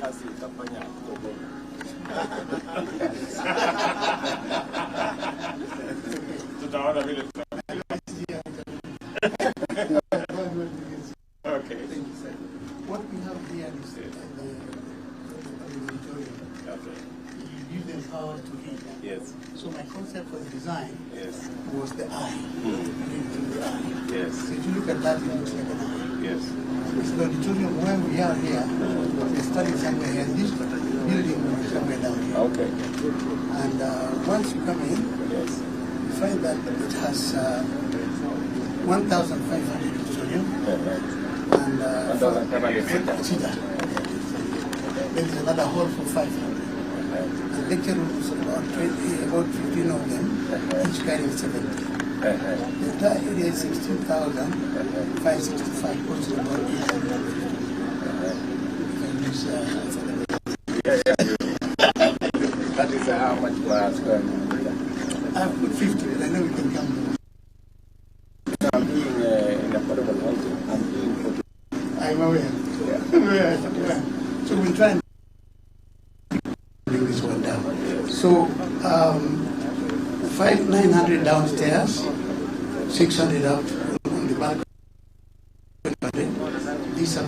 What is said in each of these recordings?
kazi itafanya Kogoma. Tutaona vile. Okay. Thank you, sir. What we have here is the Okay. you give them power to heal. Yes. So my concept for the design Yes. was the eye. Into the eye. Yes. So if you look at that, it looks like an eye. Yes. It's the auditorium where we are here. We're starting somewhere here. This building is somewhere down here. Okay. And once you come in, Yes. you find that it has 1,500 auditorium. And seater. There is another hall for 500. The lecture rooms about 15 of them, each carrying 70. The entire area is 16,565, costing about 800. That is how much per square meter? I've put 50, but I know we can come more. I'm being in affordable housing. I'm being 40. I'm aware. Yeah. So we'll try and bring this one down. So 900 downstairs, 600 up on the balcony. These are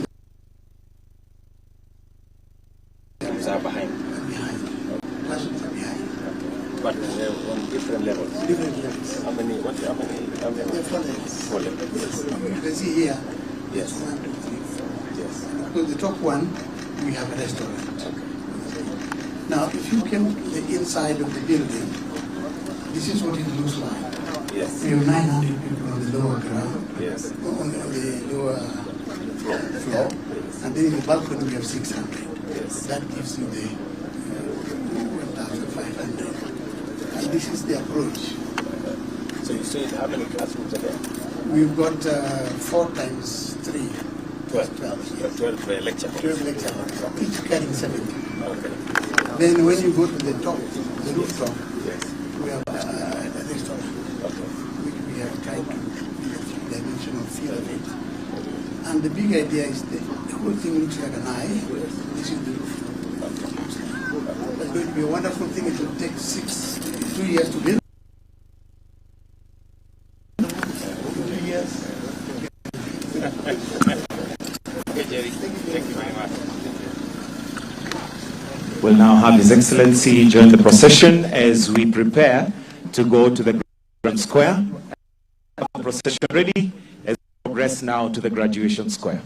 behind. Classrooms are behind. But on different levels. Different levels. How many? They're 4 levels. 4 levels. Yes. You can see here. Yes. 1, 2, 3, 4. Yes. So the top one, we have a restaurant. Okay. Now, if you came to the inside of the building, this is what it looks like. Yes. We have 900 people on the lower ground. Yes. On the lower floor. And then in the balcony, we have 600. Yes. That gives you the 1,500. And this is the approach. So you said how many classrooms are there? We've got 4 times 3. 12. 12 lecture halls. 12 lecture halls, each carrying 70. Okay. Then when you go to the top, the rooftop, Yes. we have a restaurant, Okay. which we have tried to give a three-dimensional feel of it. And the big idea is that the whole thing looks like an eye. This is the rooftop. It's going to be a wonderful thing. It will take 2 years to build. 2 years. Okay, Jerry. Thank you very much. Will now have His Excellency join the procession as we prepare to go to the Grand Square. The procession ready as we progress now to the graduation square.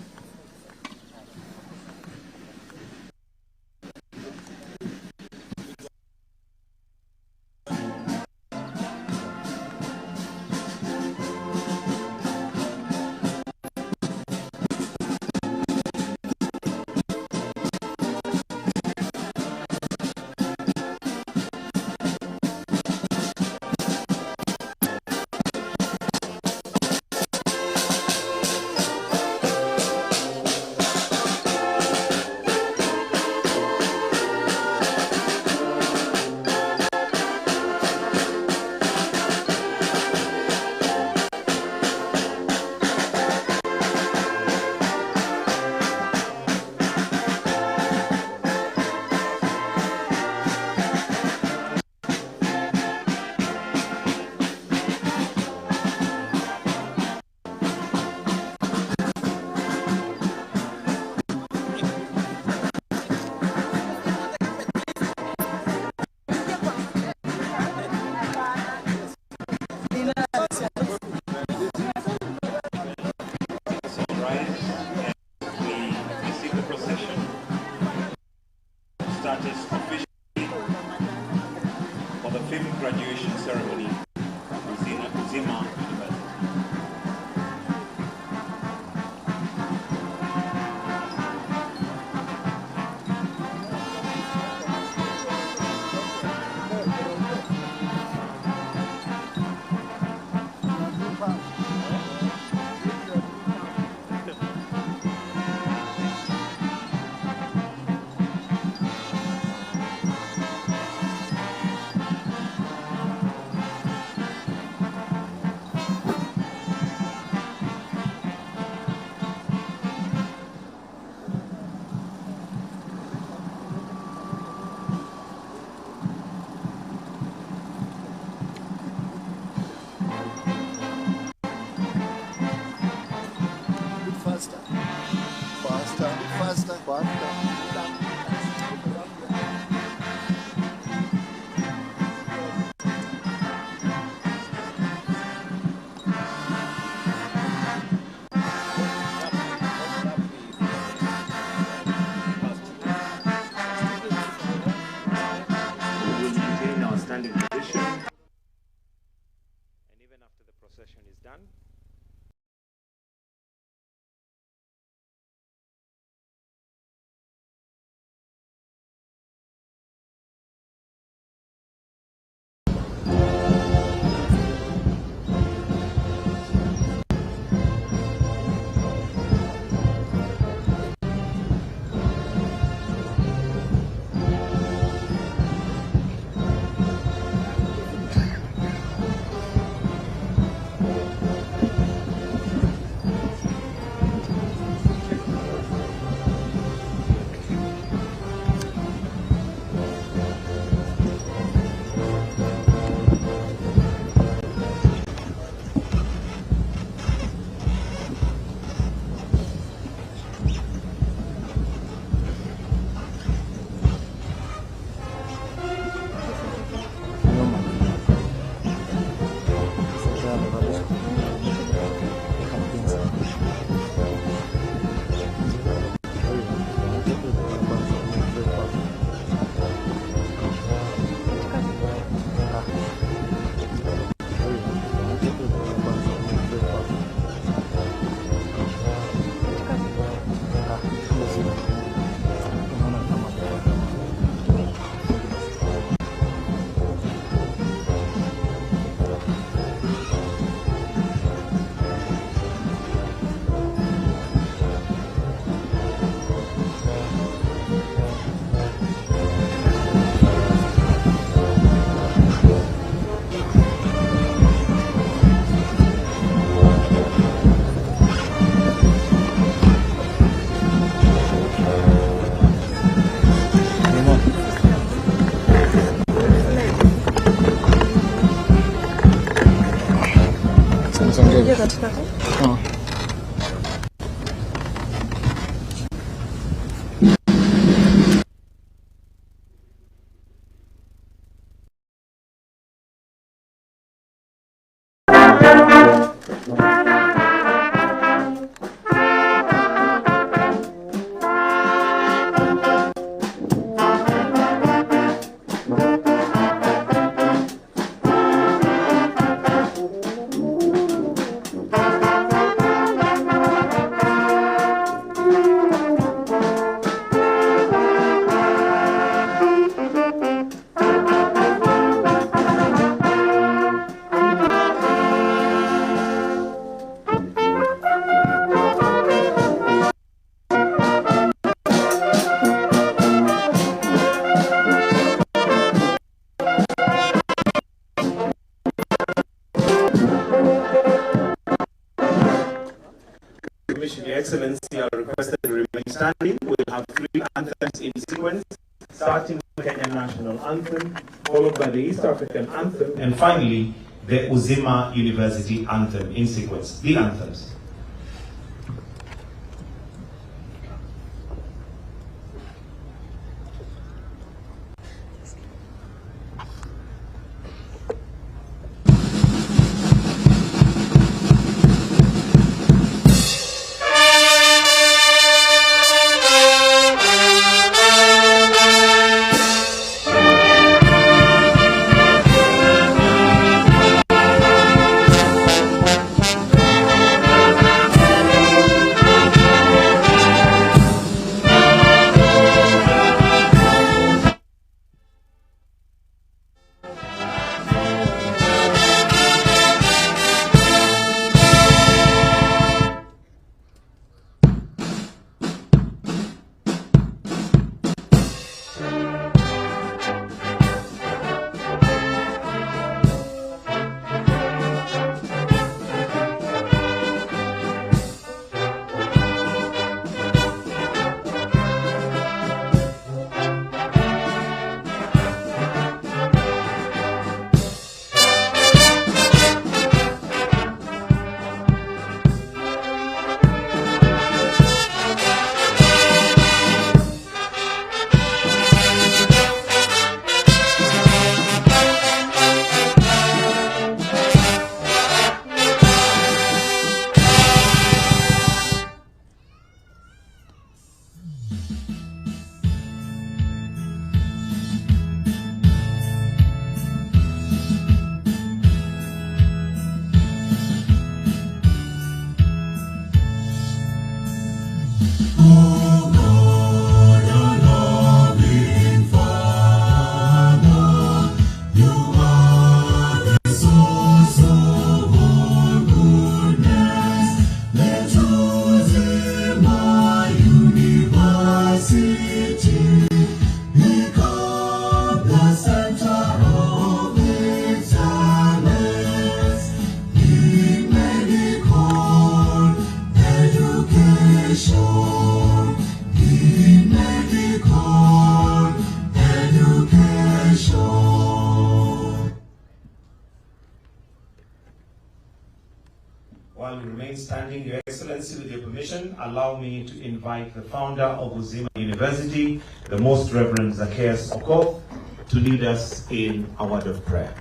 Your Excellency, are requested to remain standing. We'll have 3 anthems in sequence, starting with the Kenyan National Anthem, followed by the East African Anthem, and finally, the Uzima University Anthem in sequence. The anthems. While we remain standing, Your Excellency, with your permission, allow me to invite the founder of Uzima University, the Most Reverend Zacchaeus Okoth, to lead us in a word of prayer.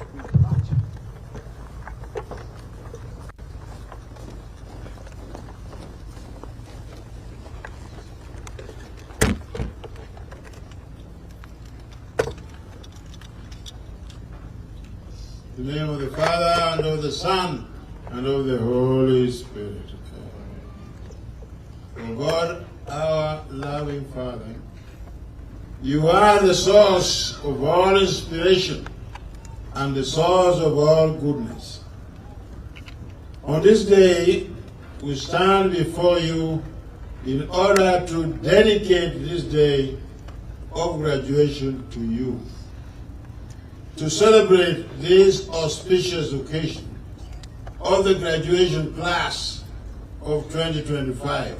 In the name of the Father, and of the Son, and of the Holy Spirit. O God, our loving Father, you are the source of all inspiration and the source of all goodness. On this day, we stand before you in order to dedicate this day of graduation to you. To celebrate this auspicious occasion of the graduation class of 2025,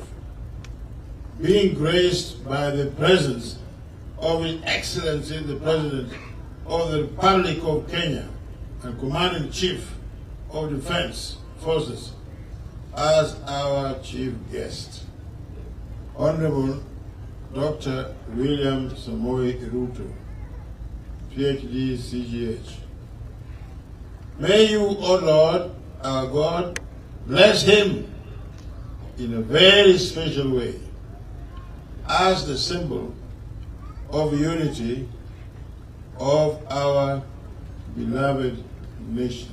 being graced by the presence of His Excellency the President of the Republic of Kenya and Commander-in-Chief of Defense Forces, as our chief guest, Honorable Dr. William Samoei Ruto, PhD, CGH. May you, O Lord, our God, bless him in a very special way as the symbol of unity of our beloved nation.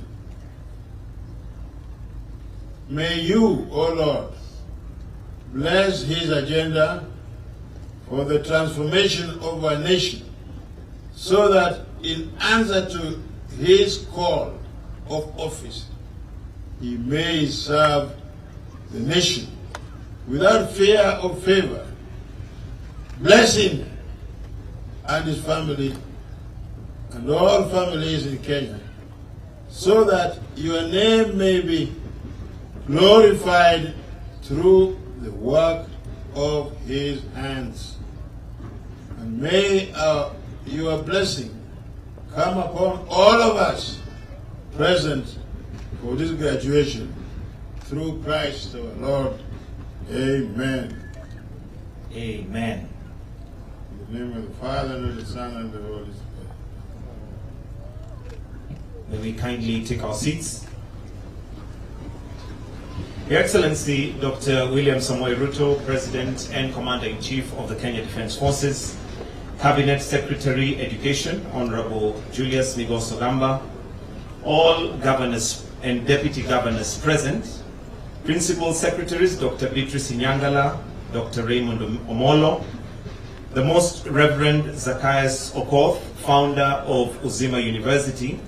May you, O Lord, bless his agenda for the transformation of our nation, so that in answer to his call of office, he may serve the nation without fear or favor. Bless him and his family and all families in Kenya, so that your name may be glorified through the work of his hands. And may your blessing come upon all of us present for this graduation, through Christ our Lord. Amen. Amen. In the name of the Father, and of the Son, and of the Holy Spirit. May we kindly take our seats. Your Excellency, Dr. William Samoei Ruto, President and Commander-in-Chief of the Kenya Defence Forces, Cabinet Secretary Education, Honorable Julius Migoso Gamba, all governors and deputy governors present, Principal Secretaries, Dr. Beatrice Inyangala, Dr. Raymond Omolo, the Most Reverend Zacchaeus Okoth, founder of Uzima University,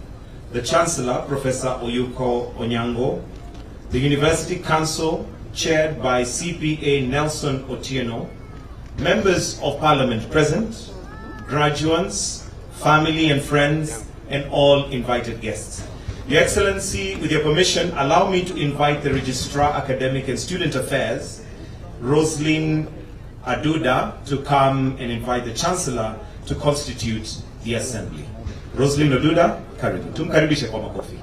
the Chancellor, Professor Oyuko Onyango, the University Council, chaired by CPA Nelson Otieno, members of Parliament present, graduates, family and friends, and all invited guests. Your Excellency, with your permission, allow me to invite the Registrar, Academic and Student Affairs, Roslyn Aduda, to come and invite the Chancellor to constitute the Assembly. Roslyn Aduda, karibu. Tumkaribishe kwa makofi.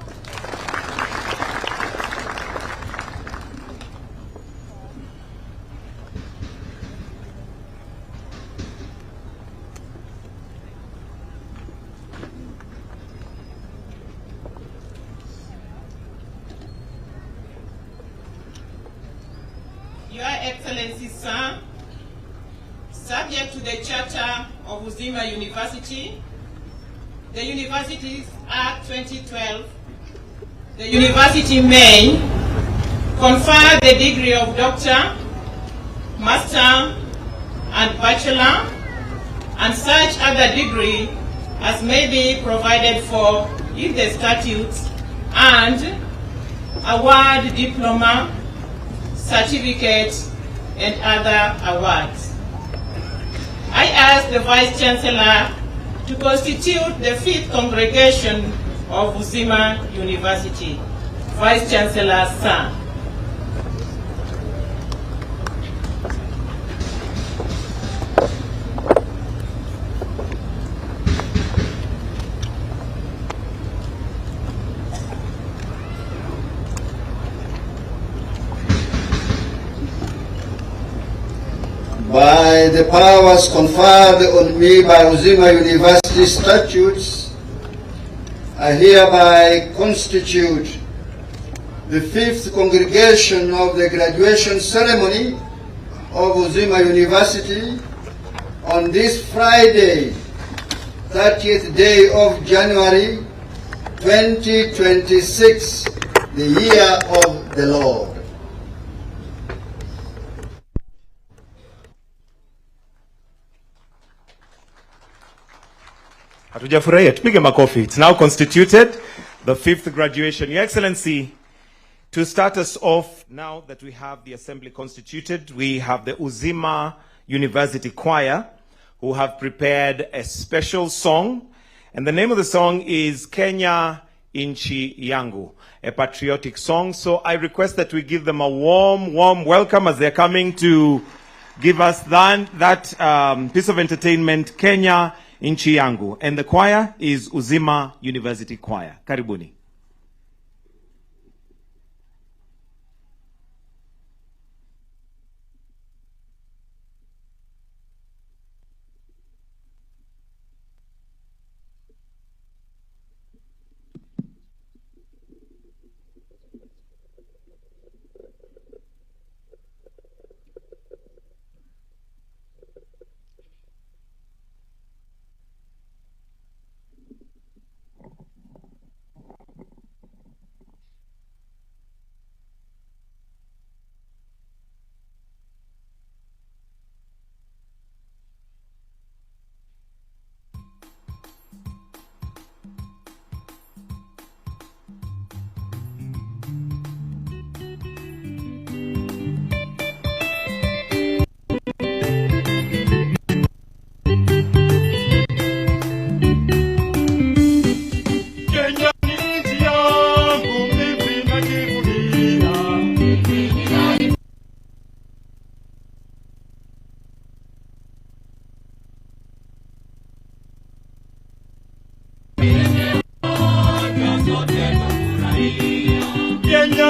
Your Excellency, sir, subject to the Charter of Uzima University, the Universities Act 2012, the University may confer the degree of Doctor, Master, and Bachelor, and such other degree as may be provided for in the statutes, and award diploma, certificate, and other awards. I ask the Vice Chancellor to constitute the 5th congregation of Uzima University. Vice Chancellor, sir. By the powers conferred on me by Uzima University statutes, I hereby constitute the 5th congregation of the graduation ceremony of Uzima University on this Friday, 30th day of January 2026, the year of the Lord. Hatujafurahia, tupige makofi. It's now constituted, the 5th graduation. Your Excellency, to start us off, now that we have the assembly constituted, we have the Uzima University Choir, who have prepared a special song. And the name of the song is Kenya Inchi Yangu, a patriotic song. So I request that we give them a warm welcome as they're coming to give us that piece of entertainment, Kenya Inchi Yangu. And the choir is Uzima University Choir. Karibuni.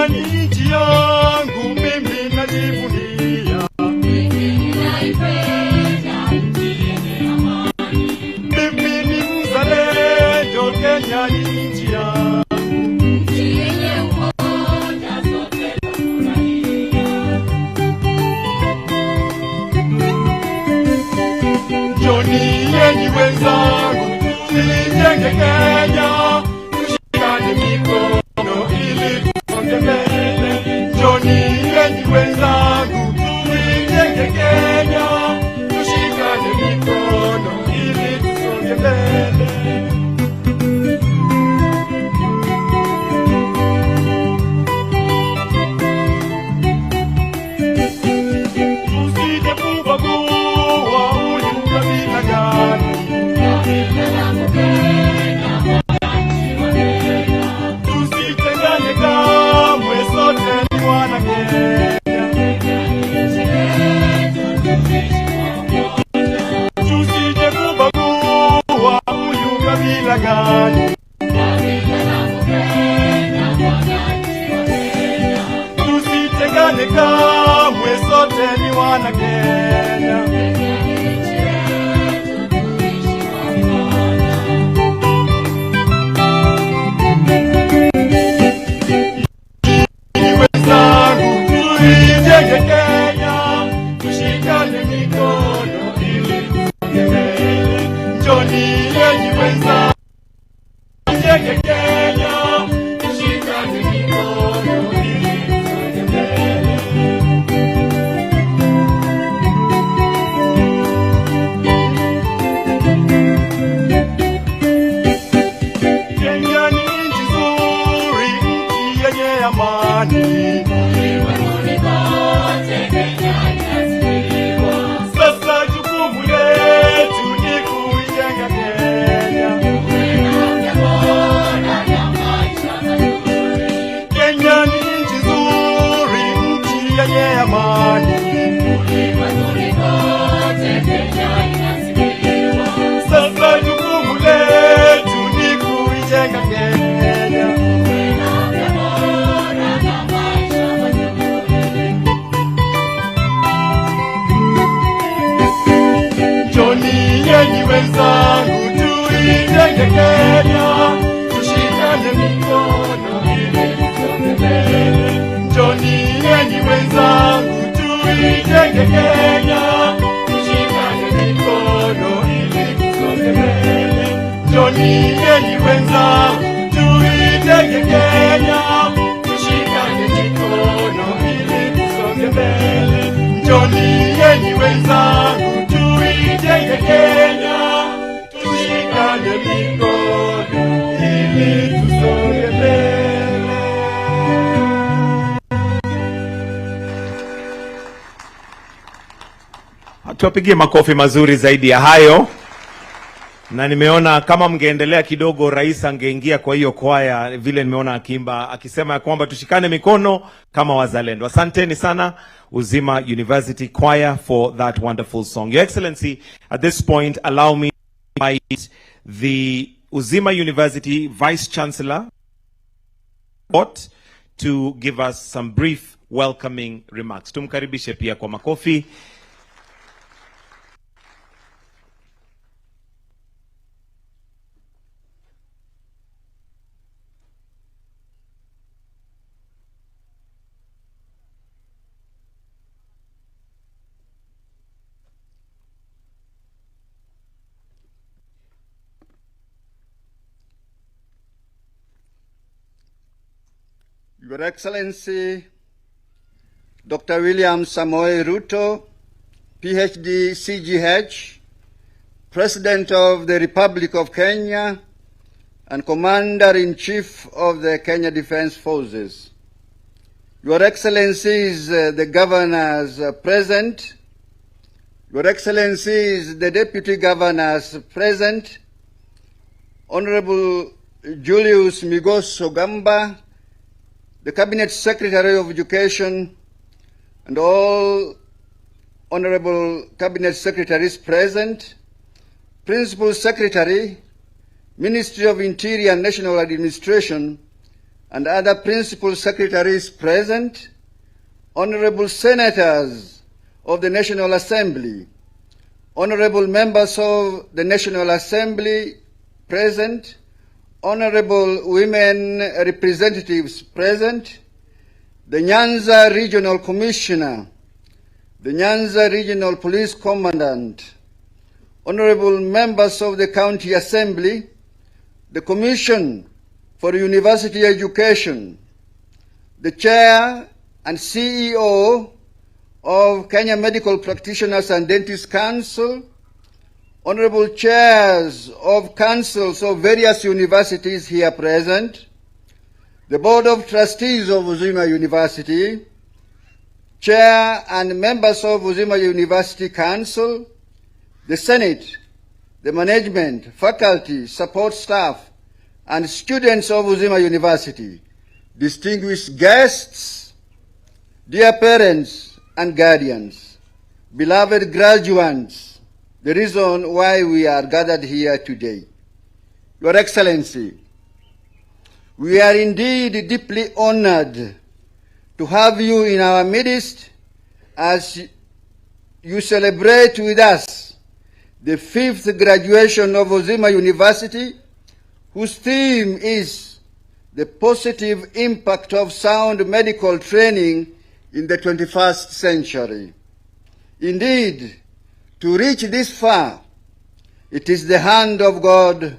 Kenya ni nchi yangu, mimi najivunia. Mimi naipenda nchi yenye amani. Mimi ni mzalendo, Kenya ni nchi yangu. Nchi yenye umoja, sote tunafurahia. Njoni enyi wenzangu, tuijenge Kenya, tushikane mikono ili tusonge mbele. Njoni enyi wenzangu, tuijenge Kenya, tushikane mikono ili tusonge mbele. Usije kubagua huyu kabila gani, kabila langu Kenya, wananchi wa Kenya. Tusitengane kamwe, sote ni wana Kenya. Tusije kubagua huyu kabila gani, kabila langu Kenya, wananchi wa Kenya. Tusitengane kamwe, sote ni wana Kenya. Wenzangu, tuijenge Kenya, tushikane mikono ili tusonge mbele. Njoni enyi wenzangu, tuijenge Kenya, tushikane mikono ili tusonge mbele. Kenya ni nchi nzuri, nchi yenye amani. Sasa jukumu letu ni kuijenga Kenya. Kenya ni nchi nzuri, nchi yenye amani. Sasa jukumu letu ni kuijenga Kenya. Njoni enyi wenzangu, tuijenge Kenya, tushikane mikono ili tusonge mbele. Njoni enyi wenzangu, tuijenge Kenya, tushikane mikono ili tusonge mbele. Njoni enyi wenzangu, tuijenge Kenya, tushikane mikono ili tusonge mbele. Njoni enyi wenzangu, tuijenge Kenya, tushikane mikono ili tusonge mbele. Tuwapigie makofi mazuri zaidi ya hayo. Na nimeona kama mngeendelea kidogo, rais angeingia kwa hiyo kwaya, vile nimeona akimba akisema ya kwamba tushikane mikono kama wazalendo. Asanteni sana Uzima University Choir for that wonderful song. Your Excellency, at this point, allow me to invite the Uzima University Vice Chancellor to give us some brief welcoming remarks. Tumkaribishe pia kwa makofi. Your Excellency, Dr. William Samoei Ruto, PhD, CGH, President of the Republic of Kenya, and Commander-in-Chief of the Kenya Defense Forces. Your Excellencies, the Governors present, Your Excellencies, the Deputy Governors present, Honorable Julius Migos Ogamba, the Cabinet Secretary of Education, and all Honorable Cabinet Secretaries present, Principal Secretary, Ministry of Interior and National Administration, and other principal secretaries present, honorable senators of the National Assembly, honorable members of the National Assembly present, honorable women representatives present, the Nyanza Regional Commissioner, the Nyanza Regional Police Commandant, honorable members of the County Assembly, the Commission for University Education, the Chair and CEO of Kenya Medical Practitioners and Dentists Council, honorable chairs of councils of various universities here present, the Board of Trustees of Uzima University, Chair and members of Uzima University Council, the Senate, the management, faculty, support staff, and students of Uzima University, distinguished guests, dear parents and guardians, beloved graduates, the reason why we are gathered here today. Your Excellency, we are indeed deeply honored to have you in our midst as you celebrate with us the 5th graduation of Uzima University, whose theme is the positive impact of sound medical training in the 21st century. Indeed, to reach this far, it is the hand of God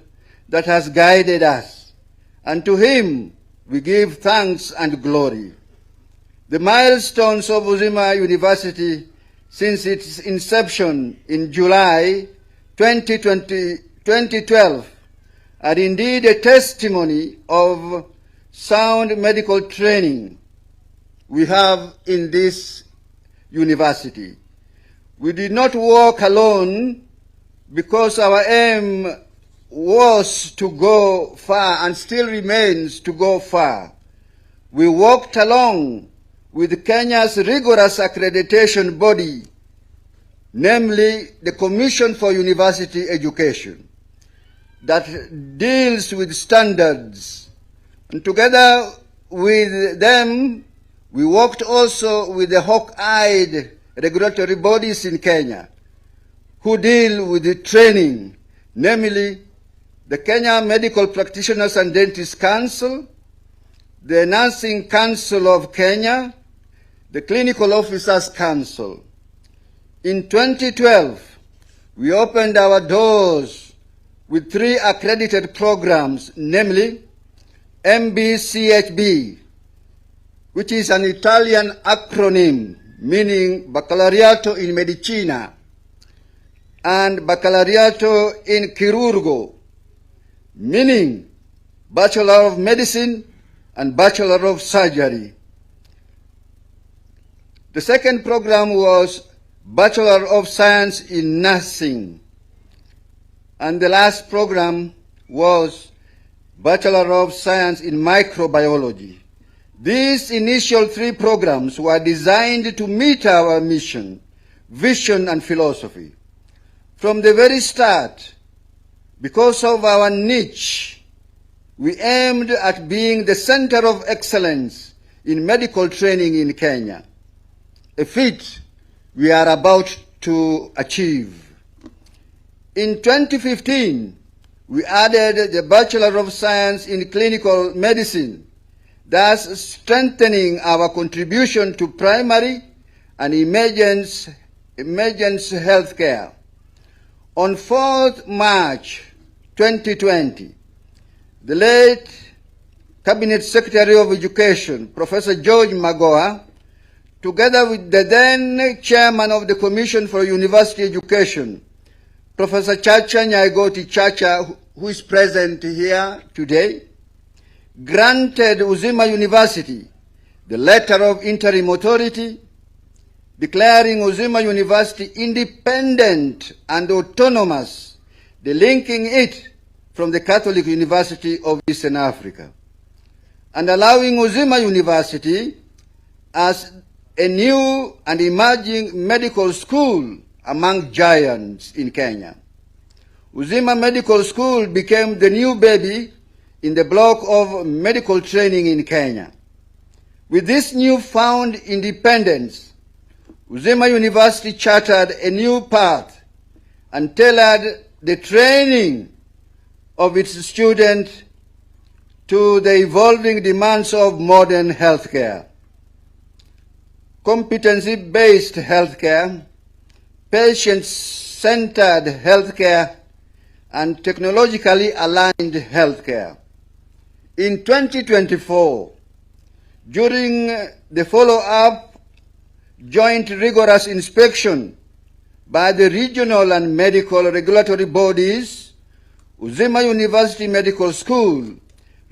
that has guided us, and to Him we give thanks and glory. The milestones of Uzima University since its inception in July 2012 are indeed a testimony of sound medical training we have in this university. We did not walk alone because our aim was to go far and still remains to go far. We walked along with Kenya's rigorous accreditation body, namely the Commission for University Education, that deals with standards. And together with them, we worked also with the hawk-eyed regulatory bodies in Kenya who deal with the training, namely the Kenya Medical Practitioners and Dentists Council, the Nursing Council of Kenya, the Clinical Officers Council. In 2012, we opened our doors with 3 accredited programs, namely MBCHB, which is an Italian acronym meaning Baccalaureato in Medicina, and Baccalaureato in Chirurgo, meaning Bachelor of Medicine and Bachelor of Surgery. The second program was Bachelor of Science in Nursing, and the last program was Bachelor of Science in Microbiology. These initial 3 programs were designed to meet our mission, vision, and philosophy. From the very start, because of our niche, we aimed at being the center of excellence in medical training in Kenya, a feat we are about to achieve. In 2015, we added the Bachelor of Science in Clinical Medicine, thus strengthening our contribution to primary and emergency health care. On 4th March 2020, the late Cabinet Secretary of Education, Professor George Magoha, together with the then Chairman of the Commission for University Education, Professor Chacha Nyaigoti Chacha, who is present here today, granted Uzima University the letter of interim authority, declaring Uzima University independent and autonomous, delinking it from the Catholic University of Eastern Africa, and allowing Uzima University as a new and emerging medical school among giants in Kenya. Uzima Medical School became the new baby in the block of medical training in Kenya. With this newfound independence, Uzima University chartered a new path and tailored the training of its students to the evolving demands of modern healthcare. Competency-based healthcare, patient-centered healthcare, and technologically aligned healthcare. In 2024, during the follow-up joint rigorous inspection by the regional and medical regulatory bodies, Uzima University Medical School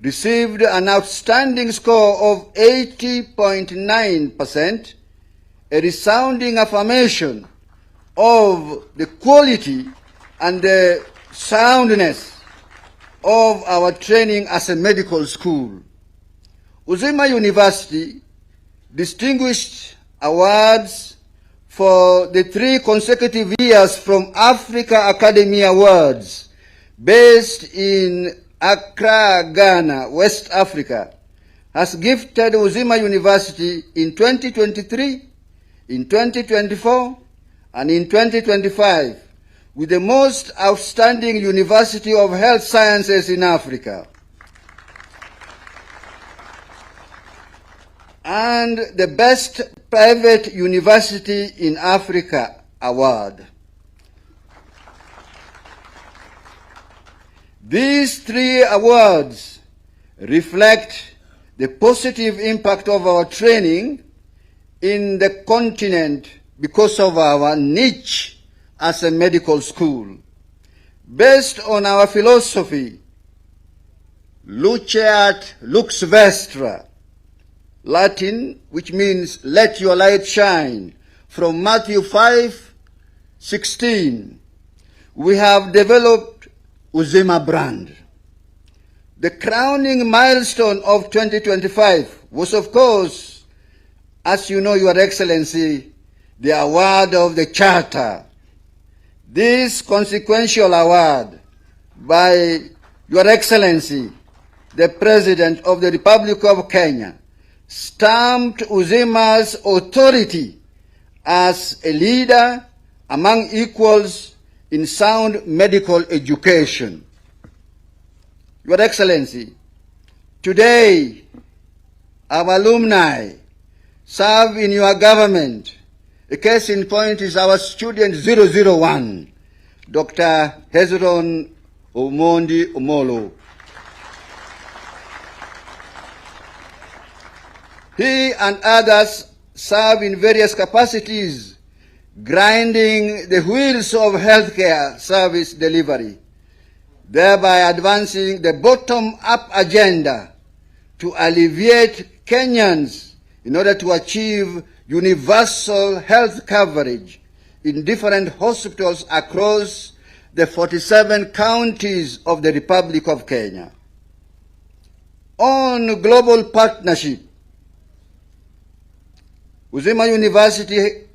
received an outstanding score of 80.9%, a resounding affirmation of the quality and the soundness of our training as a medical school. Uzima University distinguished awards for the 3 consecutive years from Africa Academy Awards, based in Accra, Ghana, West Africa, has gifted Uzima University in 2023, in 2024, and in 2025 with the most outstanding University of Health Sciences in Africa, and the Best Private University in Africa award. These 3 awards reflect the positive impact of our training in the continent because of our niche as a medical school. Based on our philosophy, Luceat Lux Vestra, Latin, which means let your light shine, from Matthew 5:16, we have developed Uzima brand. The crowning milestone of 2025 was, of course, as you know, Your Excellency, the award of the Charter. This consequential award by Your Excellency, the President of the Republic of Kenya, stamped Uzima's authority as a leader among equals in sound medical education. Your Excellency, today our alumni serve in your government. A case in point is our student 001, Dr. Hezron Omondi Omolo. He and others serve in various capacities, grinding the wheels of healthcare service delivery, thereby advancing the bottom-up agenda to alleviate Kenyans in order to achieve universal health coverage in different hospitals across the 47 counties of the Republic of Kenya. On global partnership, Uzima University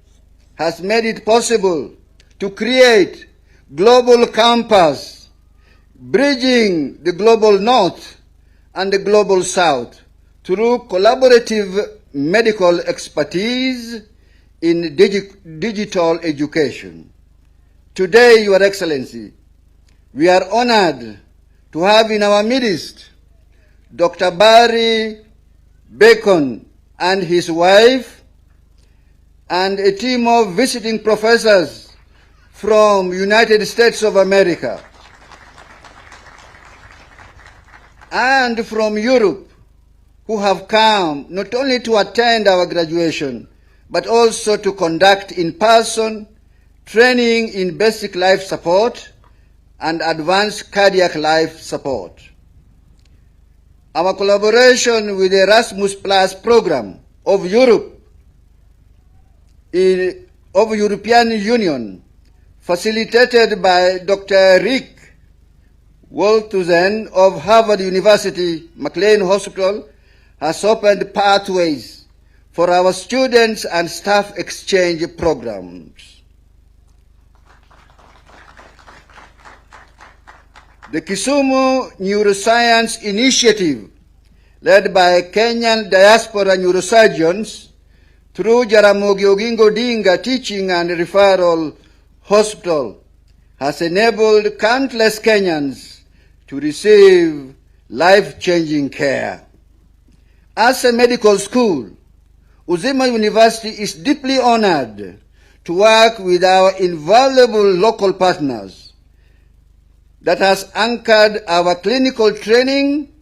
has made it possible to create global campus, bridging the global north and the global south through collaborative medical expertise in digital education. Today, Your Excellency, we are honored to have in our midst Dr. Barry Bacon and his wife, and a team of visiting professors from United States of America and from Europe, who have come not only to attend our graduation, but also to conduct in-person training in basic life support and advanced cardiac life support. Our collaboration with the Erasmus Plus program of European Union, facilitated by Dr. Rick Walthusen of Harvard University McLean Hospital, has opened pathways for our students and staff exchange programs. The Kisumu Neuroscience Initiative, led by Kenyan diaspora neurosurgeons through Jaramogi Oginga Odinga Teaching and Referral Hospital, has enabled countless Kenyans to receive life-changing care. As a medical school, Uzima University is deeply honored to work with our invaluable local partners that has anchored our clinical training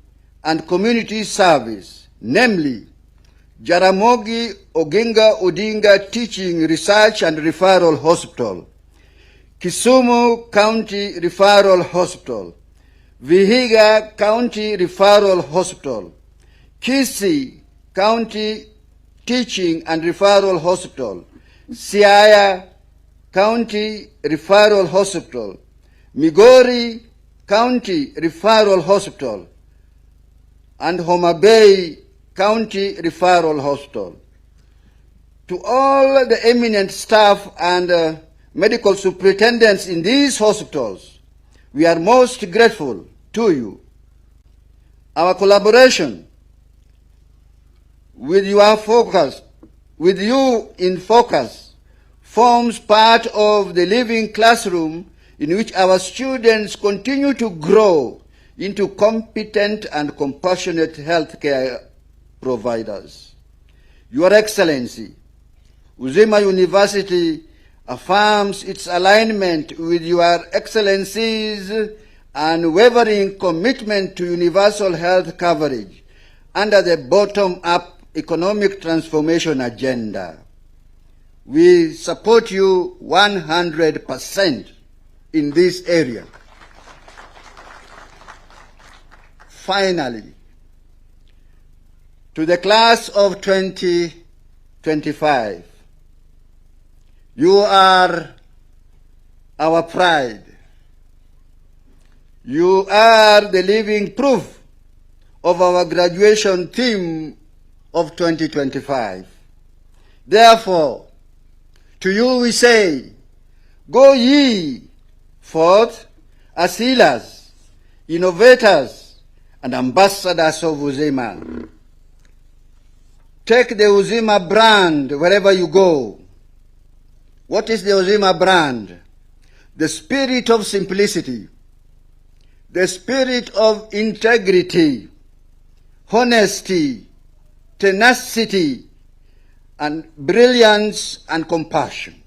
and community service, namely Jaramogi Oginga Odinga Teaching, Research and Referral Hospital, Kisumu County Referral Hospital, Vihiga County Referral Hospital, Kisii County Teaching and Referral Hospital, Siaya County Referral Hospital, Migori County Referral Hospital, and Homa Bay County Referral Hospital. To all the eminent staff and medical superintendents in these hospitals, we are most grateful to you. Our collaboration with you in focus forms part of the living classroom in which our students continue to grow into competent and compassionate healthcare providers. Your Excellency, Uzima University affirms its alignment with Your Excellency's unwavering commitment to universal health coverage under the bottom-up economic transformation agenda. We support you 100% in this area. Finally, to the class of 2025, you are our pride. You are the living proof of our graduation theme of 2025. Therefore, to you we say, go ye forth as healers, innovators, and ambassadors of Uzima. Take the Uzima brand wherever you go. What is the Uzima brand? The spirit of simplicity, the spirit of integrity, honesty, tenacity, and brilliance and compassion.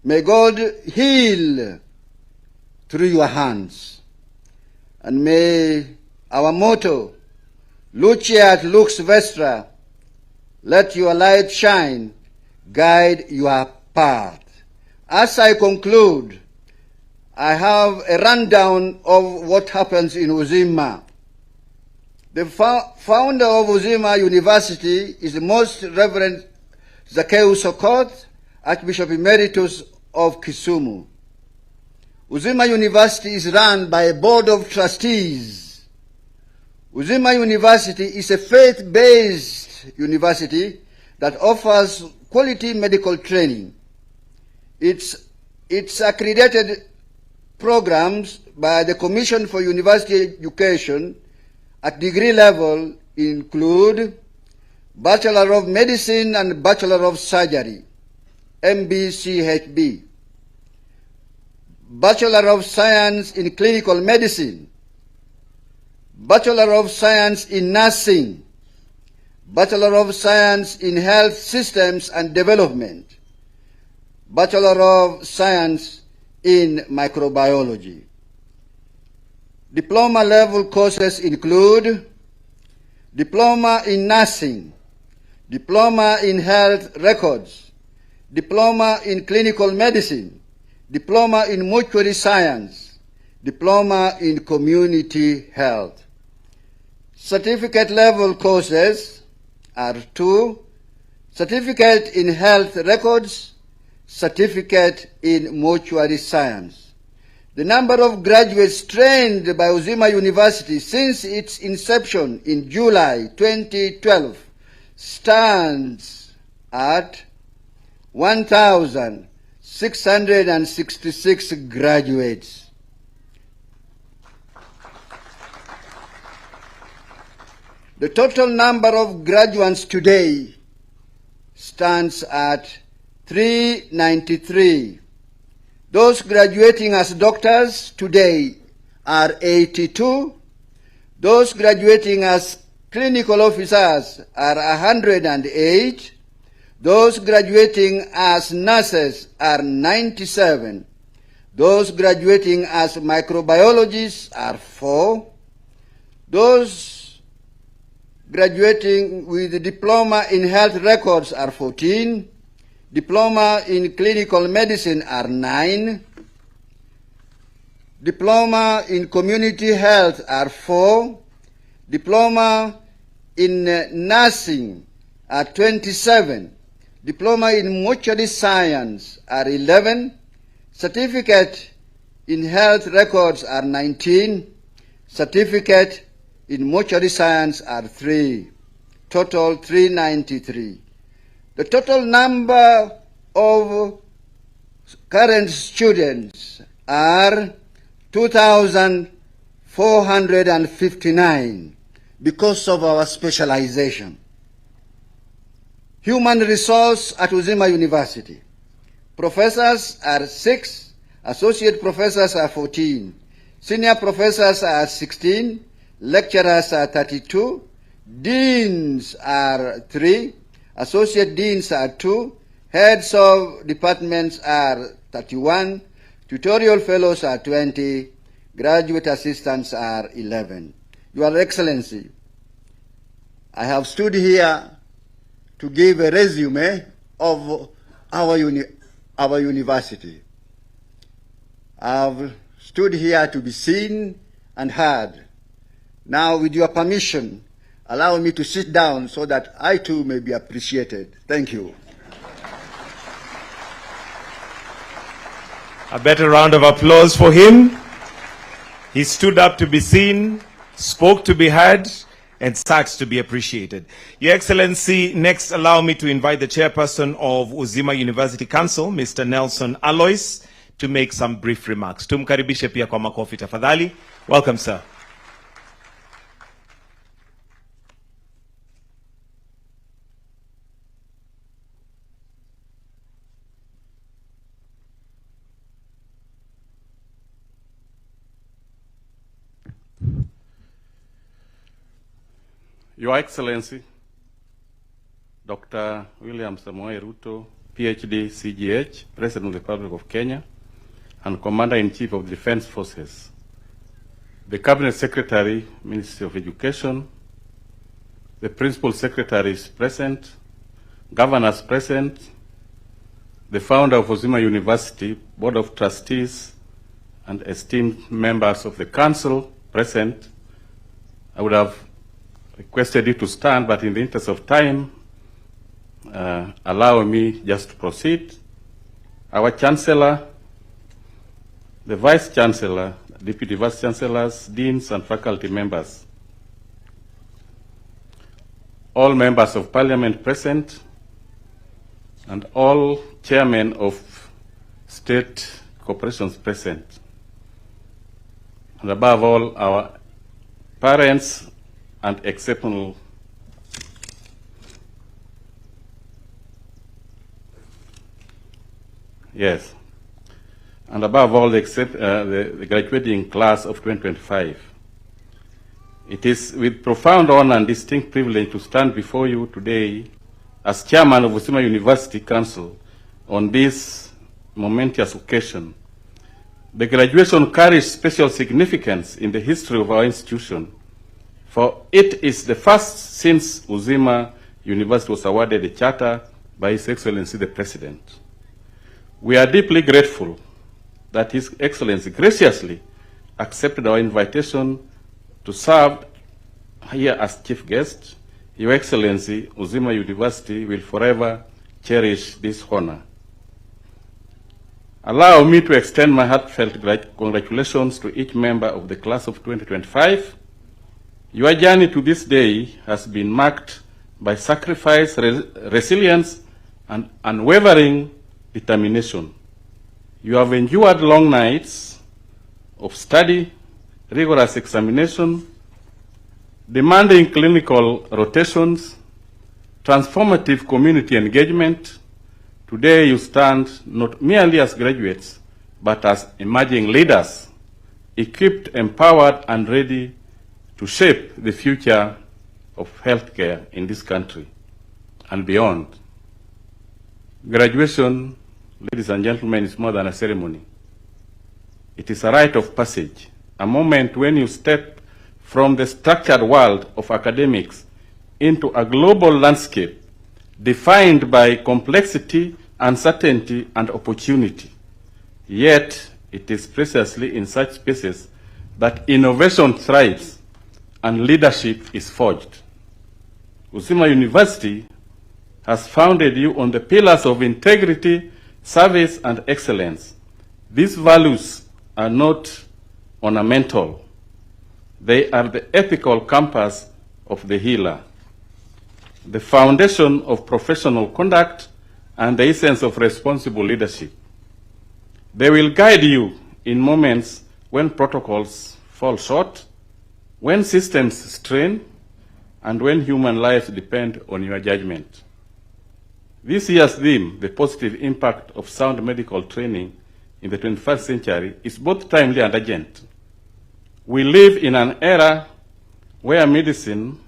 May God heal through your hands. And may our motto, Luceat Lux Vestra, let your light shine, guide your path. As I conclude, I have a rundown of what happens in Uzima. The founder of Uzima University is the Most Reverend Zacchaeus Okoth, Archbishop Emeritus of Kisumu. Uzima University is run by a board of trustees. Uzima University is a faith-based university that offers quality medical training. Its accredited programs by the Commission for University Education at degree level include Bachelor of Medicine and Bachelor of Surgery, MBCHB, Bachelor of Science in Clinical Medicine, Bachelor of Science in Nursing, Bachelor of Science in Health Systems and Development, Bachelor of Science in Microbiology. Diploma level courses include Diploma in Nursing, Diploma in Health Records, Diploma in Clinical Medicine, Diploma in Mortuary Science, Diploma in Community Health. Certificate level courses are 2, Certificate in Health Records, Certificate in Mortuary Science. The number of graduates trained by Uzima University since its inception in July 2012 stands at 1,666 graduates. The total number of graduates today stands at 393. Those graduating as doctors today are 82. Those graduating as clinical officers are 108. Those graduating as nurses are 97. Those graduating as microbiologists are 4. Those graduating with a diploma in health records are 14. Diploma in clinical medicine are 9. Diploma in community health are 4. Diploma in nursing are 27. Diploma in mortuary science are 11. Certificate in health records are 19. Certificate in mortuary science are 3. Total 393. The total number of current students are 2,459 because of our specialization. Human resource at Uzima University. Professors are 6, associate professors are 14, senior professors are 16, lecturers are 32, deans are 3, associate deans are 2, heads of departments are 31, tutorial fellows are 20, graduate assistants are 11. Your Excellency, I have stood here to give a resume of our university. I've stood here to be seen and heard. Now, with your permission, allow me to sit down so that I too may be appreciated. Thank you. A better round of applause for him. He stood up to be seen, spoke to be heard, and sat to be appreciated. Your Excellency, next allow me to invite the chairperson of Uzima University Council, Mr. Nelson Alois, to make some brief remarks. Tumkaribishe pia kwa makofi tafadhali. Welcome, sir. Your Excellency, Dr. William Samoei Ruto, PhD, CGH, President of the Republic of Kenya, and Commander-in-Chief of the Defense Forces, the Cabinet Secretary, Ministry of Education, the Principal Secretaries present, Governors present, the founder of Uzima University, Board of Trustees, and esteemed members of the Council present. I would have requested you to stand, but in the interest of time, allow me just to proceed. Our Chancellor, the Vice Chancellor, Deputy Vice Chancellors, Deans, and faculty members, all members of Parliament present, and all chairmen of state corporations present, and above all, our parents and exceptional and above all, the graduating class of 2025. It is with profound honor and distinct privilege to stand before you today as chairman of Uzima University Council on this momentous occasion. The graduation carries special significance in the history of our institution, for it is the first since Uzima University was awarded a charter by His Excellency the President. We are deeply grateful that His Excellency graciously accepted our invitation to serve here as chief guest. Your Excellency, Uzima University will forever cherish this honor. Allow me to extend my heartfelt congratulations to each member of the class of 2025. Your journey to this day has been marked by sacrifice, resilience, and unwavering determination. You have endured long nights of study, rigorous examination, demanding clinical rotations, transformative community engagement. Today you stand not merely as graduates, but as emerging leaders, equipped, empowered, and ready to shape the future of healthcare in this country and beyond. Graduation, ladies and gentlemen, is more than a ceremony. It is a rite of passage, a moment when you step from the structured world of academics into a global landscape defined by complexity, uncertainty, and opportunity. Yet, it is precisely in such spaces that innovation thrives and leadership is forged. Uzima University has founded you on the pillars of integrity, service, and excellence. These values are not ornamental. They are the ethical compass of the healer, the foundation of professional conduct, and the essence of responsible leadership. They will guide you in moments when protocols fall short, when systems strain, and when human lives depend on your judgment. This year's theme, the positive impact of sound medical training in the 21st century, is both timely and urgent. We live in an era where medicine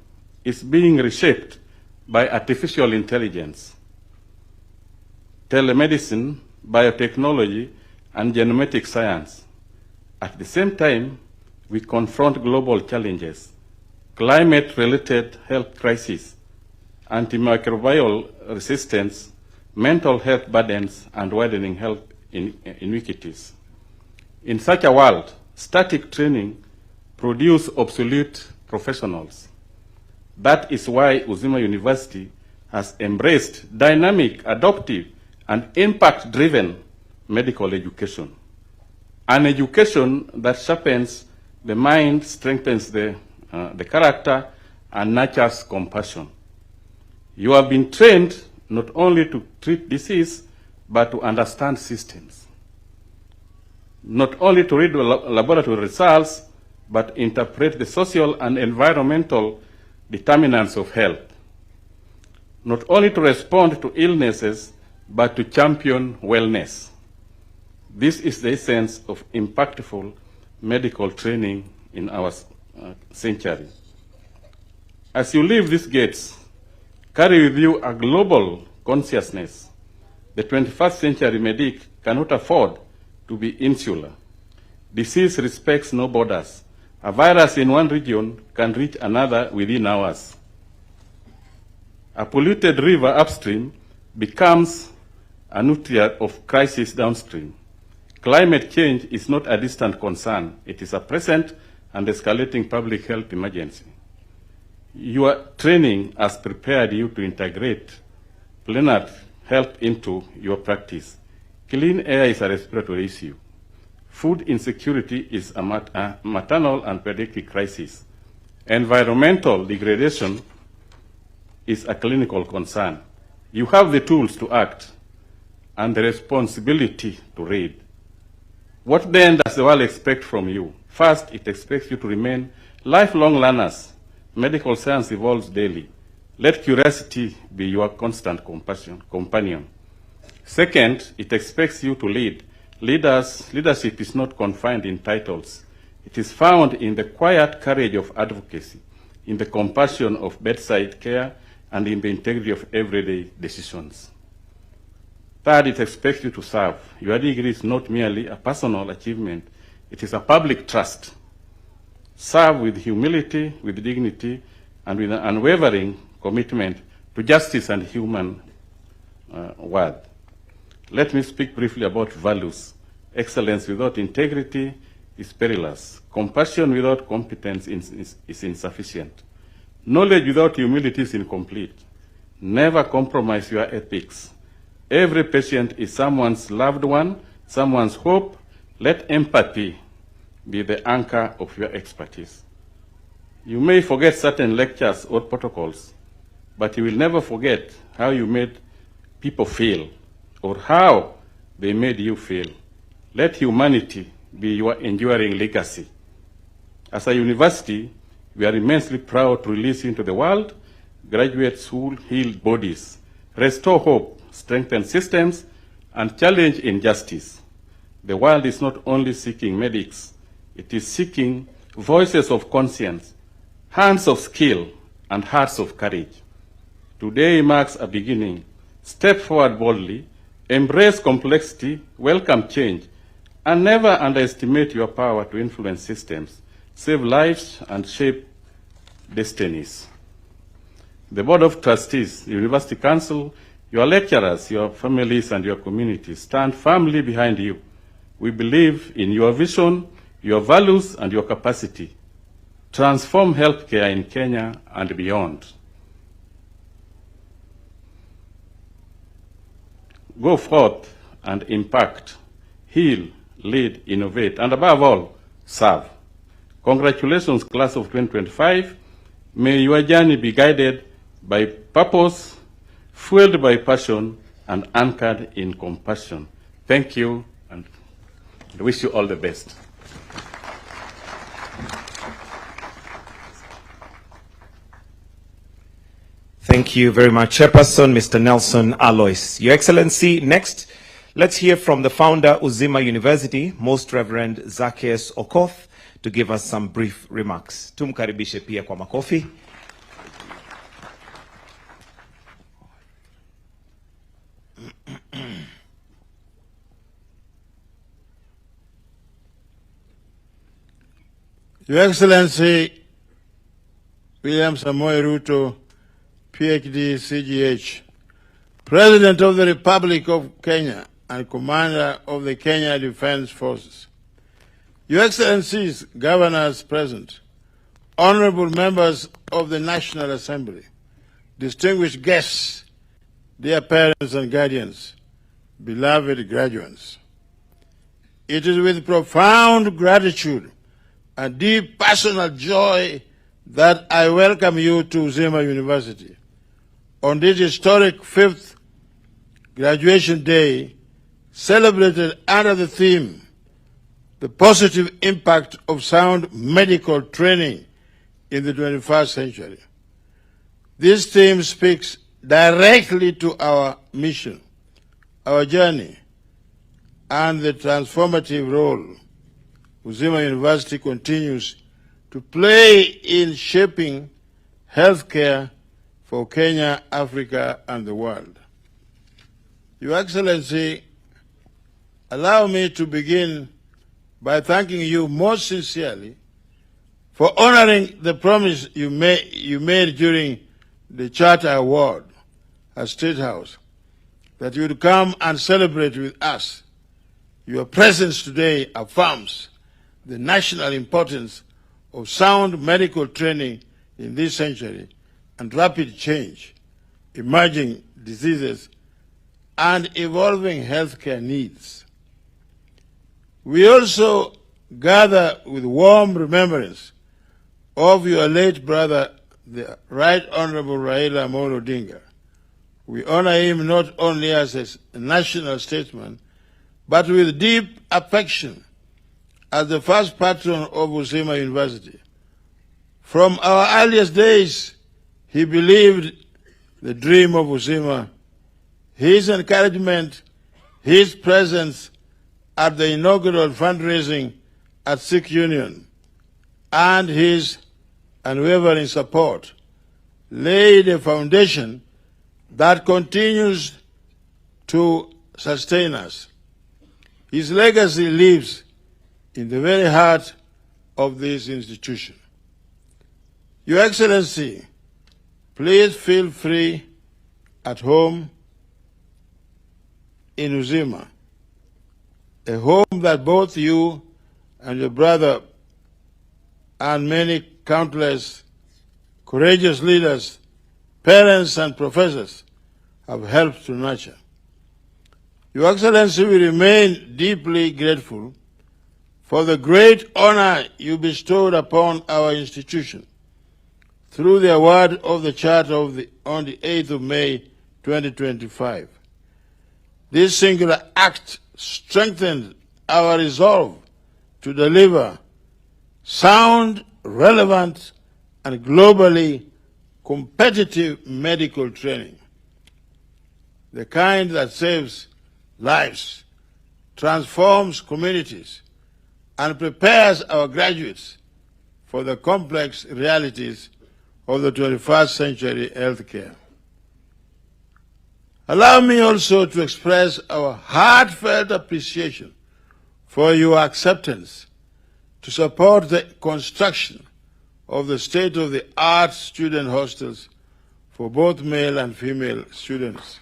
is being reshaped by artificial intelligence, telemedicine, biotechnology, and genomic science. At the same time, we confront global challenges, climate-related health crises, antimicrobial resistance, mental health burdens, and widening health inequities. In such a world, static training produces obsolete professionals. That is why Uzima University has embraced dynamic, adaptive, and impact-driven medical education. An education that sharpens the mind, strengthens the character, and nurtures compassion. You have been trained not only to treat disease, but to understand systems. Not only to read laboratory results, but interpret the social and environmental determinants of health. Not only to respond to illnesses, but to champion wellness. This is the essence of impactful medical training in our century. As you leave these gates, carry with you a global consciousness. The 21st century medic cannot afford to be insular. Disease respects no borders. A virus in one region can reach another within hours. A polluted river upstream becomes a nutrient of crisis downstream. Climate change is not a distant concern. It is a present and escalating public health emergency. Your training has prepared you to integrate planet health into your practice. Clean air is a respiratory issue. Food insecurity is a maternal and pediatric crisis. Environmental degradation is a clinical concern. You have the tools to act and the responsibility to read. What then does the world expect from you? First, it expects you to remain lifelong learners. Medical science evolves daily. Let curiosity be your constant companion. Second, it expects you to lead. Leadership is not confined in titles. It is found in the quiet courage of advocacy, in the compassion of bedside care, and in the integrity of everyday decisions. Third, it expects you to serve. Your degree is not merely a personal achievement. It is a public trust. Serve with humility, with dignity, and with an unwavering commitment to justice and human worth. Let me speak briefly about values. Excellence without integrity is perilous. Compassion without competence is insufficient. Knowledge without humility is incomplete. Never compromise your ethics. Every patient is someone's loved one, someone's hope. Let empathy be the anchor of your expertise. You may forget certain lectures or protocols, but you will never forget how you made people feel or how they made you feel. Let humanity be your enduring legacy. As a university, we are immensely proud to release into the world graduates who heal bodies, restore hope, strengthen systems, and challenge injustice. The world is not only seeking medics, it is seeking voices of conscience, hands of skill, and hearts of courage. Today marks a beginning. Step forward boldly, embrace complexity, welcome change, and never underestimate your power to influence systems, save lives, and shape destinies. The Board of Trustees, the University Council, your lecturers, your families, and your communities stand firmly behind you. We believe in your vision, your values, and your capacity. Transform healthcare in Kenya and beyond. Go forth and impact, heal, lead, innovate, and above all, serve. Congratulations, class of 2025. May your journey be guided by purpose, fueled by passion, and anchored in compassion. Thank you, and I wish you all the best. Thank you very much, Chairperson, Mr. Nelson Alois. Your Excellency, next, let's hear from the founder, Uzima University, Most Reverend Zacchaeus Okoth, to give us some brief remarks. Tumkaribishe pia kwa makofi. Your Excellency, William Samoei Ruto, PhD, CGH, President of the Republic of Kenya and Commander of the Kenya Defense Forces. Your Excellencies, Governors present, Honorable Members of the National Assembly, distinguished guests, dear parents and guardians, beloved graduates. It is with profound gratitude and deep personal joy that I welcome you to Uzima University on this historic 5th graduation day, celebrated under the theme, the positive impact of sound medical training in the 21st century. This theme speaks directly to our mission, our journey, and the transformative role Uzima University continues to play in shaping healthcare for Kenya, Africa, and the world. Your Excellency, allow me to begin by thanking you most sincerely for honoring the promise you made during the Charter Award at State House, that you would come and celebrate with us. Your presence today affirms the national importance of sound medical training in this century and rapid change, emerging diseases, and evolving healthcare needs. We also gather with warm remembrance of your late brother, the Right Honorable Raila Odinga. We honor him not only as a national statesman, but with deep affection as the first patron of Uzima University. From our earliest days, he believed the dream of Uzima. His encouragement, his presence at the inaugural fundraising at Sikh Union, and his unwavering support laid a foundation that continues to sustain us. His legacy lives in the very heart of this institution. Your Excellency, please feel free at home in Uzima, a home that both you and your brother and many countless courageous leaders, parents and professors have helped to nurture. Your Excellency, we remain deeply grateful for the great honor you bestowed upon our institution through the award of the Charter on the 8th of May 2025. This singular act strengthened our resolve to deliver sound, relevant, and globally competitive medical training, the kind that saves lives, transforms communities, and prepares our graduates for the complex realities of the 21st century healthcare. Allow me also to express our heartfelt appreciation for your acceptance to support the construction of the state-of-the-art student hostels for both male and female students,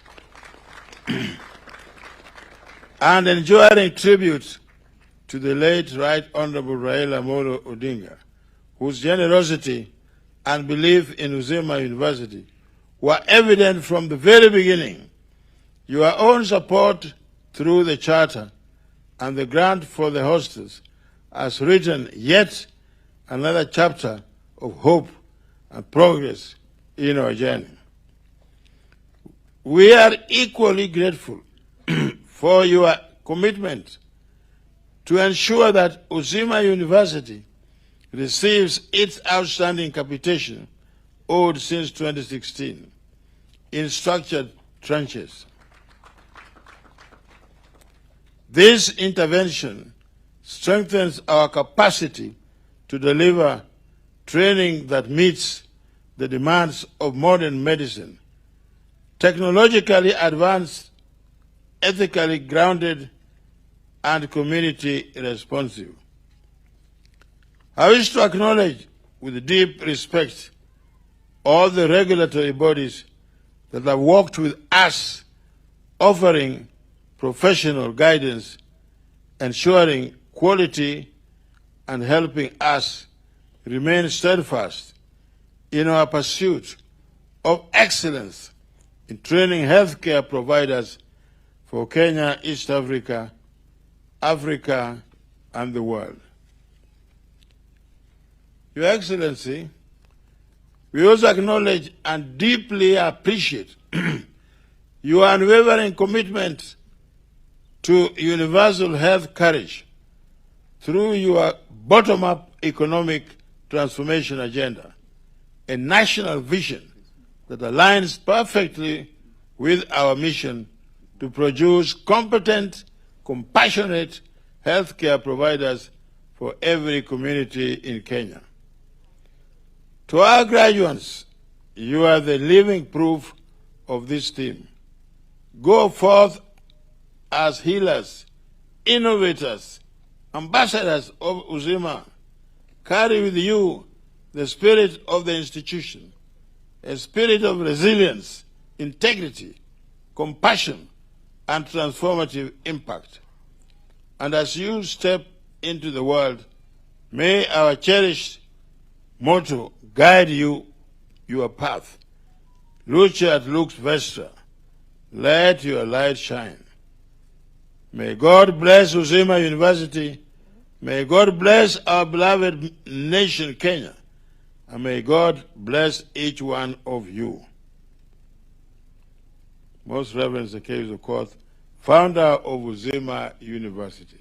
and enjoying tribute to the late Right Honorable Raila Odinga, whose generosity and belief in Uzima University were evident from the very beginning. Your own support through the charter and the grant for the hostels has written yet another chapter of hope and progress in our journey. We are equally grateful for your commitment to ensure that Uzima University receives its outstanding capitation owed since 2016 in structured tranches. This intervention strengthens our capacity to deliver training that meets the demands of modern medicine, technologically advanced, ethically grounded, and community responsive. I wish to acknowledge with deep respect all the regulatory bodies that have worked with us, offering professional guidance, ensuring quality, and helping us remain steadfast in our pursuit of excellence in training healthcare providers for Kenya, East Africa, Africa, and the world. Your Excellency, we also acknowledge and deeply appreciate your unwavering commitment to universal health coverage through your bottom-up economic transformation agenda, a national vision that aligns perfectly with our mission to produce competent, compassionate healthcare providers for every community in Kenya. To our graduates, you are the living proof of this theme. Go forth as healers, innovators, ambassadors of Uzima. Carry with you the spirit of the institution, a spirit of resilience, integrity, compassion, and transformative impact. And as you step into the world, may our cherished motto guide you your path. Luceat lux vestra, let your light shine. May God bless Uzima University. May God bless our beloved nation, Kenya. And may God bless each one of you. Most Reverend Zacchaeus Okoth, founder of Uzima University.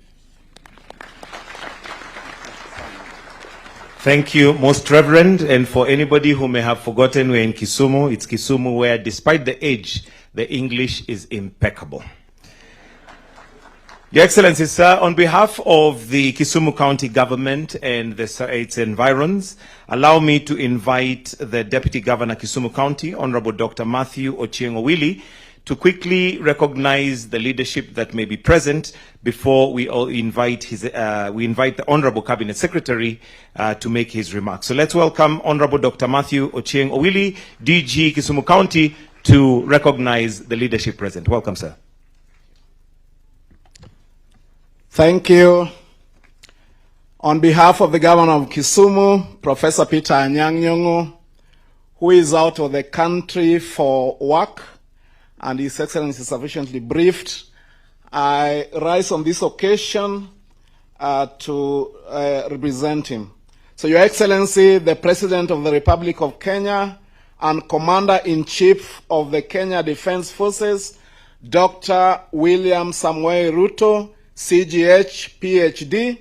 Thank you, Most Reverend. And for anybody who may have forgotten, we're in Kisumu. It's Kisumu where, despite the age, the English is impeccable. Your Excellency, sir, on behalf of the Kisumu County Government and its environs, allow me to invite the Deputy Governor Kisumu County, Honorable Dr. Matthew Ochieng Owili, to quickly recognize the leadership that may be present before we all invite the Honorable Cabinet Secretary to make his remarks. So let's welcome Honorable Dr. Matthew Ochieng Owili, DG Kisumu County, to recognize the leadership present. Welcome, sir. Thank you. On behalf of the Governor of Kisumu, Professor Peter Anyang' Nyong'o, who is out of the country for work, and His Excellency is sufficiently briefed, I rise on this occasion to represent him. So, Your Excellency, the President of the Republic of Kenya and Commander-in-Chief of the Kenya Defense Forces, Dr. William Samuel Ruto, CGH, PhD,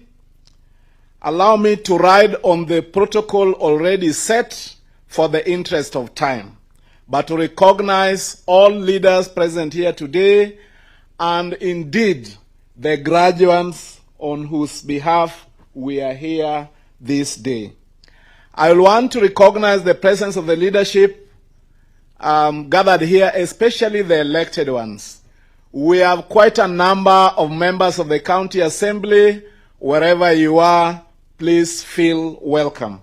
allow me to ride on the protocol already set for the interest of time, but to recognize all leaders present here today and indeed the graduates on whose behalf we are here this day. I want to recognize the presence of the leadership gathered here, especially the elected ones. We have quite a number of members of the County Assembly. Wherever you are, please feel welcome.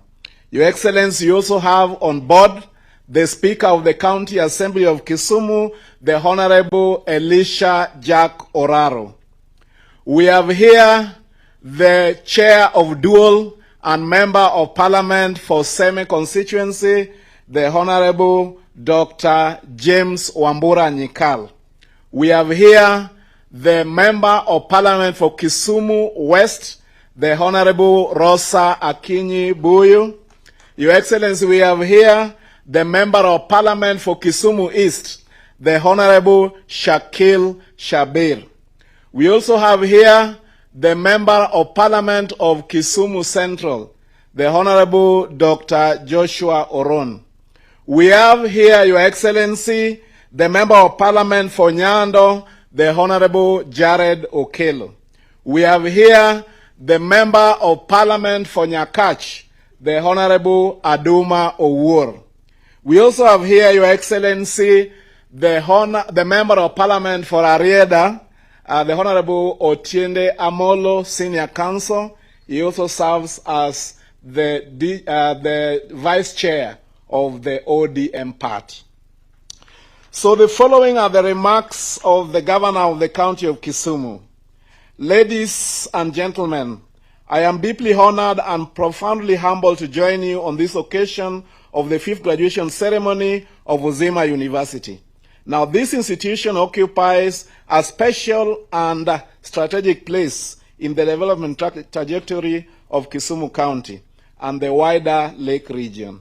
Your Excellency, you also have on board the Speaker of the County Assembly of Kisumu, the Honorable Elisha Jack Oraro. We have here the Chair of Dual and Member of Parliament for Seme constituency, the Honorable Dr. James Wambura Nyikal. We have here the Member of Parliament for Kisumu West, the Honorable Rosa Akinyi Buyu. Your Excellency, we have here the Member of Parliament for Kisumu East, the Honorable Shakil Shabir. We also have here the Member of Parliament of Kisumu Central, the Honorable Dr. Joshua Oron. We have here, Your Excellency, the Member of Parliament for Nyando, the Honorable Jared Okelo. We have here the Member of Parliament for Nyakach, the Honorable Aduma Owur. We also have here, Your Excellency, the Member of Parliament for Arieda, the Honorable Otiende Amolo, Senior Counsel. He also serves as the Vice Chair of the ODM party. So the following are the remarks of the Governor of the County of Kisumu. Ladies and gentlemen, I am deeply honored and profoundly humbled to join you on this occasion of the 5th graduation ceremony of Uzima University. Now, this institution occupies a special and strategic place in the development trajectory of Kisumu County and the wider Lake region.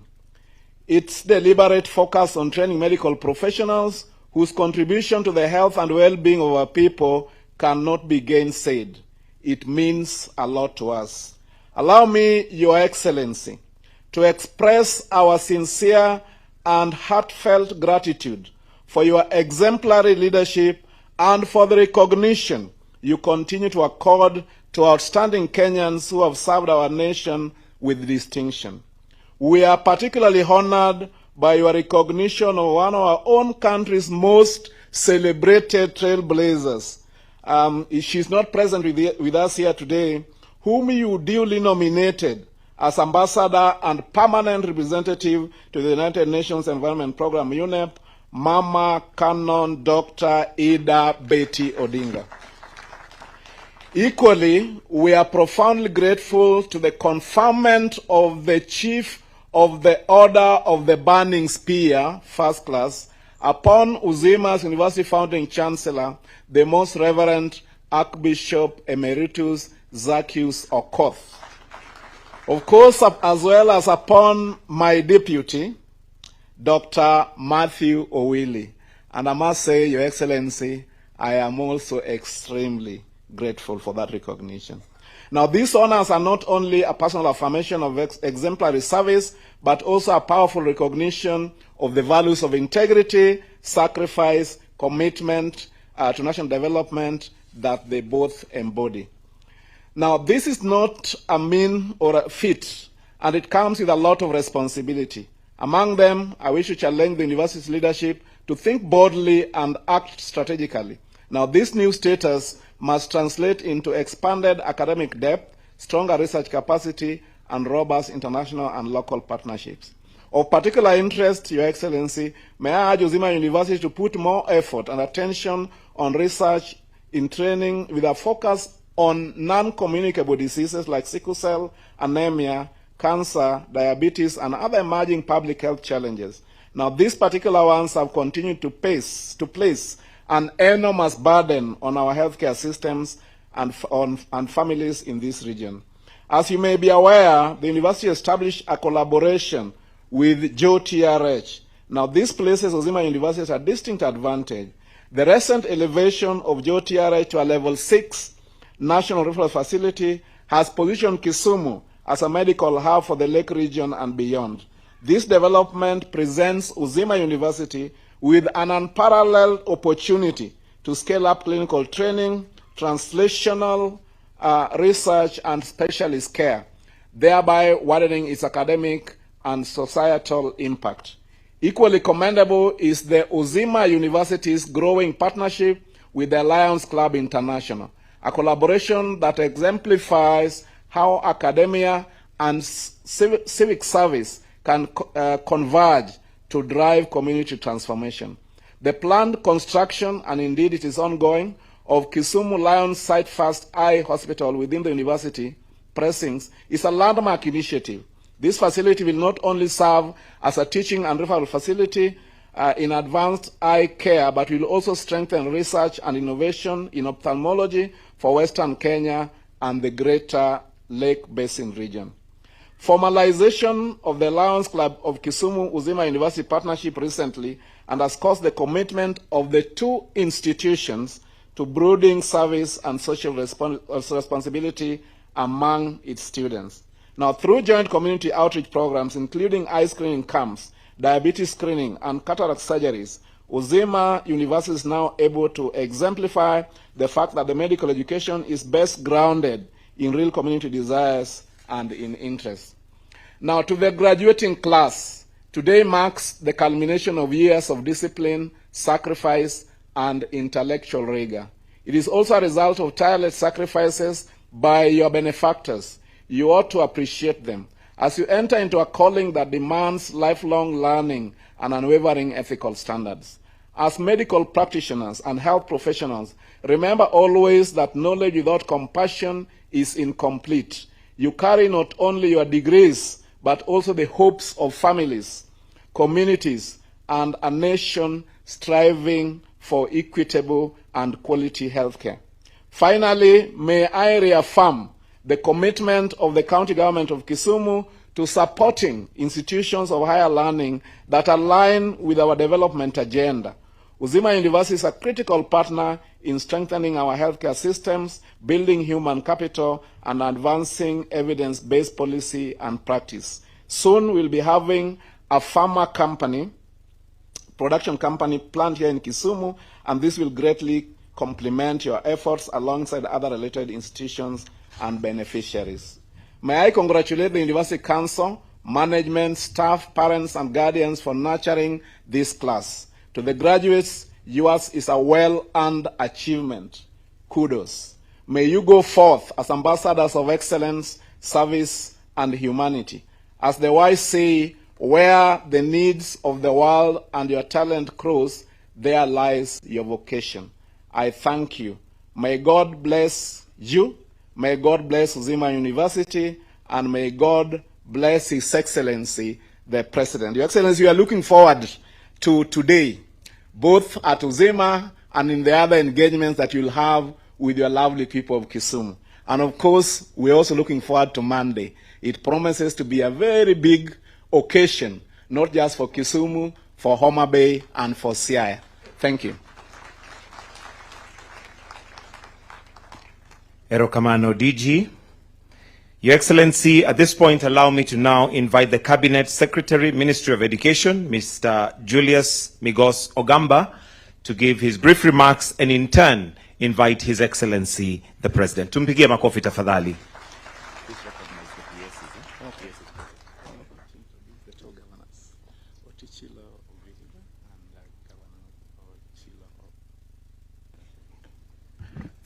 Its deliberate focus on training medical professionals whose contribution to the health and well-being of our people cannot be gainsaid. It means a lot to us. Allow me, Your Excellency, to express our sincere and heartfelt gratitude for your exemplary leadership and for the recognition you continue to accord to outstanding Kenyans who have served our nation with distinction. We are particularly honored by your recognition of one of our own country's most celebrated trailblazers. She's not present with us here today, whom you duly nominated as Ambassador and Permanent Representative to the United Nations Environment Program, UNEP, Mama Canon Dr. Ida Betty Odinga. Equally, we are profoundly grateful to the conferment of the Chief of the Order of the Burning Spear, First Class, upon Uzima's University founding Chancellor, the Most Reverend Archbishop Emeritus Zacchaeus Okoth. Of course, as well as upon my deputy, Dr. Matthew Owili. And I must say, Your Excellency, I am also extremely grateful for that recognition. Now, these honors are not only a personal affirmation of exemplary service, but also a powerful recognition of the values of integrity, sacrifice, commitment to national development that they both embody. Now, this is not a mean or a feat, and it comes with a lot of responsibility. Among them, I wish to challenge the university's leadership to think boldly and act strategically. Now, this new status must translate into expanded academic depth, stronger research capacity, and robust international and local partnerships. Of particular interest, Your Excellency, may I urge Uzima University to put more effort and attention on research in training with a focus on non-communicable diseases like sickle cell, anemia, cancer, diabetes, and other emerging public health challenges. Now, these particular ones have continued to place an enormous burden on our healthcare systems and families in this region. As you may be aware, the university established a collaboration with JOTRH. Now, this places Uzima University at a distinct advantage. The recent elevation of JOTRH to a level 6 national referral facility has positioned Kisumu as a medical hub for the Lake region and beyond. This development presents Uzima University with an unparalleled opportunity to scale up clinical training, translational research, and specialist care, thereby widening its academic and societal impact. Equally commendable is the Uzima University's growing partnership with the Lions Club International, a collaboration that exemplifies how academia and civic service can converge to drive community transformation. The planned construction, and indeed it is ongoing, of Kisumu Lions Site First Eye Hospital within the university precincts is a landmark initiative. This facility will not only serve as a teaching and referral facility in advanced eye care, but will also strengthen research and innovation in ophthalmology for Western Kenya and the greater Lake Basin region. Formalization of the Lions Club of Kisumu Uzima University partnership recently underscores the commitment of the two institutions to brooding service and social responsibility among its students. Now, through joint community outreach programs, including eye screening camps, diabetes screening, and cataract surgeries, Uzima University is now able to exemplify the fact that the medical education is best grounded in real community desires and in interests. Now, to the graduating class, today marks the culmination of years of discipline, sacrifice, and intellectual rigor. It is also a result of tireless sacrifices by your benefactors. You ought to appreciate them as you enter into a calling that demands lifelong learning and unwavering ethical standards. As medical practitioners and health professionals, remember always that knowledge without compassion is incomplete. You carry not only your degrees, but also the hopes of families, communities, and a nation striving for equitable and quality healthcare. Finally, may I reaffirm the commitment of the county government of Kisumu to supporting institutions of higher learning that align with our development agenda. Uzima University is a critical partner in strengthening our healthcare systems, building human capital, and advancing evidence-based policy and practice. Soon we'll be having a pharma company, production company planned here in Kisumu, and this will greatly complement your efforts alongside other related institutions and beneficiaries. May I congratulate the University Council, management, staff, parents, and guardians for nurturing this class. To the graduates, yours is a well-earned achievement. Kudos. May you go forth as ambassadors of excellence, service, and humanity. As the wise say, where the needs of the world and your talent cross, there lies your vocation. I thank you. May God bless you. May God bless Uzima University, and may God bless His Excellency, the President. Your Excellency, we are looking forward to today, both at Uzima and in the other engagements that you'll have with your lovely people of Kisumu. And of course, we're also looking forward to Monday. It promises to be a very big occasion, not just for Kisumu, for Homa Bay, and for Siaya. Thank you. Erokamano DG. Your Excellency, at this point, allow me to now invite the Cabinet Secretary, Ministry of Education, Mr. Julius Migos Ogamba, to give his brief remarks and in turn invite His Excellency, the President. Tumpigie makofi tafadhali.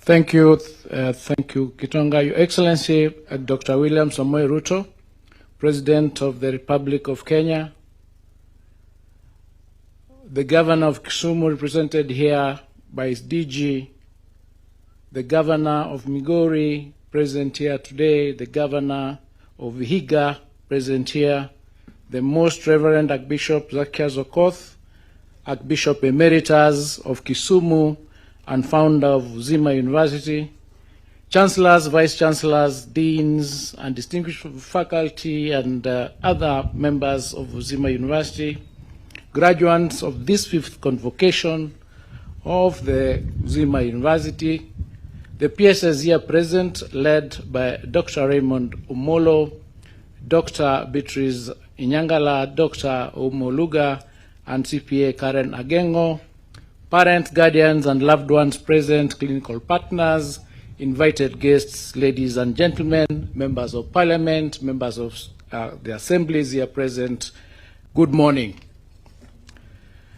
Thank you, Kitonga. Your Excellency, Dr. William Samoei Ruto, President of the Republic of Kenya, the Governor of Kisumu, represented here by his DG, the Governor of Migori, present here today, the Governor of Vihiga, present here, the Most Reverend Archbishop Zacchaeus Okoth, Archbishop Emeritus of Kisumu, and founder of Uzima University, chancellors, vice-chancellors, deans, and distinguished faculty and other members of Uzima University, graduates of this 5th convocation of the Uzima University, the PSS here present, led by Dr. Raymond Omolo, Dr. Beatrice Inyangala, Dr. Omoluga, and CPA Karen Agengo, parents, guardians, and loved ones present, clinical partners, invited guests, ladies and gentlemen, members of parliament, members of the assemblies here present, good morning.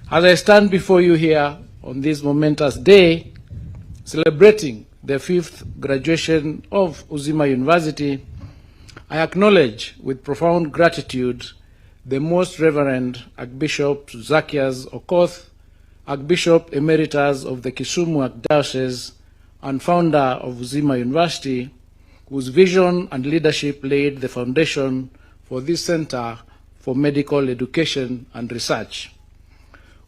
As I stand before you here on this momentous day, celebrating the 5th graduation of Uzima University, I acknowledge with profound gratitude the Most Reverend Archbishop Zacchaeus Okoth, Archbishop Emeritus of the Kisumu Archdiocese and founder of Uzima University, whose vision and leadership laid the foundation for this Center for Medical Education and Research.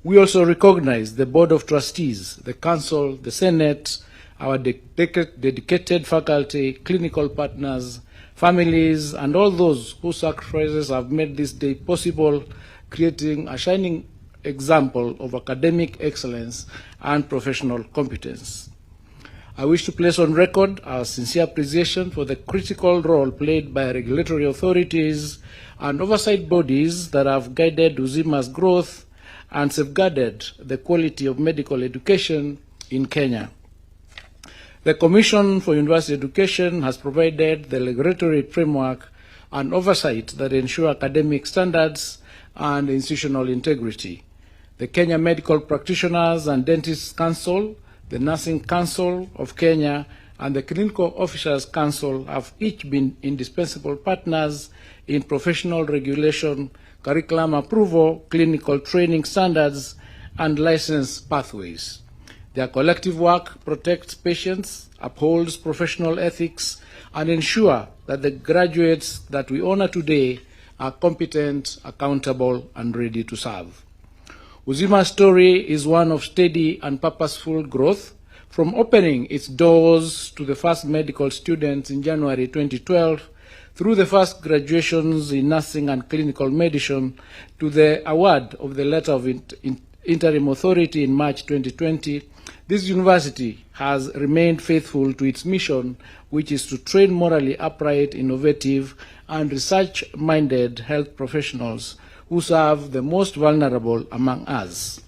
We also recognize the Board of Trustees, the Council, the Senate, our dedicated faculty, clinical partners, families, and all those whose sacrifices have made this day possible, creating a shining example of academic excellence and professional competence. I wish to place on record our sincere appreciation for the critical role played by regulatory authorities and oversight bodies that have guided Uzima's growth and safeguarded the quality of medical education in Kenya. The Commission for University Education has provided the regulatory framework and oversight that ensure academic standards and institutional integrity. The Kenya Medical Practitioners and Dentists Council, the Nursing Council of Kenya, and the Clinical Officers Council have each been indispensable partners in professional regulation, curriculum approval, clinical training standards, and license pathways. Their collective work protects patients, upholds professional ethics, and ensure that the graduates that we honor today are competent, accountable, and ready to serve. Uzima's story is one of steady and purposeful growth, from opening its doors to the first medical students in January 2012, through the first graduations in nursing and clinical medicine, to the award of the Letter of Interim Authority in March 2020, this university has remained faithful to its mission, which is to train morally upright, innovative, and research-minded health professionals who serve the most vulnerable among us.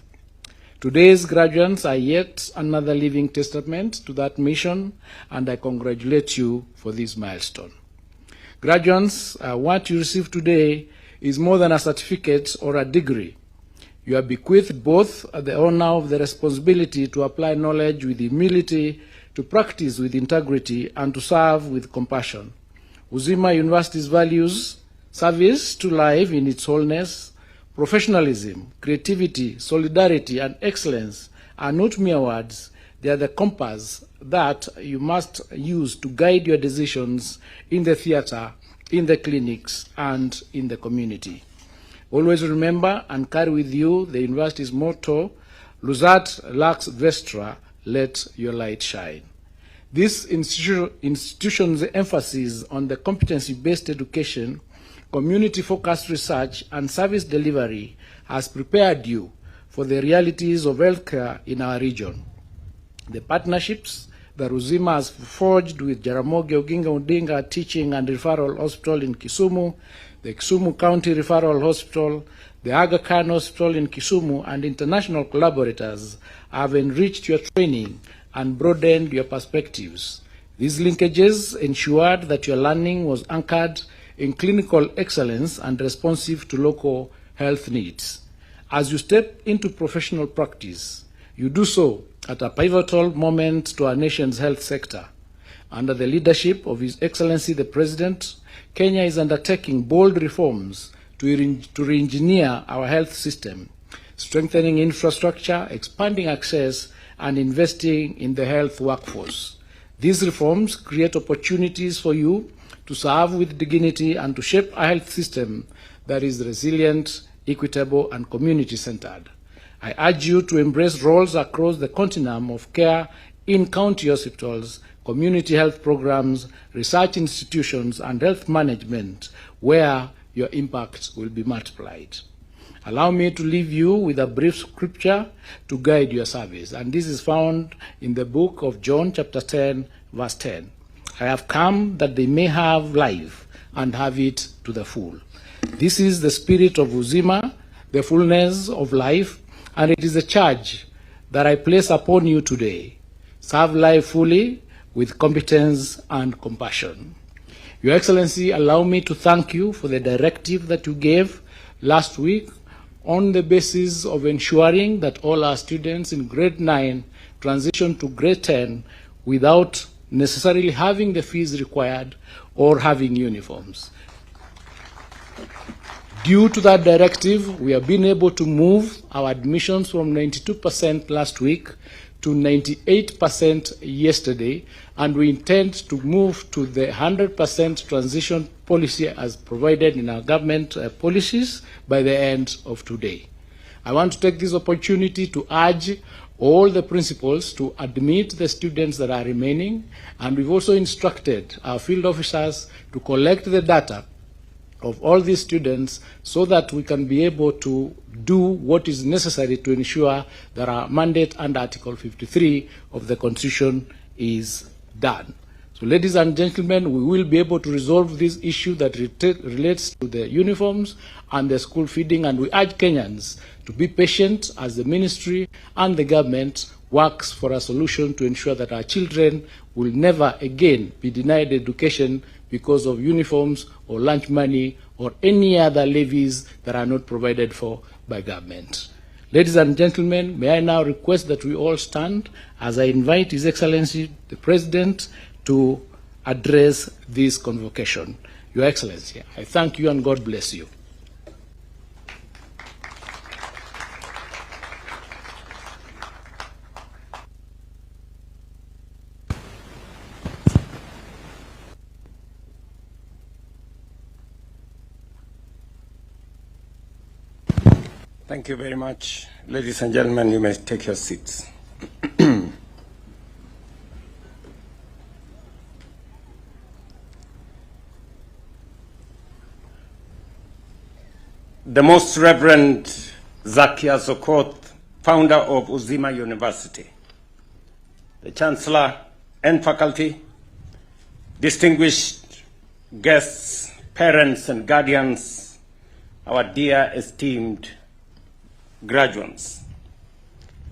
Today's graduates are yet another living testament to that mission, and I congratulate you for this milestone. Graduates, what you receive today is more than a certificate or a degree. You are bequeathed both the honor of the responsibility to apply knowledge with humility, to practice with integrity, and to serve with compassion. Uzima University's values: service to life in its wholeness, professionalism, creativity, solidarity, and excellence are not mere words. They are the compass that you must use to guide your decisions in the theater, in the clinics, and in the community. Always remember and carry with you the university's motto, Lusat Lux Vestra, let your light shine. This institution's emphasis on the competency-based education, community-focused research, and service delivery has prepared you for the realities of healthcare in our region. The partnerships that Uzima has forged with Jaramogi Oginga Odinga Teaching and Referral Hospital in Kisumu, the Kisumu County Referral Hospital, the Aga Khan Hospital in Kisumu, and international collaborators have enriched your training and broadened your perspectives. These linkages ensured that your learning was anchored in clinical excellence and responsive to local health needs. As you step into professional practice, you do so at a pivotal moment to our nation's health sector. Under the leadership of His Excellency the President, Kenya is undertaking bold reforms to re-engineer our health system, strengthening infrastructure, expanding access, and investing in the health workforce. These reforms create opportunities for you to serve with dignity and to shape a health system that is resilient, equitable, and community-centered. I urge you to embrace roles across the continuum of care in county hospitals, community health programs, research institutions, and health management, where your impact will be multiplied. Allow me to leave you with a brief scripture to guide your service, and this is found in the book of John chapter 10, verse 10. I have come that they may have life and have it to the full. This is the spirit of Uzima, the fullness of life, and it is a charge that I place upon you today. Serve life fully with competence and compassion. Your Excellency, allow me to thank you for the directive that you gave last week on the basis of ensuring that all our students in grade 9 transition to grade 10 without necessarily having the fees required or having uniforms. Due to that directive, we have been able to move our admissions from 92% last week to 98% yesterday, and we intend to move to the 100% transition policy as provided in our government policies by the end of today. I want to take this opportunity to urge all the principals to admit the students that are remaining, and we've also instructed our field officers to collect the data of all these students so that we can be able to do what is necessary to ensure that our mandate under Article 53 of the Constitution is done. So, ladies and gentlemen, we will be able to resolve this issue that relates to the uniforms and the school feeding, and we urge Kenyans to be patient as the ministry and the government works for a solution to ensure that our children will never again be denied education because of uniforms or lunch money or any other levies that are not provided for by government. Ladies and gentlemen, may I now request that we all stand as I invite His Excellency the President to address this convocation. Your Excellency, I thank you and God bless you. Thank you very much. Ladies and gentlemen, you may take your seats. The Most Reverend Zacchaeus Okoth, founder of Uzima University, the Chancellor and faculty, distinguished guests, parents and guardians, our dear esteemed graduates,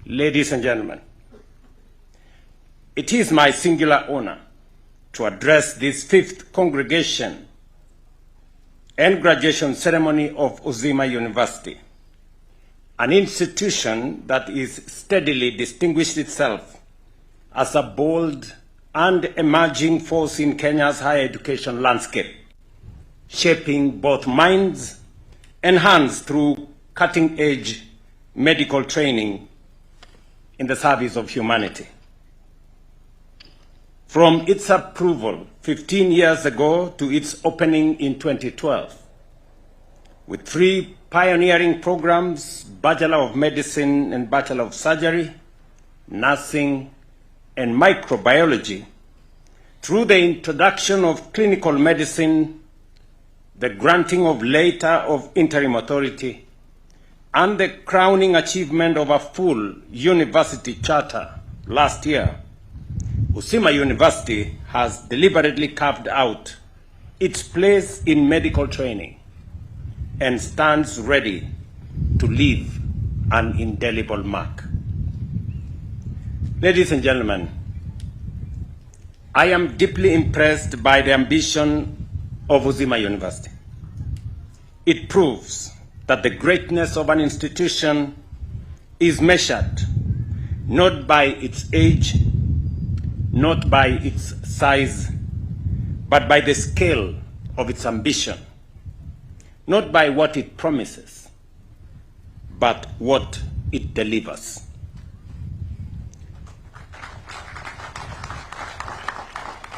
ladies and gentlemen, it is my singular honor to address this fifth congregation and graduation ceremony of Uzima University, an institution that is steadily distinguished itself as a bold and emerging force in Kenya's higher education landscape, shaping both minds and hands through cutting-edge medical training in the service of humanity. From its approval 15 years ago to its opening in 2012, with 3 pioneering programs, Bachelor of Medicine and Bachelor of Surgery, Nursing, and Microbiology, through the introduction of clinical medicine, the granting of letter of interim authority, and the crowning achievement of a full university charter last year, Uzima University has deliberately carved out its place in medical training and stands ready to leave an indelible mark. Ladies and gentlemen, I am deeply impressed by the ambition of Uzima University. It proves that the greatness of an institution is measured not by its age, not by its size, but by the scale of its ambition, not by what it promises, but what it delivers.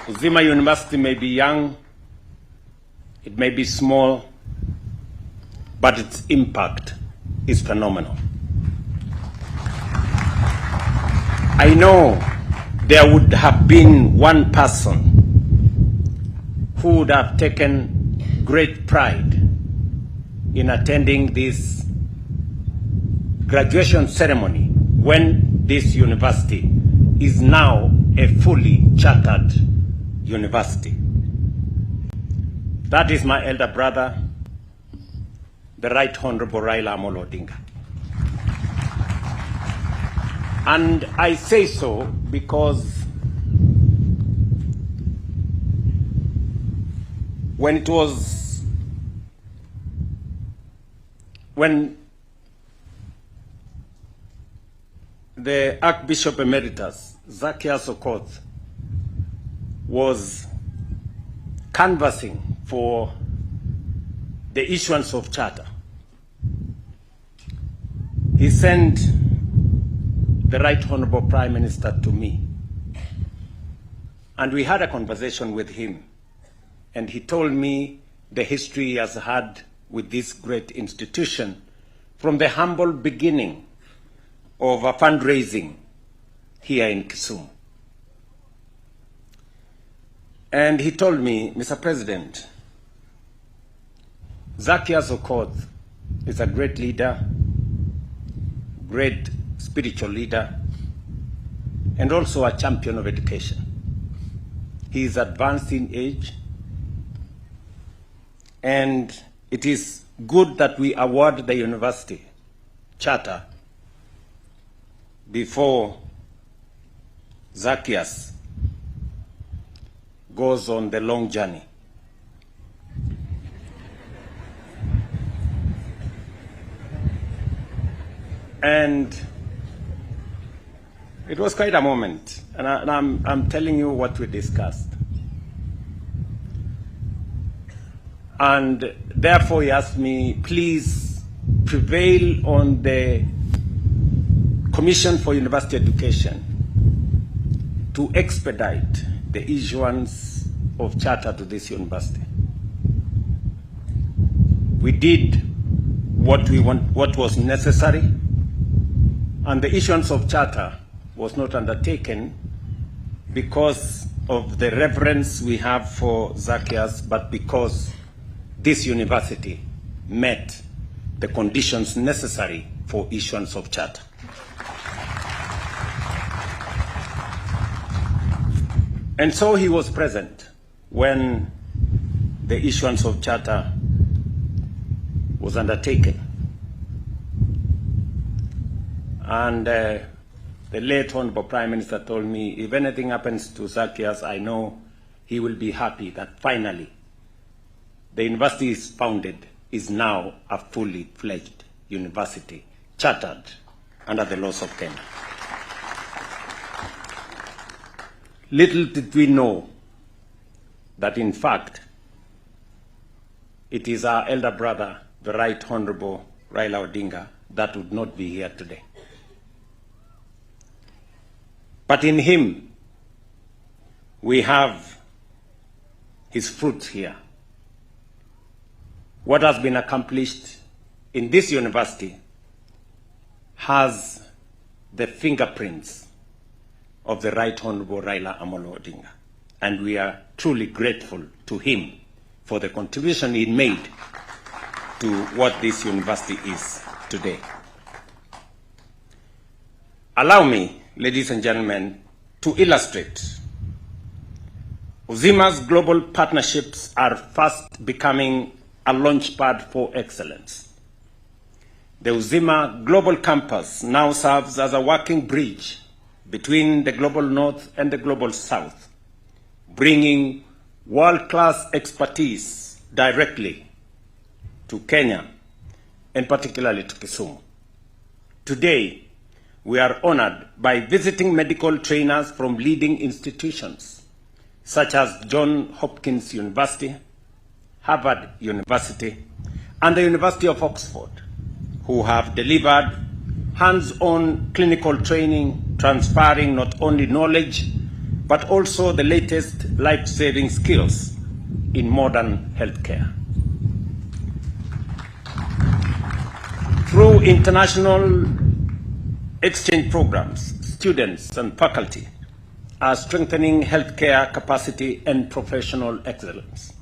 Uzima University may be young, it may be small, but its impact is phenomenal. I know there would have been one person who would have taken great pride in attending this graduation ceremony when this university is now a fully chartered university. That is my elder brother, the Right Honorable Raila Amolo Odinga. And I say so because when the Archbishop Emeritus, Zacchaeus Okoth, was canvassing for the issuance of charter, he sent the Right Honorable Prime Minister to me. And we had a conversation with him. And he told me the history he has had with this great institution from the humble beginning of a fundraising here in Kisumu. And he told me, Mr. President, Zacchaeus Okoth is a great leader, great spiritual leader, and also a champion of education. He is advanced in age, and it is good that we award the university charter before Zacchaeus goes on the long journey. And it was quite a moment, and I'm telling you what we discussed. And therefore he asked me, please prevail on the Commission for University Education to expedite the issuance of charter to this university. We did what was necessary, and the issuance of charter was not undertaken because of the reverence we have for Zacchaeus, but because this university met the conditions necessary for issuance of charter. And so he was present when the issuance of charter was undertaken. And the late Honorable Prime Minister told me, if anything happens to Zacchaeus, I know he will be happy that finally the university is founded, is now a fully fledged university, chartered under the laws of Kenya. Little did we know that, in fact, it is our elder brother, the Right Honorable Raila Odinga, that would not be here today. But in him, we have his fruits here. What has been accomplished in this university has the fingerprints of the Right Honorable Raila Amolo Odinga. And we are truly grateful to him for the contribution he made to what this university is today. Allow me, ladies and gentlemen, to illustrate. Uzima's global partnerships are fast becoming a launchpad for excellence. The Uzima Global Campus now serves as a working bridge between the global north and the global south, bringing world-class expertise directly to Kenya, and particularly to Kisumu. Today, we are honored by visiting medical trainers from leading institutions, such as Johns Hopkins University, Harvard University, and the University of Oxford, who have delivered hands-on clinical training, transferring not only knowledge, but also the latest life-saving skills in modern healthcare. Through international exchange programs, students and faculty are strengthening healthcare capacity and professional excellence.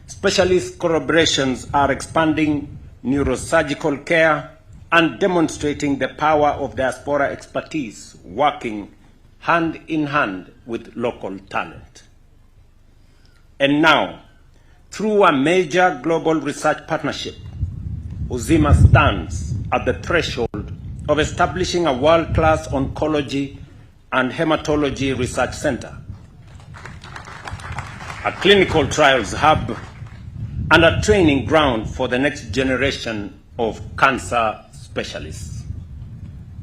Specialist collaborations are expanding neurosurgical care and demonstrating the power of diaspora expertise, working hand in hand with local talent. And now, through a major global research partnership, Uzima stands at the threshold of establishing a world-class oncology and hematology research center, a clinical trials hub, and a training ground for the next generation of cancer specialists.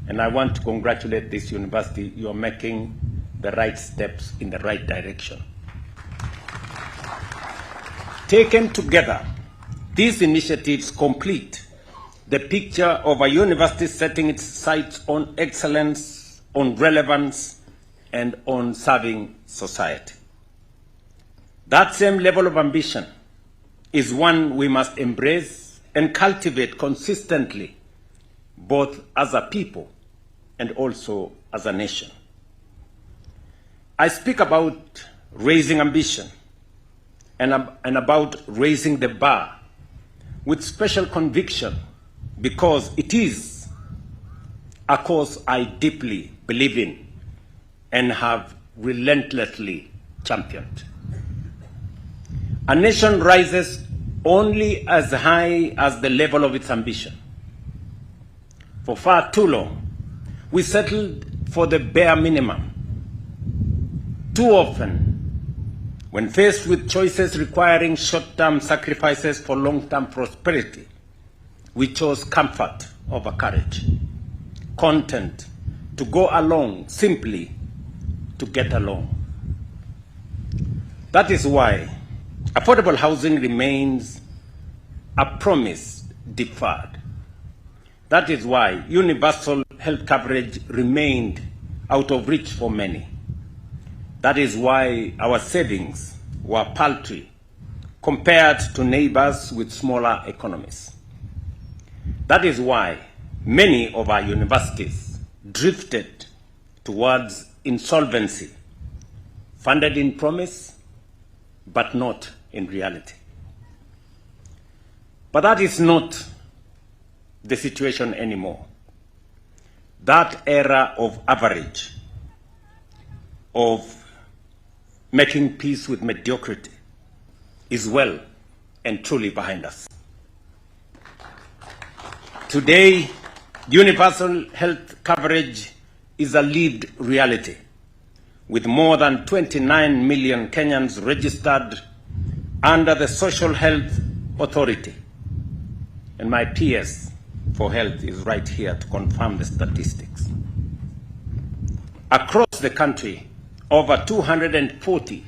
And I want to congratulate this university. You are making the right steps in the right direction. Taken together, these initiatives complete the picture of a university setting its sights on excellence, on relevance, and on serving society. That same level of ambition is one we must embrace and cultivate consistently, both as a people and also as a nation. I speak about raising ambition and about raising the bar with special conviction, because it is a cause I deeply believe in and have relentlessly championed. A nation rises only as high as the level of its ambition. For far too long, we settled for the bare minimum. Too often, when faced with choices requiring short-term sacrifices for long-term prosperity, we chose comfort over courage, content to go along simply to get along. That is why affordable housing remains a promise deferred. That is why universal health coverage remained out of reach for many. That is why our savings were paltry compared to neighbors with smaller economies. That is why many of our universities drifted towards insolvency, funded in promise, but not in reality. But that is not the situation anymore. That era of average, of making peace with mediocrity, is well and truly behind us. Today, universal health coverage is a lived reality, with more than 29 million Kenyans registered under the Social Health Authority. And my PS for Health is right here to confirm the statistics. Across the country, over 240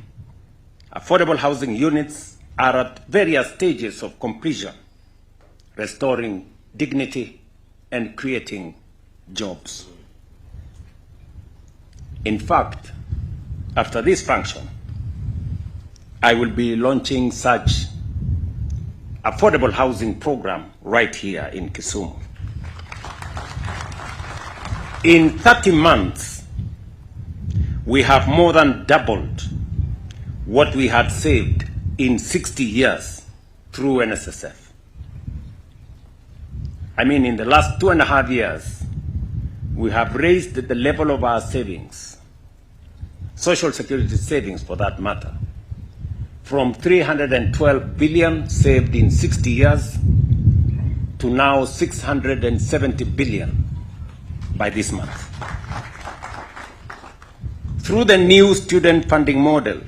affordable housing units are at various stages of completion, restoring dignity and creating jobs. In fact, after this function, I will be launching such affordable housing program right here in Kisumu. In 30 months, we have more than doubled what we had saved in 60 years through NSSF. I mean, in the last 2.5 years, we have raised the level of our savings, Social Security savings for that matter, from 312 billion saved in 60 years to now 670 billion by this month. Through the new student funding model,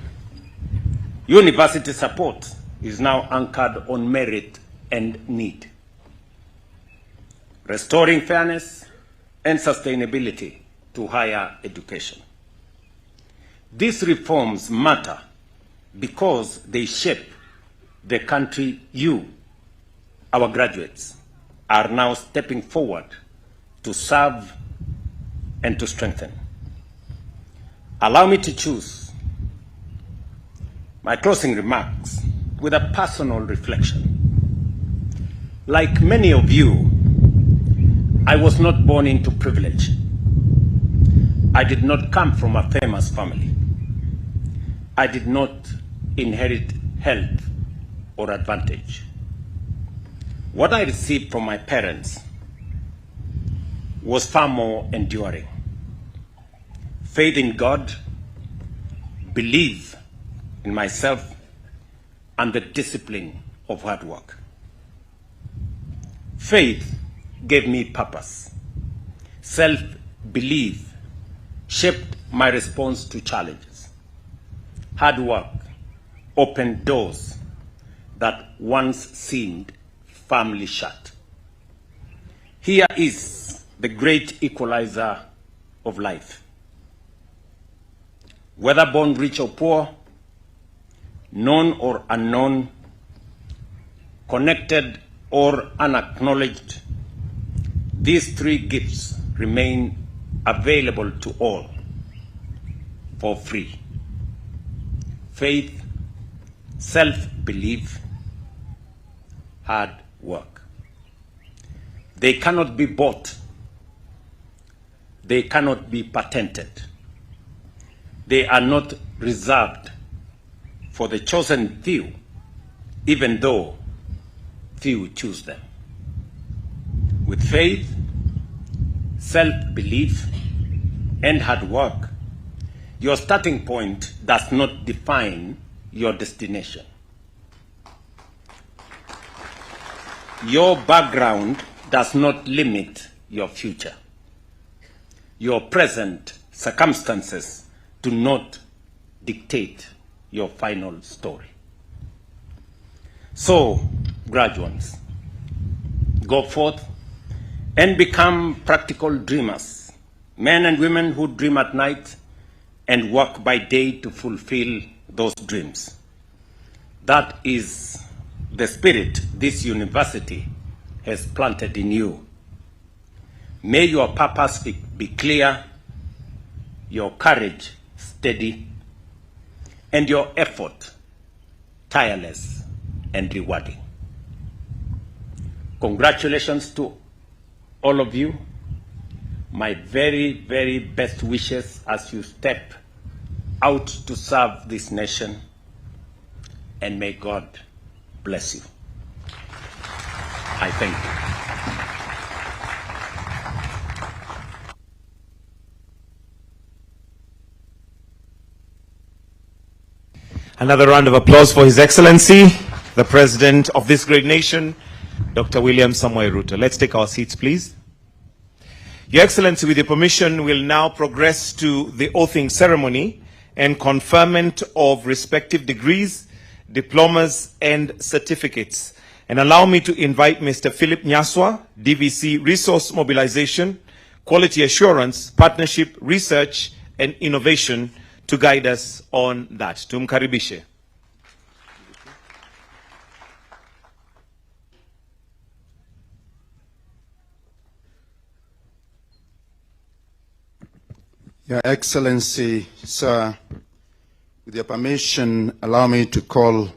university support is now anchored on merit and need, restoring fairness and sustainability to higher education. These reforms matter because they shape the country you, our graduates, are now stepping forward to serve and to strengthen. Allow me to choose my closing remarks with a personal reflection. Like many of you, I was not born into privilege. I did not come from a famous family. I did not inherit health or advantage. What I received from my parents was far more enduring. Faith in God, belief in myself, and the discipline of hard work. Faith gave me purpose. Self-belief shaped my response to challenges. Hard work opened doors that once seemed firmly shut. Here is the great equalizer of life. Whether born rich or poor, known or unknown, connected or unacknowledged, these three gifts remain available to all for free. Faith, self-belief, hard work. They cannot be bought. They cannot be patented. They are not reserved for the chosen few, even though few choose them. With faith, self-belief, and hard work, your starting point does not define your destination. Your background does not limit your future. Your present circumstances do not dictate your final story. So, graduates, go forth and become practical dreamers, men and women who dream at night and work by day to fulfill those dreams. That is the spirit this university has planted in you. May your purpose be clear, your courage steady, and your effort tireless and rewarding. Congratulations to all of you. My very, very best wishes as you step out to serve this nation, and may God bless you. I thank you. Another round of applause for His Excellency, the President of this great nation, Dr. William Samoei Ruto. Let's take our seats, please. Your Excellency, with your permission, we'll now progress to the oathing ceremony and conferment of respective degrees, diplomas, and certificates. And allow me to invite Mr. Philip Nyaswa, DVC Resource Mobilization, Quality Assurance, Partnership, Research, and Innovation to guide us on that. Tumkaribishe. Your Excellency, sir, with your permission, allow me to call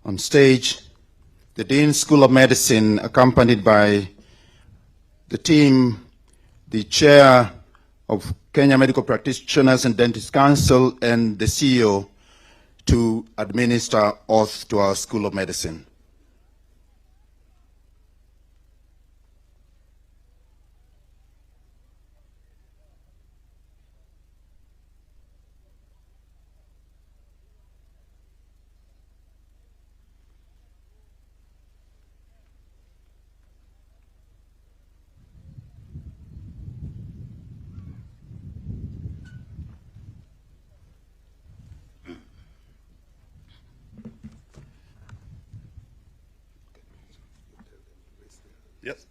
on stage the Dean School of Medicine, accompanied by the team, the Chair of Kenya Medical Practitioners and Dentists Council, and the CEO to administer oath to our School of Medicine. Yes.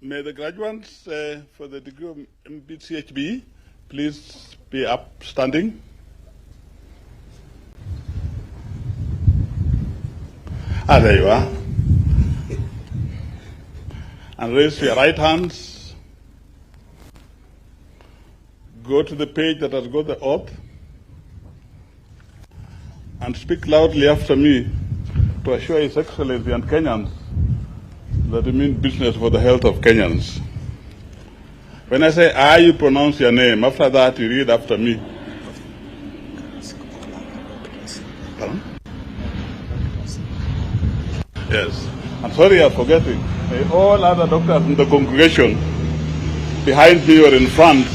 May the graduates for the degree of MBCHB please be up standing. Ah, there you are. And raise your right hands. Go to the page that has got the oath. And speak loudly after me to assure His Excellency and Kenyans that you mean business for the health of Kenyans. When I say I, you pronounce your name. After that, you read after me. Pardon? Yes. I'm sorry, I'm forgetting. May all other doctors in the congregation, behind me or in front,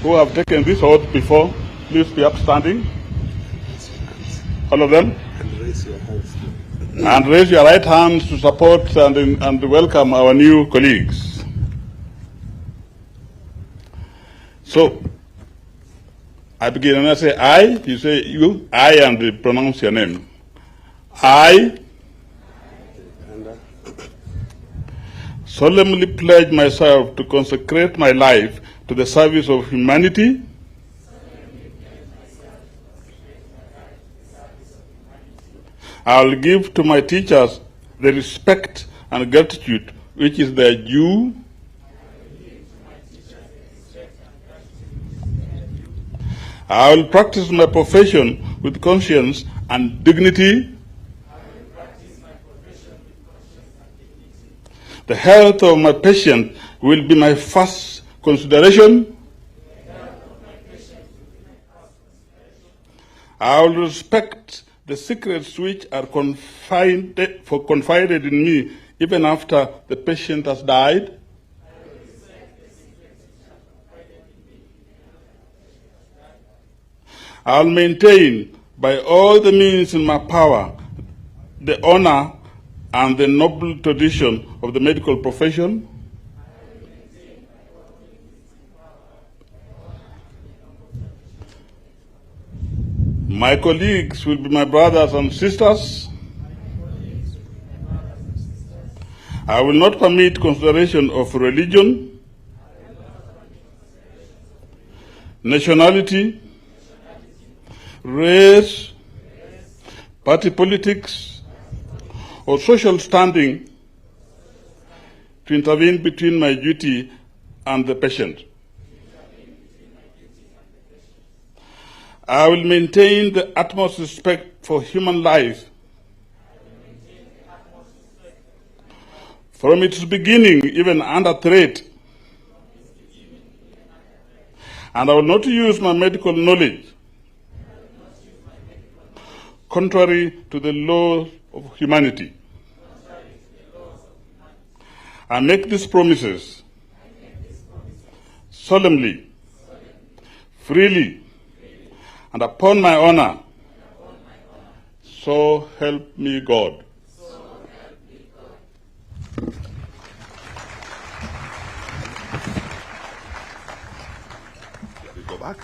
who have taken this oath before, please be upstanding. All of them. And raise your hands. And raise your right hands to support and welcome our new colleagues. So, I begin and I say I, you say you, I, and pronounce your name. I solemnly pledge myself to consecrate my life to the service of humanity, I will give to my teachers the respect and gratitude which is their due. I will practice my profession with conscience and dignity. The health of my patient will be my first consideration. I will respect the secrets which are confided in me even after the patient has died. I will maintain by all the means in my power the honor and the noble tradition of the medical profession. My colleagues will be my brothers and sisters. I will not permit consideration of religion, nationality, race, party politics, or social standing to intervene between my duty and the patient. I will maintain the utmost respect for human life from its beginning, even under threat. And I will not use my medical knowledge contrary to the laws of humanity. I make these promises solemnly, freely, and upon my honor. So help me God. We go back.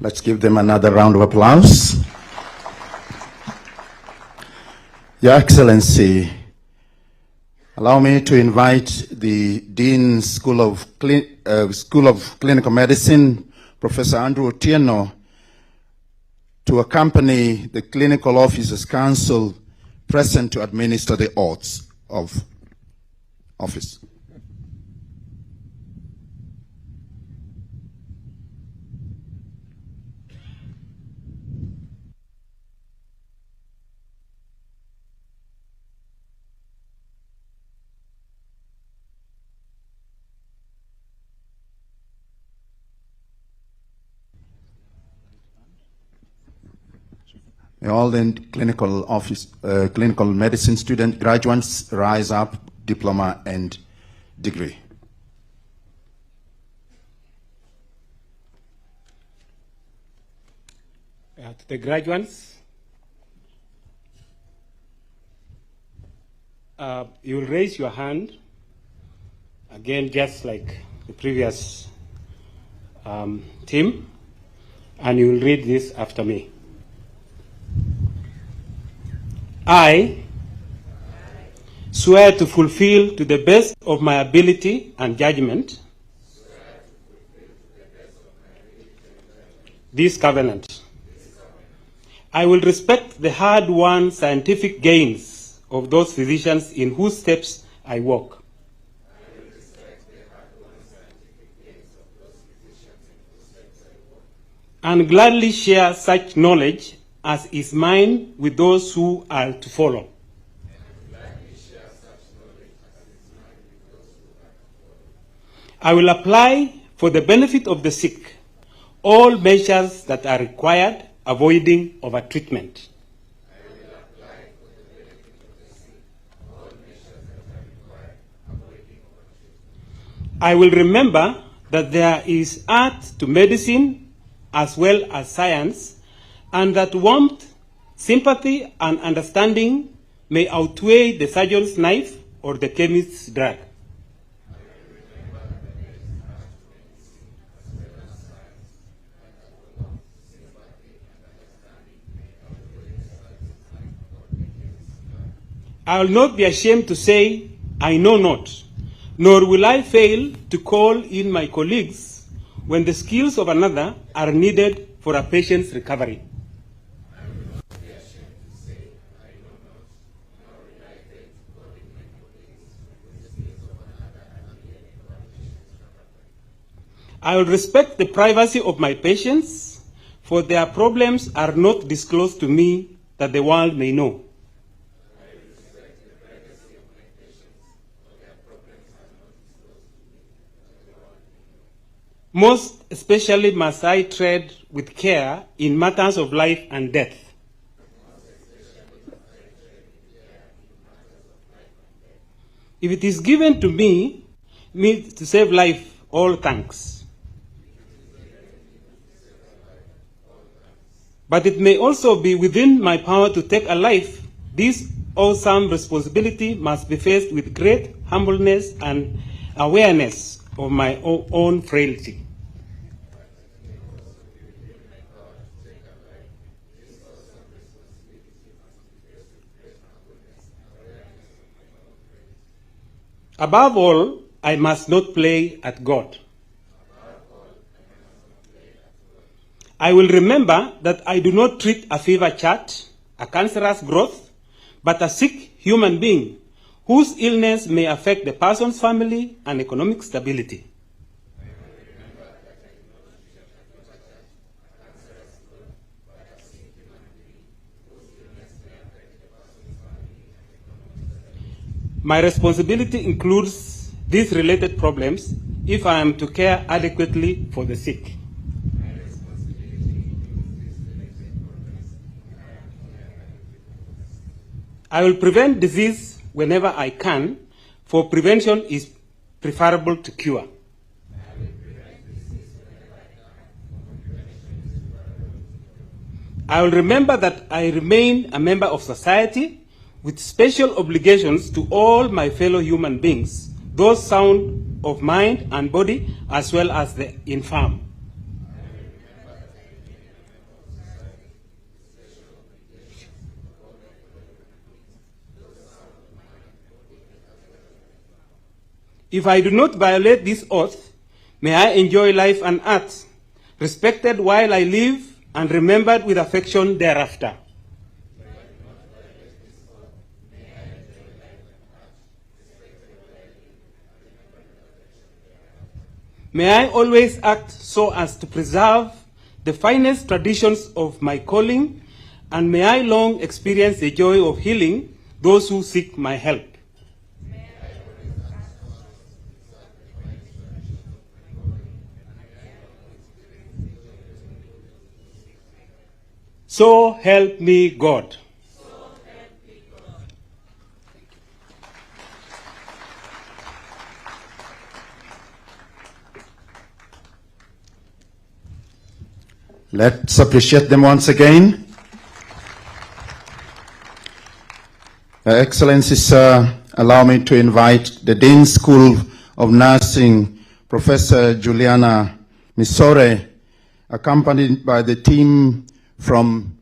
Let's give them another round of applause. Your Excellency, allow me to invite the Dean School of Clinical Medicine, Professor Andrew Otieno, to accompany the Clinical Officers Council present to administer the oaths of office. All the clinical medicine student graduates rise up, diploma and degree. To the graduates, you will raise your hand, again just like the previous team, and you will read this after me. I swear to fulfill to the best of my ability and judgment this covenant. I will respect the hard-won scientific gains of those physicians in whose steps I walk. And gladly share such knowledge as is mine with those who are to follow. I will apply for the benefit of the sick all measures that are required, avoiding overtreatment. I will remember that there is art to medicine as well as science, and that warmth, sympathy, and understanding may outweigh the surgeon's knife or the chemist's drug. I will not be ashamed to say, I know not, nor will I fail to call in my colleagues when the skills of another are needed for a patient's recovery. I will respect the privacy of my patients, for their problems are not disclosed to me that the world may know. Most especially must I tread with care in matters of life and death. If it is given to me to save life, all thanks. But it may also be within my power to take a life. This awesome responsibility must be faced with great humbleness and awareness of my own frailty. Above all, I must not play at God. I will remember that I do not treat a fever chart, a cancerous growth, but a sick human being whose illness may affect the person's family and economic stability. My responsibility includes these related problems if I am to care adequately for the sick. I will prevent disease whenever I can, for prevention is preferable to cure. I will remember that I remain a member of society with special obligations to all my fellow human beings, those sound of mind and body, as well as the infirm. If I do not violate this oath, may I enjoy life and art, respected while I live and remembered with affection thereafter. May I always act so as to preserve the finest traditions of my calling, and may I long experience the joy of healing those who seek my help. So help me God. Let's appreciate them once again. Your Excellencies, allow me to invite the Dean School of Nursing, Professor Juliana Misore, accompanied by the team from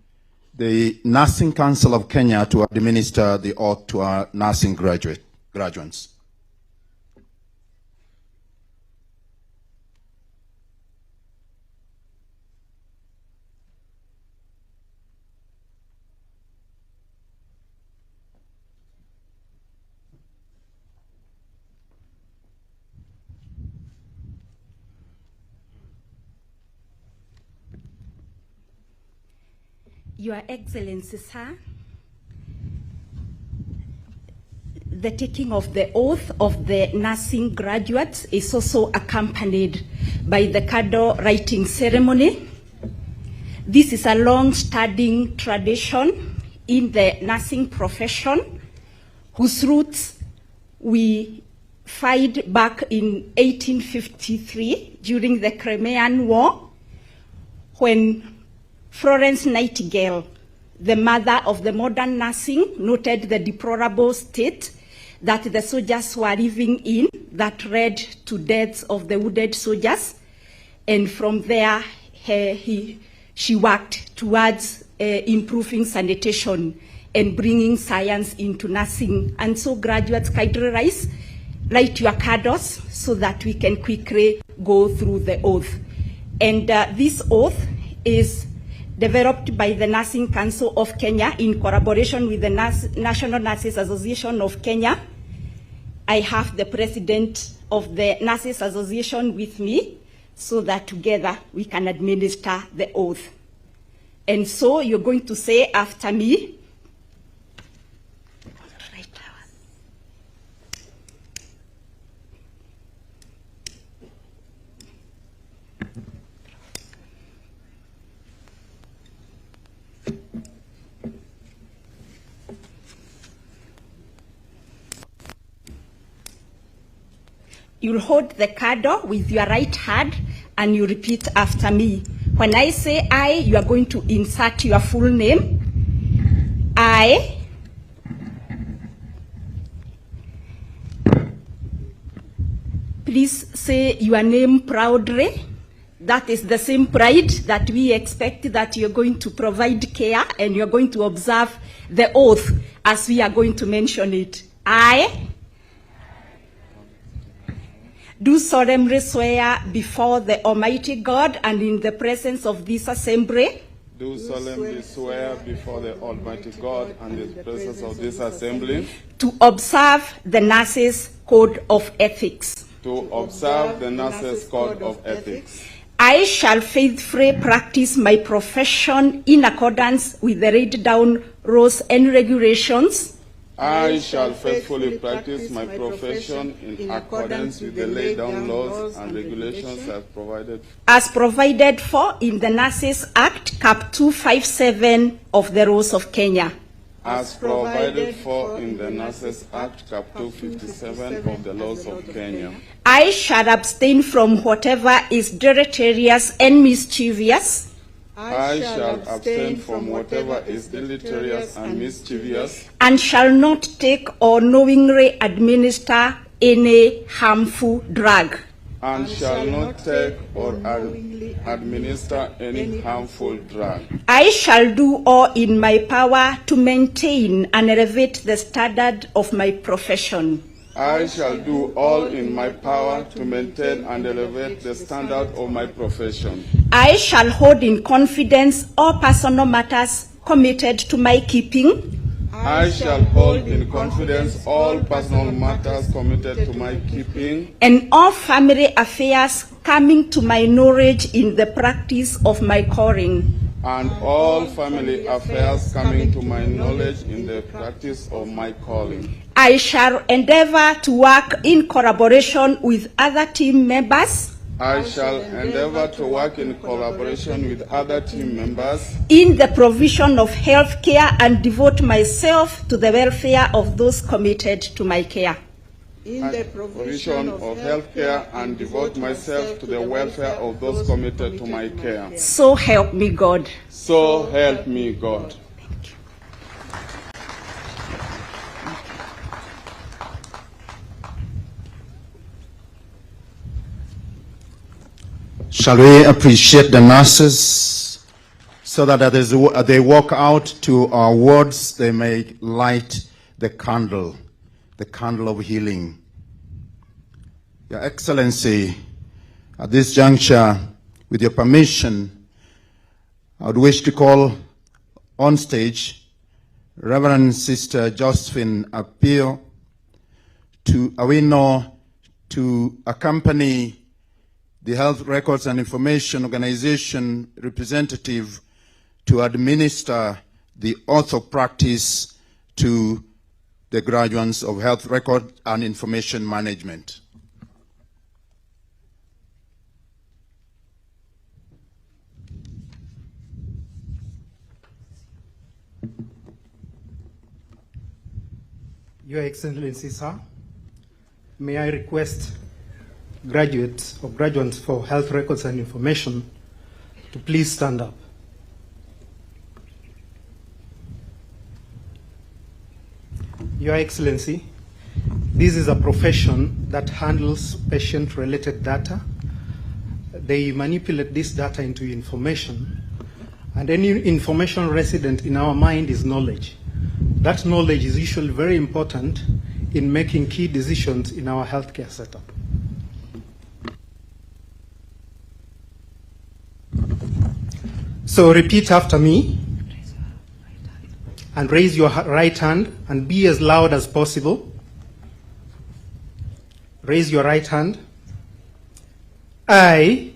the Nursing Council of Kenya, to administer the oath to our nursing graduates. Your Excellency, sir, the taking of the oath of the nursing graduates is also accompanied by the candle writing ceremony. This is a long-standing tradition in the nursing profession, whose roots we fight back in 1853 during the Crimean War, when Florence Nightingale, the mother of the modern nursing, noted the deplorable state that the soldiers were living in that led to deaths of the wounded soldiers. And from there, she worked towards improving sanitation and bringing science into nursing. And so graduates, kindly rise, light your candles so that we can quickly go through the oath. And this oath is developed by the Nursing Council of Kenya in collaboration with the National Nurses Association of Kenya. I have the president of the Nurses Association with me so that together we can administer the oath. And so you're going to say after me, you'll hold the candle with your right hand and you repeat after me. When I say I, you are going to insert your full name. I, please say your name proudly. That is the same pride that we expect that you're going to provide care and you're going to observe the oath as we are going to mention it. I do solemnly swear before the Almighty God and in the presence of this assembly. Do solemnly swear before the Almighty God and in the presence of this assembly. To observe the Nurses' Code of Ethics. To observe the Nurses' Code of Ethics. I shall faithfully practice my profession in accordance with the laid down rules and regulations. I shall faithfully practice my profession in accordance with the laid down laws and regulations as provided for in the Nurses Act, Cap 257 of the Rules of Kenya. As provided for in the Nurses Act, Cap 257 of the laws of Kenya. I shall abstain from whatever is deleterious and mischievous. I shall abstain from whatever is deleterious and mischievous. And shall not take or knowingly administer any harmful drug. And shall not take or administer any harmful drug. I shall do all in my power to maintain and elevate the standard of my profession. I shall do all in my power to maintain and elevate the standard of my profession. I shall hold in confidence all personal matters committed to my keeping. I shall hold in confidence all personal matters committed to my keeping. And all family affairs coming to my knowledge in the practice of my calling. And all family affairs coming to my knowledge in the practice of my calling. I shall endeavor to work in collaboration with other team members. I shall endeavor to work in collaboration with other team members in the provision of health care and devote myself to the welfare of those committed to my care. In the provision of health care and devote myself to the welfare of those committed to my care. So help me God. So help me God. Thank you. Shall we appreciate the nurses so that as they walk out to our wards, they may light the candle of healing. Your Excellency, at this juncture, with your permission, I would wish to call on stage Reverend Sister Josephine Apio to accompany the Health Records and Information Organization representative to administer the oath of practice to the graduates of Health Record and Information Management. Your Excellency, sir, may I request graduates or graduates for health records and information to please stand up. Your Excellency, this is a profession that handles patient-related data. They manipulate this data into information, and any information resident in our mind is knowledge. That knowledge is usually very important in making key decisions in our healthcare setup. So repeat after me and raise your right hand and be as loud as possible. Raise your right hand. I,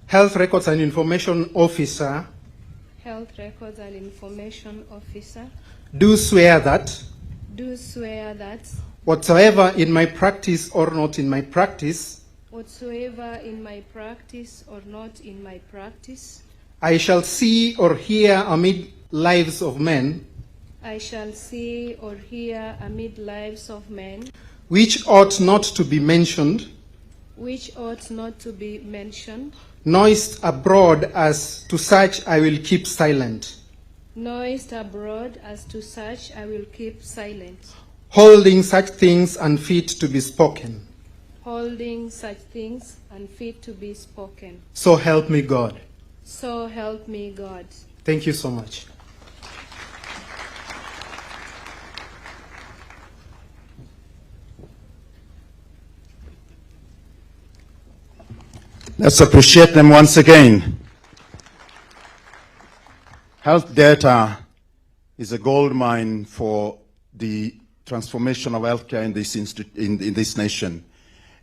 Health Records and Information Officer, Health Records and Information Officer, do swear that whatsoever in my practice or not in my practice, whatsoever in my practice or not in my practice, I shall see or hear amid lives of men, I shall see or hear amid lives of men, which ought not to be mentioned, which ought not to be mentioned, noised abroad, as to such I will keep silent. Noised abroad, as to such I will keep silent. Holding such things unfit to be spoken. Holding such things unfit to be spoken. So help me God. So help me God. Thank you so much. Let's appreciate them once again. Health data is a gold mine for the transformation of healthcare in this nation,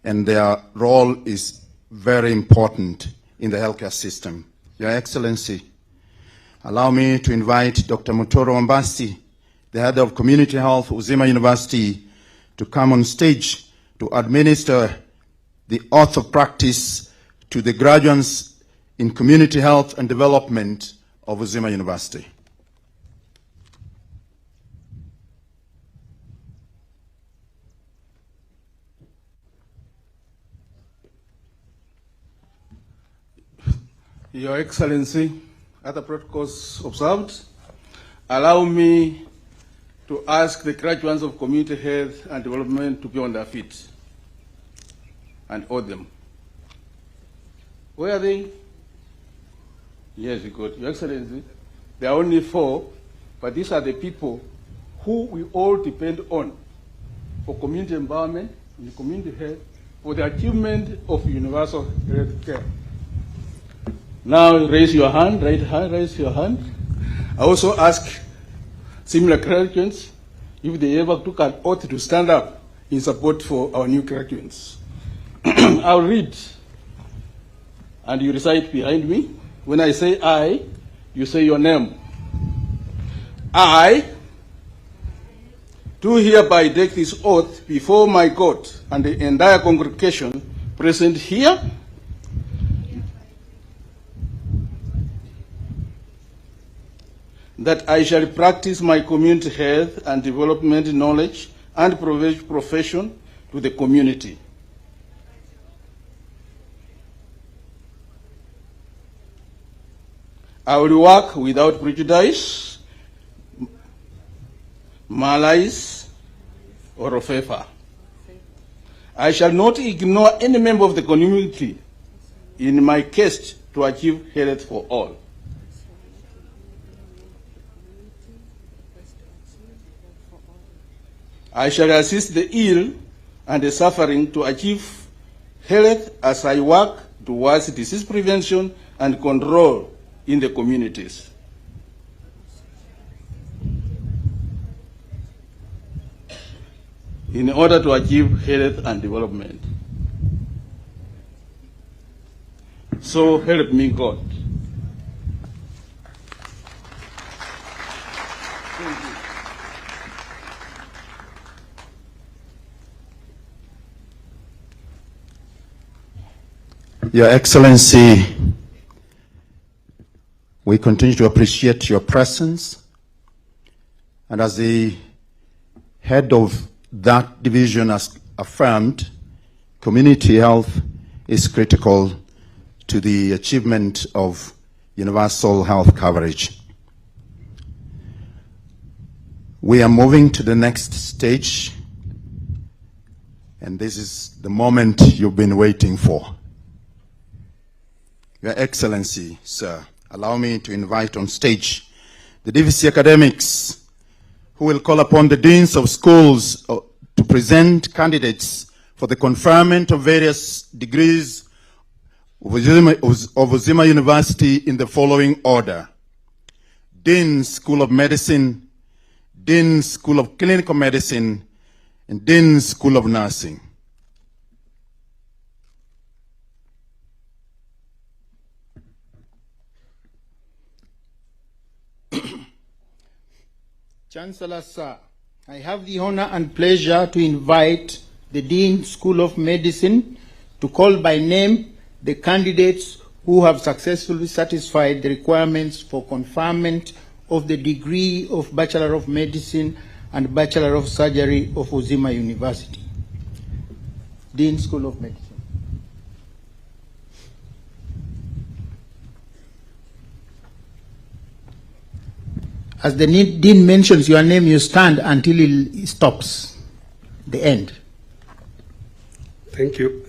and their role is very important in the healthcare system. Your Excellency, allow me to invite Dr. Mutoro Ambasi, the head of Community Health, Uzima University, to come on stage to administer the oath of practice to the graduates in Community Health and Development of Uzima University. Your Excellency, other protocols observed, allow me to ask the graduates of Community Health and Development to be on their feet and hold them. Where are they? Yes, good. Your Excellency, there are only 4, but these are the people who we all depend on for community empowerment, in community health, for the achievement of universal health care. Now raise your hand, right hand, raise your hand. I also ask similar graduates if they ever took an oath to stand up in support for our new graduates. I'll read, and you recite behind me. When I say I, you say your name. I do hereby take this oath before my God and the entire congregation present here, that I shall practice my community health and development knowledge and profession to the community. I will work without prejudice, malice, or favor. I shall not ignore any member of the community in my quest to achieve health for all. I shall assist the ill and the suffering to achieve health as I work towards disease prevention and control in the communities. In order to achieve health and development. So help me God. Your Excellency, we continue to appreciate your presence, and as the head of that division has affirmed, community health is critical to the achievement of universal health coverage. We are moving to the next stage, and this is the moment you've been waiting for. Your Excellency, sir, allow me to invite on stage the DVC academics who will call upon the deans of schools to present candidates for the conferment of various degrees of Uzima University in the following order: Dean, School of Medicine; Dean, School of Clinical Medicine; and Dean, School of Nursing. Chancellor, sir, I have the honor and pleasure to invite the Dean, School of Medicine, to call by name the candidates who have successfully satisfied the requirements for conferment of the degree of Bachelor of Medicine and Bachelor of Surgery of Uzima University. Dean, School of Medicine. As the Dean mentions your name, you stand until he stops. The end. Thank you.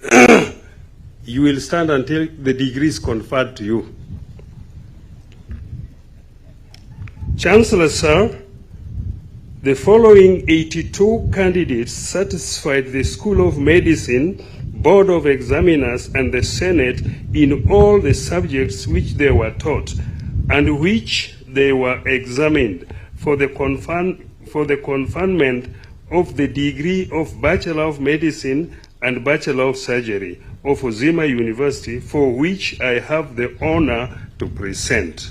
You will stand until the degree is conferred to you. Chancellor, sir, the following 82 candidates satisfied the School of Medicine, Board of Examiners, and the Senate in all the subjects which they were taught and which they were examined for the conferment of the degree of Bachelor of Medicine and Bachelor of Surgery of Uzima University, for which I have the honor to present.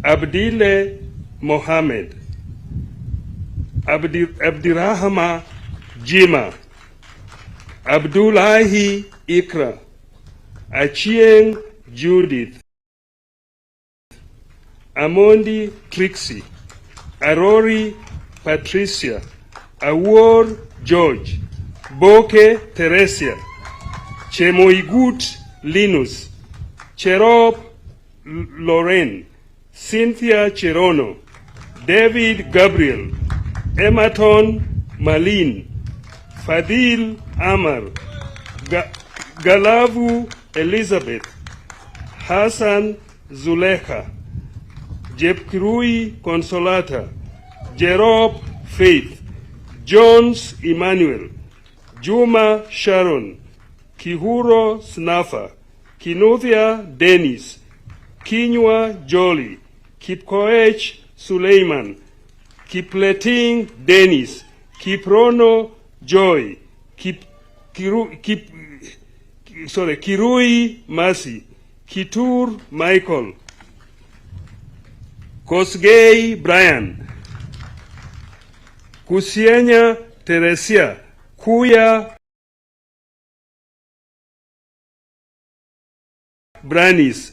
Abdile Mohammed, Abdirahama Jima, Abdullahi Ikra, Achieng Judith, Amondi Trixie, Arori Patricia, Awor George, Boke Teresia, Chemoigut Linus, Cherop Loren, Cynthia Cherono, David Gabriel, Emerton Malin, Fadil Amar, Galavu Elizabeth, Hassan Zulekha, Jepkirui Consolata, Jerop Faith, Jones Emmanuel, Juma Sharon, Kihuro Snafa, Kinuthia Dennis, Kinywa Jolly, Kipkoech Suleiman, Kipleting Dennis, Kiprono Joy, Kirui Masi, Kitur Michael, Kosgei Brian, Kusienya Teresia, Kuya Branis,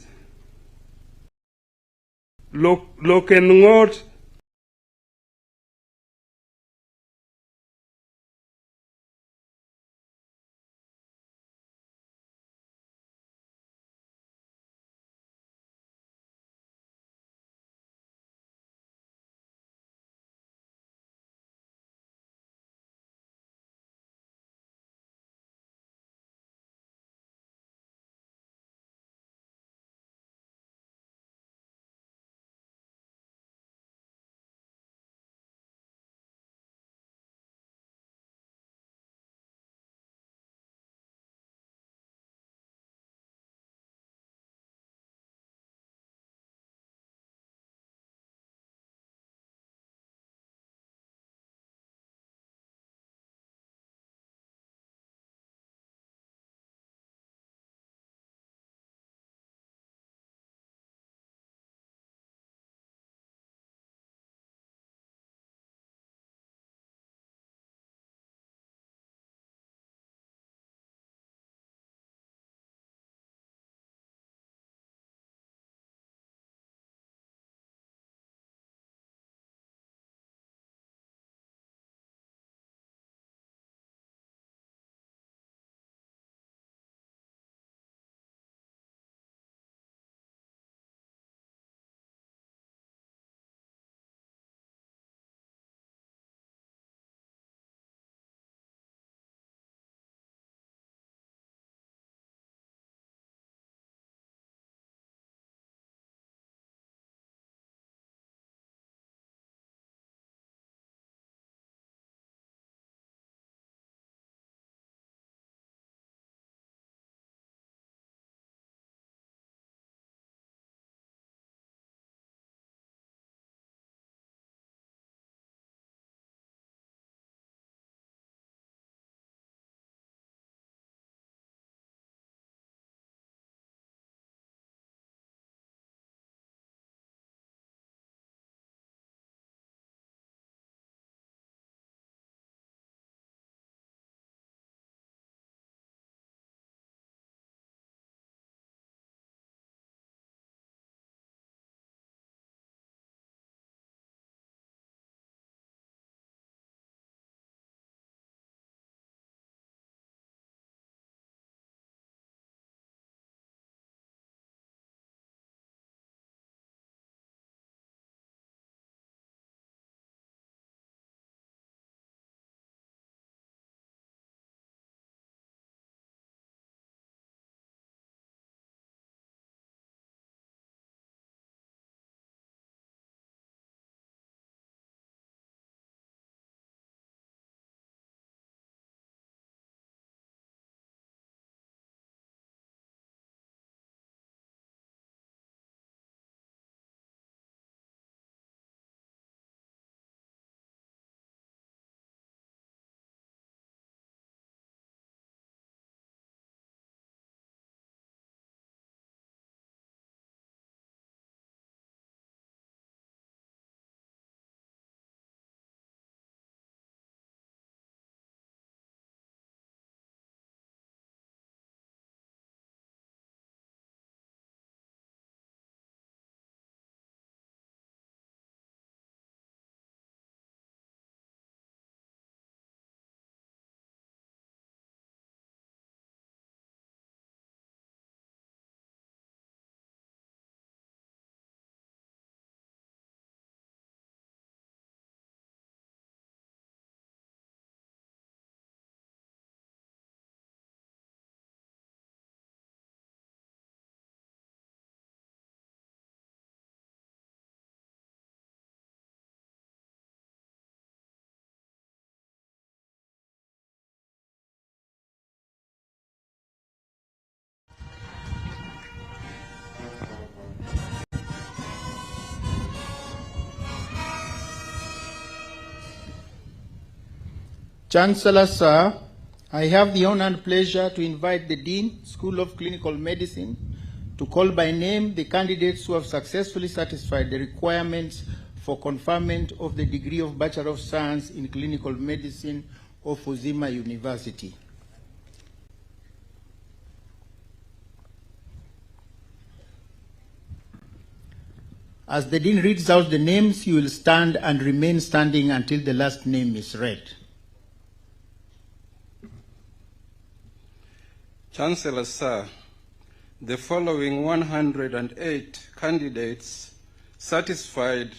Lokengot Chancellor, sir, I have the honor and pleasure to invite the Dean, School of Clinical Medicine, to call by name the candidates who have successfully satisfied the requirements for conferment of the degree of Bachelor of Science in Clinical Medicine of Uzima University. As the Dean reads out the names, you will stand and remain standing until the last name is read. Chancellor, sir, the following 108 candidates satisfied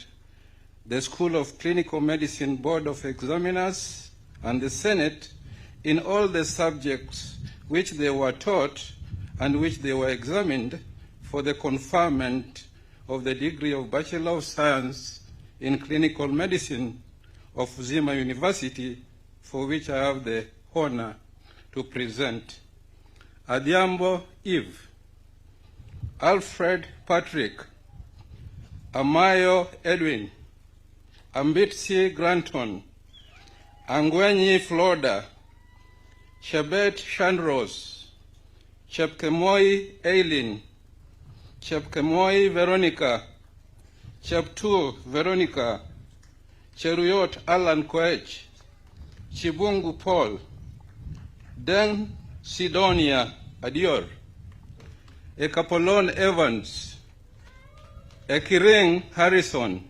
the School of Clinical Medicine Board of Examiners and the Senate in all the subjects which they were taught and which they were examined for the conferment of the degree of Bachelor of Science in Clinical Medicine of Uzima University, for which I have the honor to present. Adhiambo Eve, Alfred Patrick, Amayo Edwin, Ambitsi Granton, Angwenyi Florida, Chebet Shandros, Chepkemoi Eileen, Chepkemoi Veronica, Cheptu Veronica, Cheruyot Alan Koech, Chibungu Paul, Deng Sidonia Adior, Ekapolon Evans, Ekiring Harrison,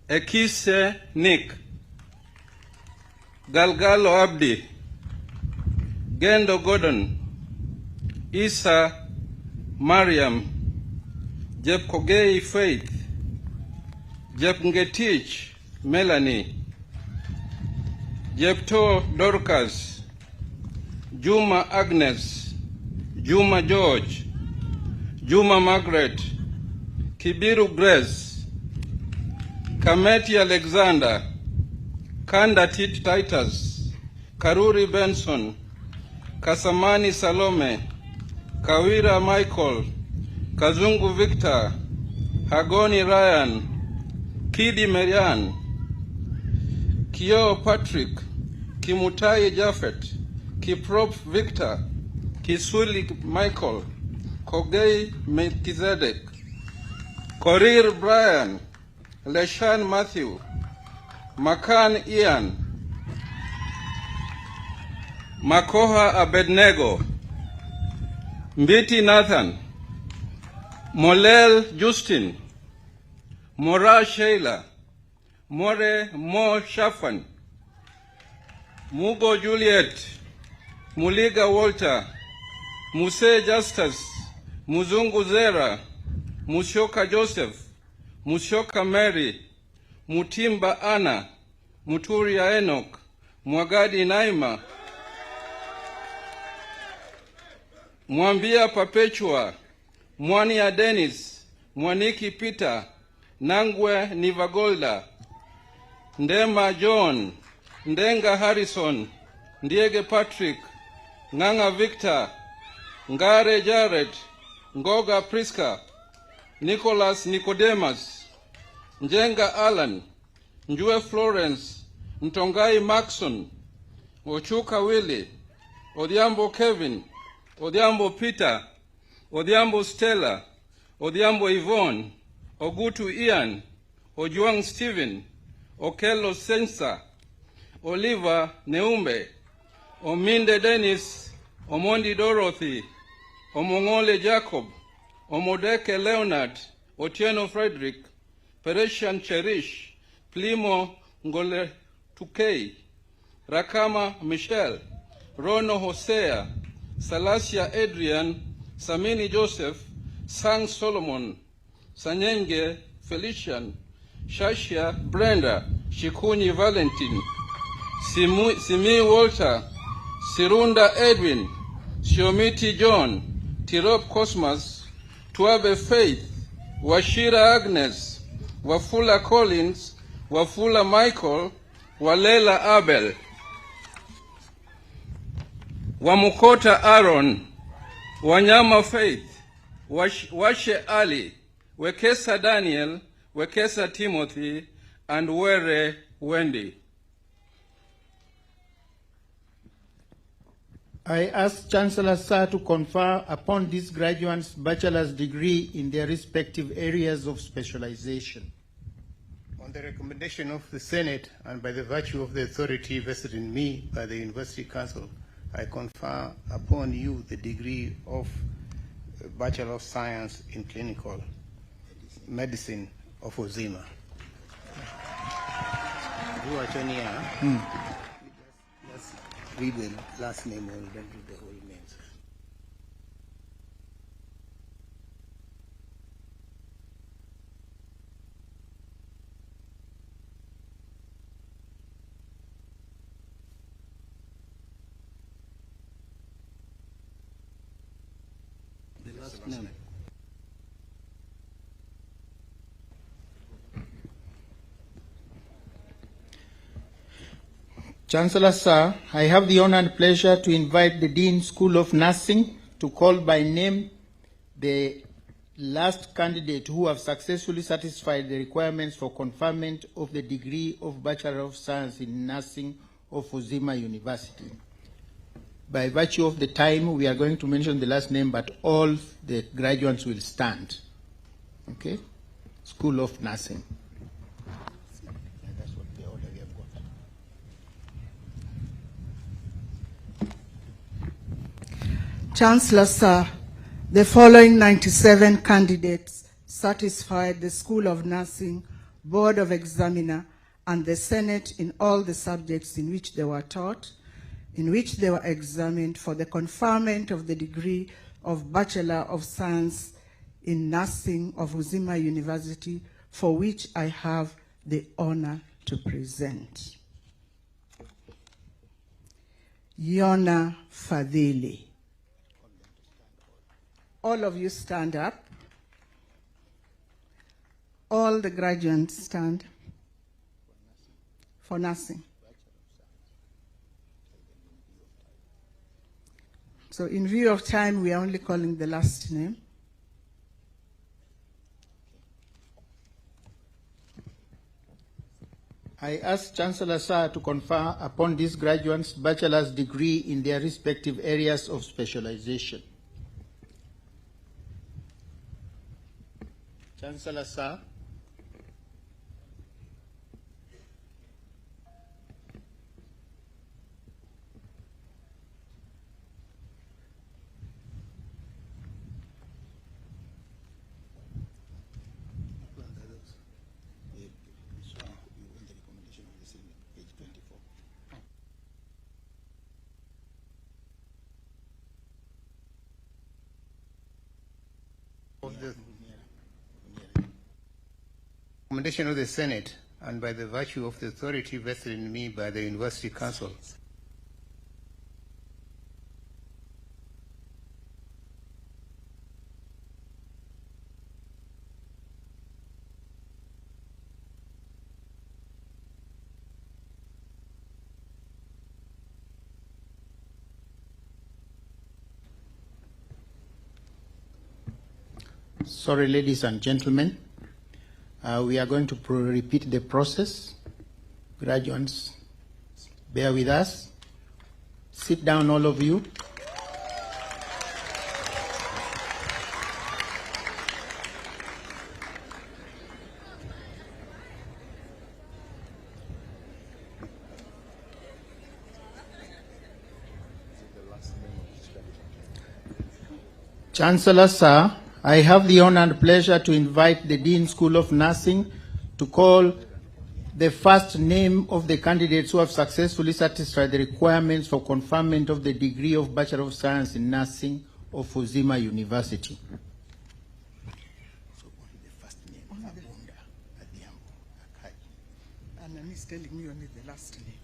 Ekise Nick, Galgalo Abdi, Gendo Gordon, Isa Mariam, Jepkogei Faith, Jepngetich Melanie, Jepto Dorcas, Juma Agnes, Juma George, Juma Margaret, Kibiru Grace, Kameti Alexander, Kanda Tit Titus, Karuri Benson, Kasamani Salome, Kawira Michael, Kazungu Victor, Hagoni Ryan, Kidi Marian, Kio Patrick, Kimutai Japheth, Kiprop Victor, Kisuli Michael, Kogei Melchizedek, Korir Brian, Leshan Matthew, Makan Ian, Makoha Abednego, Mbiti Nathan, Molel Justin, Mora Sheila, More Mo Shafan, Mugo Juliet, Muliga Walter, Muse Justus, Muzungu Zera, Mushoka Joseph, Mushoka Mary, Mutimba Anna, Muturia Enoch, Mwagadi Naima, Mwambia Perpetua, Mwania Dennis, Mwaniki Peter, Nangwe Nivagolda, Ndema John, Ndenga Harrison, Ndiege Patrick, Nganga Victor, Ngare Jared, Ngoga Priska, Nicholas Nicodemus, Njenga Alan, Njue Florence, Ntongai Maxon, Ochuka Willie, Odhiambo Kevin, Odhiambo Peter, Odhiambo Stella, Odhiambo Yvonne, Ogutu Ian, Ojuang Stephen, Okello Sensa, Oliver Neumbe, Ominde Dennis, Omondi Dorothy, Omongole Jacob, Omodeke Leonard, Otieno Frederick, Peresian Cherish, Plimo Ngole Tukei, Rakama Michelle, Rono Hosea, Salasia Adrian, Samini Joseph, Sang Solomon, Sanyenge Felician, Shashia Brenda, Shikuni Valentin, Simi Walter, Sirunda Edwin, Shiomiti John, Tirop Cosmas, Tuabe Faith, Washira Agnes, Wafula Collins, Wafula Michael, Walela Abel, Wamukota Aaron, Wanyama Faith, Washe Ali, Wekesa Daniel, Wekesa Timothy, and Were Wendy. I ask Chancellor Sir to confer upon these graduates bachelor's degree in their respective areas of specialization. On the recommendation of the Senate and by the virtue of the authority vested in me by the University Council, I confer upon you the degree of Bachelor of Science in Clinical Medicine of Uzima. Just read the last name or don't read the whole name. The last name. Chancellor Sir, I have the honor and pleasure to invite the Dean School of Nursing to call by name the last candidate who have successfully satisfied the requirements for conferment of the degree of Bachelor of Science in Nursing of Uzima University. By virtue of the time, we are going to mention the last name, but all the graduates will stand. Okay? School of Nursing. Chancellor Sir, the following 97 candidates satisfied the School of Nursing, Board of Examiner, and the Senate in all the subjects in which they were taught, in which they were examined for the conferment of the degree of Bachelor of Science in Nursing of Uzima University, for which I have the honor to present. Yona Fadhili. All of you stand up. All the graduates stand for nursing. So in view of time, we are only calling the last name. I ask Chancellor Sir to confer upon these graduates bachelor's degree in their respective areas of specialization. Chancellor Sir. Of the recommendation of the Senate and by the virtue of the authority vested in me by the University Council, Sorry, ladies and gentlemen. We are going to repeat the process. Graduates, bear with us. Sit down, all of you. Chancellor Sir, I have the honor and pleasure to invite the Dean School of Nursing to call the first name of the candidates who have successfully satisfied the requirements for conferment of the degree of Bachelor of Science in Nursing of Uzima University. And he's telling me only the last name.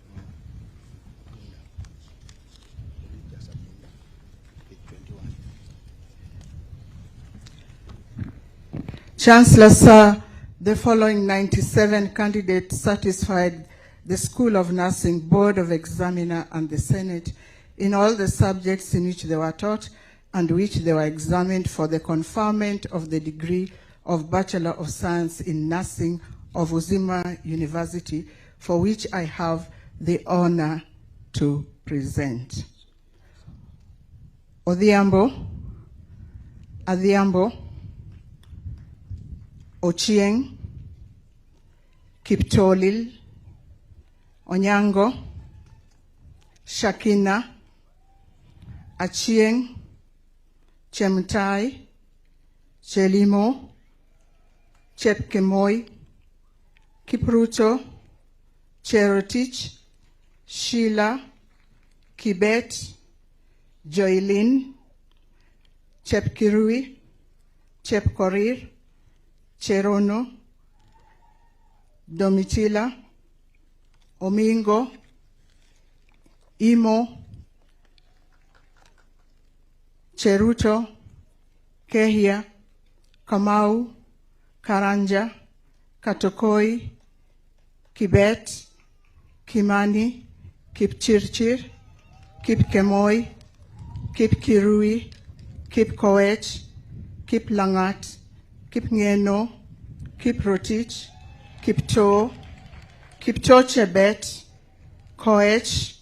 Chancellor Sir, the following 97 candidates satisfied the School of Nursing, Board of Examiner, and the Senate in all the subjects in which they were taught and which they were examined for the conferment of the degree of Bachelor of Science in Nursing of Uzima University, for which I have the honor to present. Odhiambo, Adhiambo, Ochieng, Kiptolil, Onyango, Shakina, Achieng, Chemtai, Chelimo, Chepkemoi, Kipruto, Cherotich, Sheila, Kibet, Joylin, Chepkirui, Chepkorir, Cherono, Domitila, Omingo, Imo, Cheruto, Kehia, Kamau, Karanja, Katokoi, Kibet, Kimani, Kipchirchir, Kipkemoi, Kipkirui, Kipkoech, Kiplangat, Kipngeno, Kiprotich, Kipto, Kiptochebet, Koech,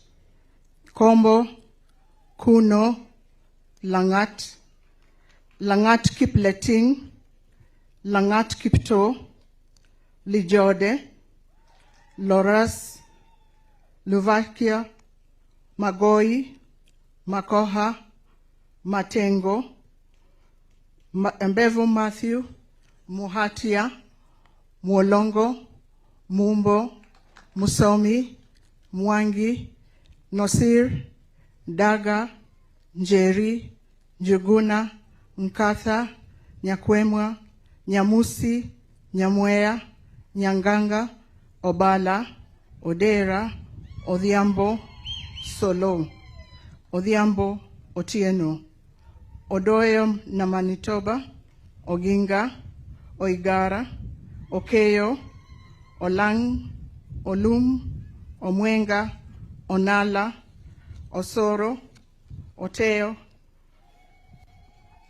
Kombo, Kuno, Langat, Langat Kipleting, Langat Kipto, Lijode, Loras, Luvakia, Magoi, Makoha, Matengo, Mbevo Matthew, Muhatia, Mwolongo, Mumbo, Musomi, Mwangi, Nosir, Daga, Njeri, Njuguna, Nkatha, Nyakwemwa, Nyamusi, Nyamwea, Nyanganga, Obala, Odera, Odhiambo, Solo, Odhiambo, Otieno, Odoyo na Manitoba, Oginga, Oigara, Okeyo, Olang, Olum, Omwenga, Onala, Osoro, Oteo,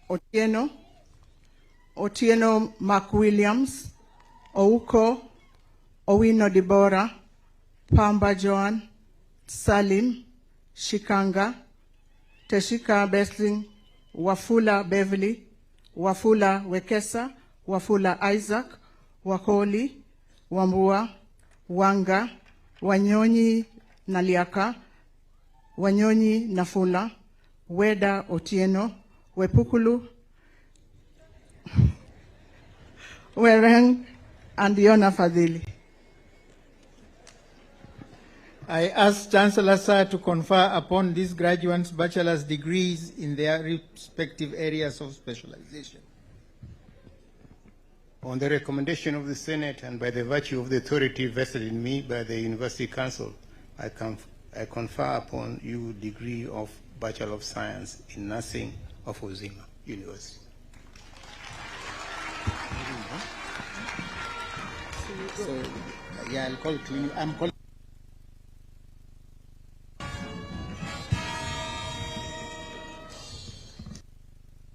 Otieno, Otieno McWilliams, Ouko, Owino Deborah, Pamba Joan, Salim, Shikanga, Teshika Besling, Wafula Beverly, Wafula Wekesa, Wafula Isaac, Wakoli, Wambua, Wanga, Wanyonyi Naliaka, Wanyonyi Nafula, Weda Otieno, Wepukulu, Wereng, and Yona Fadhili. I ask Chancellor Sir to confer upon these graduates bachelor's degrees in their respective areas of specialization. On the recommendation of the Senate and by the virtue of the authority vested in me by the University Council, I confer upon you degree of Bachelor of Science in Nursing of Uzima University. So, yeah, I'll call it. I'm calling.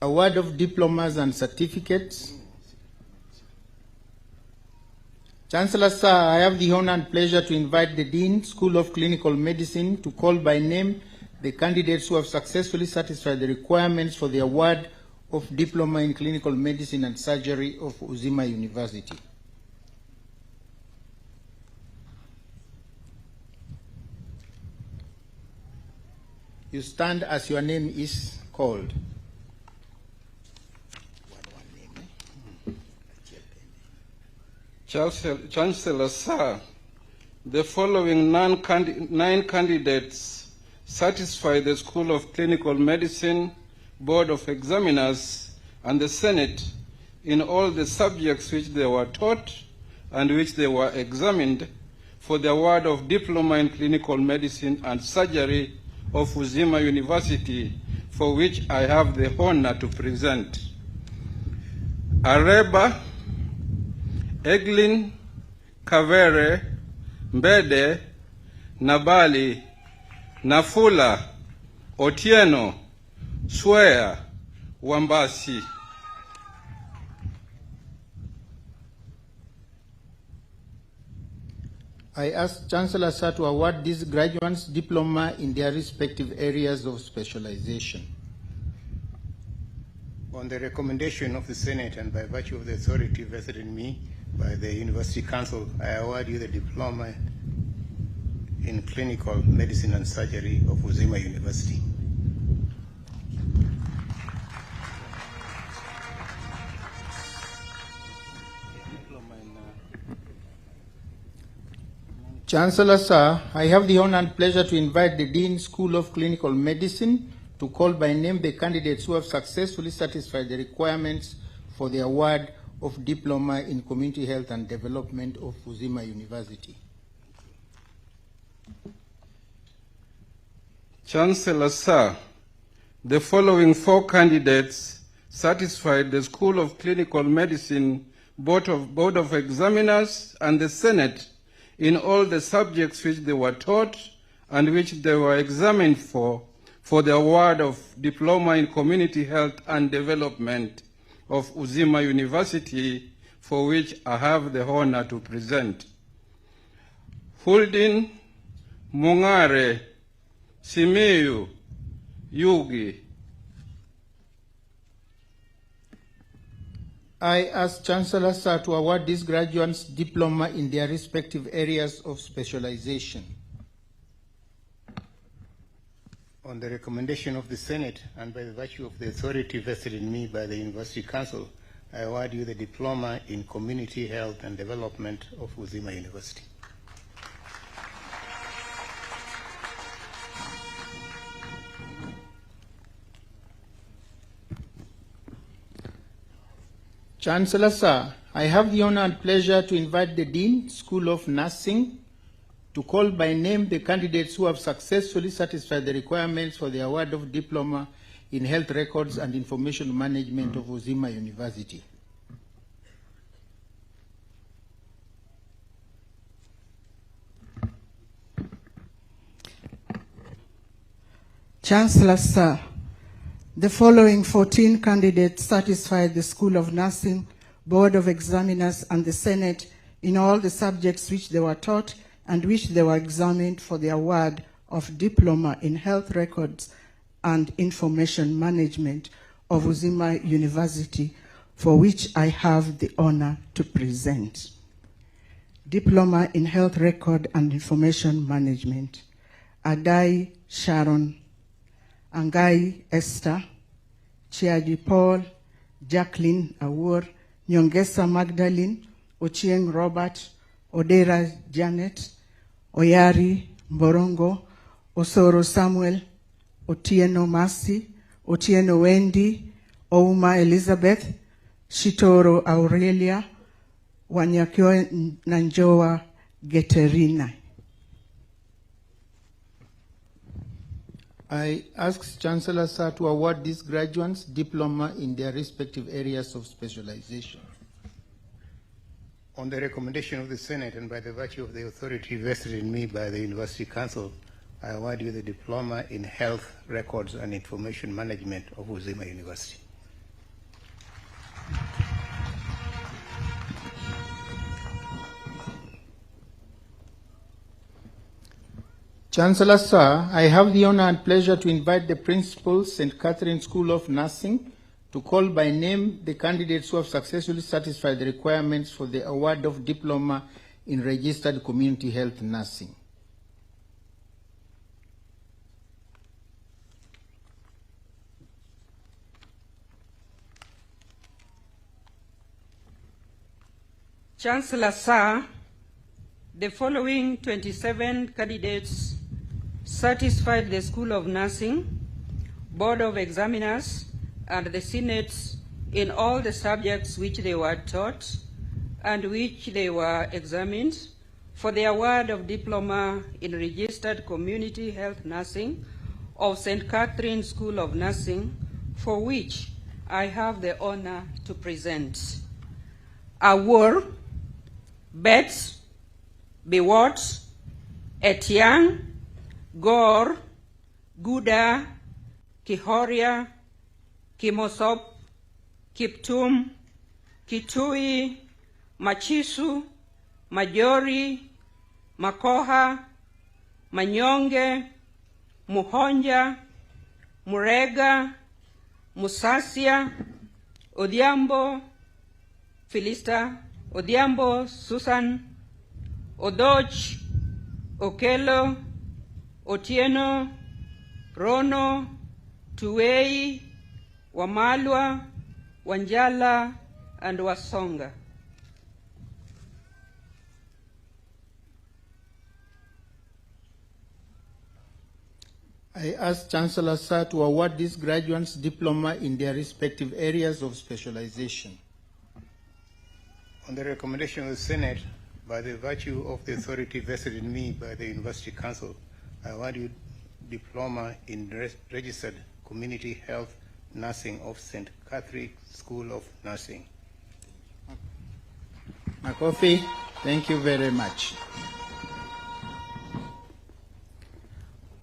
Award of diplomas and certificates. Chancellor Sir, I have the honor and pleasure to invite the Dean, School of Clinical Medicine, to call by name the candidates who have successfully satisfied the requirements for the award of Diploma in Clinical Medicine and Surgery of Uzima University. You stand as your name is called. Chancellor Sir, the following 9 candidates satisfy the School of Clinical Medicine, Board of Examiners, and the Senate in all the subjects which they were taught and which they were examined for the award of Diploma in Clinical Medicine and Surgery of Uzima University, for which I have the honor to present. Areba, Eglin, Kavere, Mbede, Nabali, Nafula, Otieno, Swea, Wambasi. I ask Chancellor Sir to award these graduates diploma in their respective areas of specialization. On the recommendation of the Senate and by virtue of the authority vested in me by the University Council, I award you the diploma in clinical medicine and surgery of Uzima University. Chancellor, sir, I have the honor and pleasure to invite the Dean School of Clinical Medicine to call by name the candidates who have successfully satisfied the requirements for the award of Diploma in Community Health and Development of Uzima University. Chancellor, sir, the following 4 candidates satisfied the School of Clinical Medicine Board of Examiners and the Senate in all the subjects which they were taught and which they were examined for the award of Diploma in Community Health and Development of Uzima University, for which I have the honor to present. Huldin Mungare Simiyu Yugi. I ask Chancellor, sir, to award these graduates diploma in their respective areas of specialization. On the recommendation of the Senate and by the virtue of the authority vested in me by the University Council, I award you the Diploma in Community Health and Development of Uzima University. Chancellor, sir, I have the honor and pleasure to invite the Dean, School of Nursing, to call by name the candidates who have successfully satisfied the requirements for the award of Diploma in Health Records and Information Management of Uzima University. Chancellor, sir, the following 14 candidates satisfied the School of Nursing, Board of Examiners, and the Senate in all the subjects which they were taught and which they were examined for the award of Diploma in Health Records and Information Management of Uzima University, for which I have the honor to present. Diploma in Health Record and Information Management, Adai Sharon, Angai Esther, Chiadi Paul, Jacqueline Awur, Nyongesa Magdalene, Ochieng Robert, Odera Janet, Oyari Mborongo, Osoro Samuel, Otieno Masi, Otieno Wendy, Ouma Elizabeth, Shitoro Aurelia, Wanyakio Nanjoa Geterina. I ask Chancellor, sir, to award these graduates diploma in their respective areas of specialization. On the recommendation of the Senate and by the virtue of the authority vested in me by the University Council, I award you the Diploma in Health Records and Information Management of Uzima University. Chancellor, sir, I have the honor and pleasure to invite the principal, St. Catherine School of Nursing, to call by name the candidates who have successfully satisfied the requirements for the award of Diploma in Registered Community Health Nursing. Chancellor, sir, the following 27 candidates satisfied the School of Nursing, Board of Examiners, and the Senate in all the subjects which they were taught and which they were examined for the award of Diploma in Registered Community Health Nursing of St. Catherine School of Nursing, for which I have the honor to present. Awur, Betts, Biwot, Etiang, Gore, Guda, Kihoria, Kimosop, Kiptum, Kitui, Machisu, Majori, Makoha, Manyonge, Muhonja, Murega, Musasia, Odhiambo Philista, Odhiambo Susan, Odoch Okelo, Otieno, Rono, Tuwei, Wamalwa, Wanjala, and Wasonga. I ask Chancellor Sir to award these graduates diploma in their respective areas of specialization. On the recommendation of the Senate, by the virtue of the authority vested in me by the University Council, I award you diploma in registered community health nursing of St. Catherine School of Nursing. Makofi, thank you very much.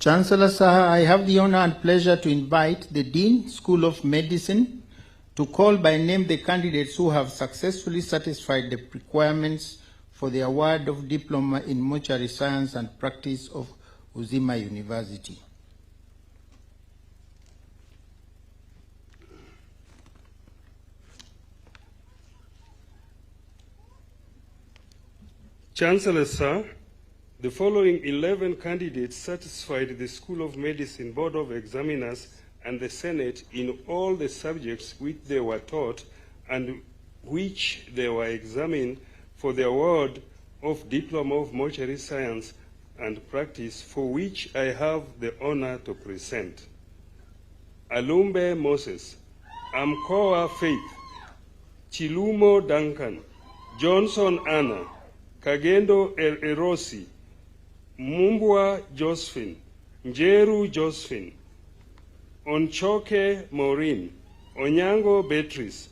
Chancellor Sir, I have the honor and pleasure to invite the Dean, School of Medicine, to call by name the candidates who have successfully satisfied the requirements for the award of Diploma in Mortuary Science and Practice of Uzima University. Chancellor Sir, the following 11 candidates satisfied the School of Medicine Board of Examiners and the Senate in all the subjects which they were taught and which they were examined for the award of Diploma of Mortuary Science and Practice, for which I have the honor to present. Alumbe Moses, Amkoa Faith, Chilumo Duncan, Johnson Anna, Kagendo Erosi, Mumbwa Josephine, Njeru Josephine, Onchoke Maureen, Onyango Beatrice,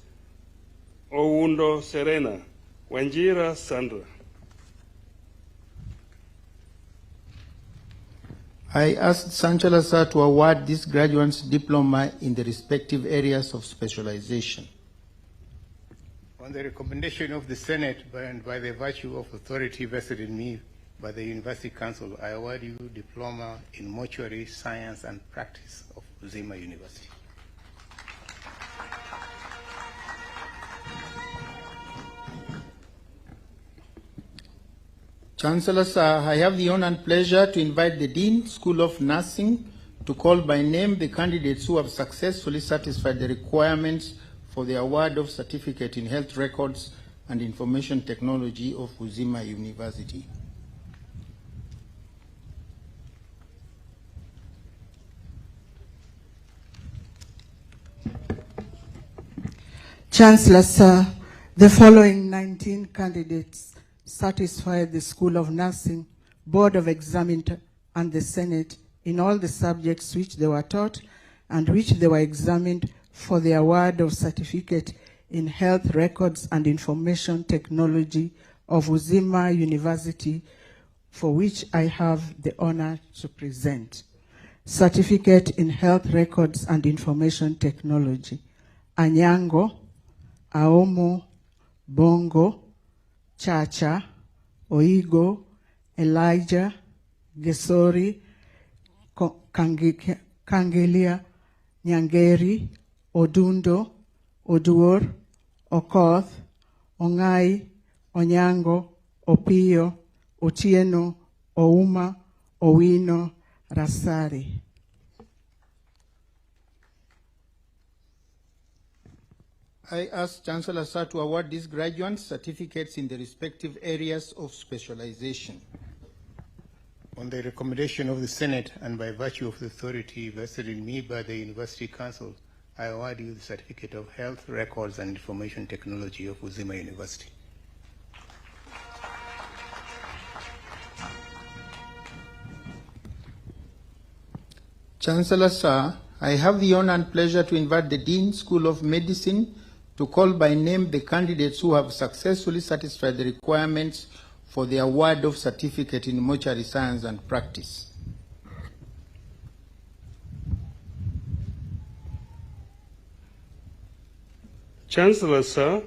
Oundo Serena, Wanjira Sandra. I ask Chancellor Sir to award these graduates diploma in the respective areas of specialization. On the recommendation of the Senate and by the virtue of authority vested in me by the University Council, I award you Diploma in Mortuary Science and Practice of Uzima University. Chancellor Sir, I have the honor and pleasure to invite the Dean, School of Nursing, to call by name the candidates who have successfully satisfied the requirements for the award of Certificate in Health Records and Information Technology of Uzima University. Chancellor Sir, the following 19 candidates satisfied the School of Nursing, Board of Examiners, and the Senate in all the subjects which they were taught and which they were examined for the award of Certificate in Health Records and Information Technology of Uzima University, for which I have the honor to present. Certificate in Health Records and Information Technology, Anyango, Aomo, Bongo, Chacha, Oigo, Elijah, Gesori, Kangelia, Nyangeri, Odundo, Oduor, Okoth, Ongai, Onyango, Opio, Otieno, Ouma, Owino, Rasari. I ask Chancellor Sir to award these graduates certificates in the respective areas of specialization. On the recommendation of the Senate and by virtue of the authority vested in me by the University Council, I award you the Certificate of Health Records and Information Technology of Uzima University. Chancellor Sir, I have the honor and pleasure to invite the Dean, School of Medicine, to call by name the candidates who have successfully satisfied the requirements for the award of Certificate in Mortuary Science and Practice. Chancellor Sir,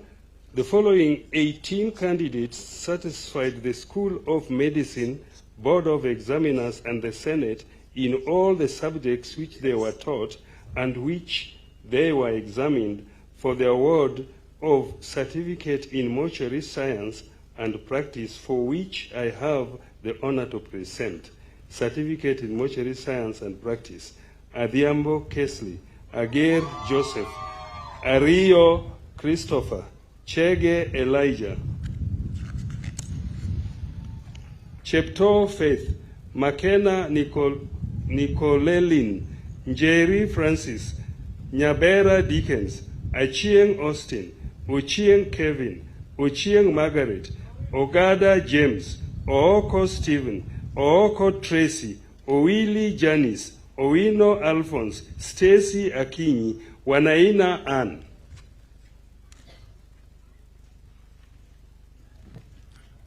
the following 18 candidates satisfied the School of Medicine, Board of Examiners, and the Senate in all the subjects which they were taught and which they were examined for the award of Certificate in Mortuary Science and Practice, for which I have the honor to present. Certificate in Mortuary Science and Practice, Adhiambo Kesley, Ager Joseph, Ario Christopher, Chege Elijah, Chepto Faith, Makena Nicolelin, Njeri Francis, Nyabera Dickens, Achieng Austin, Ochieng Kevin, Ochieng Margaret, Ogada James, Ooko Stephen, Ooko Tracy, Owili Janice, Owino Alphonse, Stacy Akinyi, Wanaina Ann.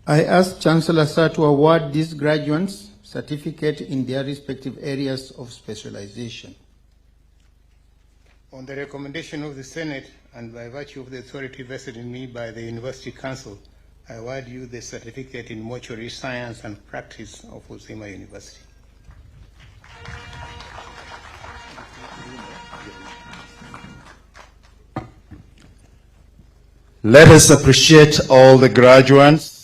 I ask Chancellor Sir to award these graduates certificate in their respective areas of specialization. On the recommendation of the Senate and by virtue of the authority vested in me by the University Council, I award you the certificate in mortuary science and practice of Uzima University. Let us appreciate all the graduates.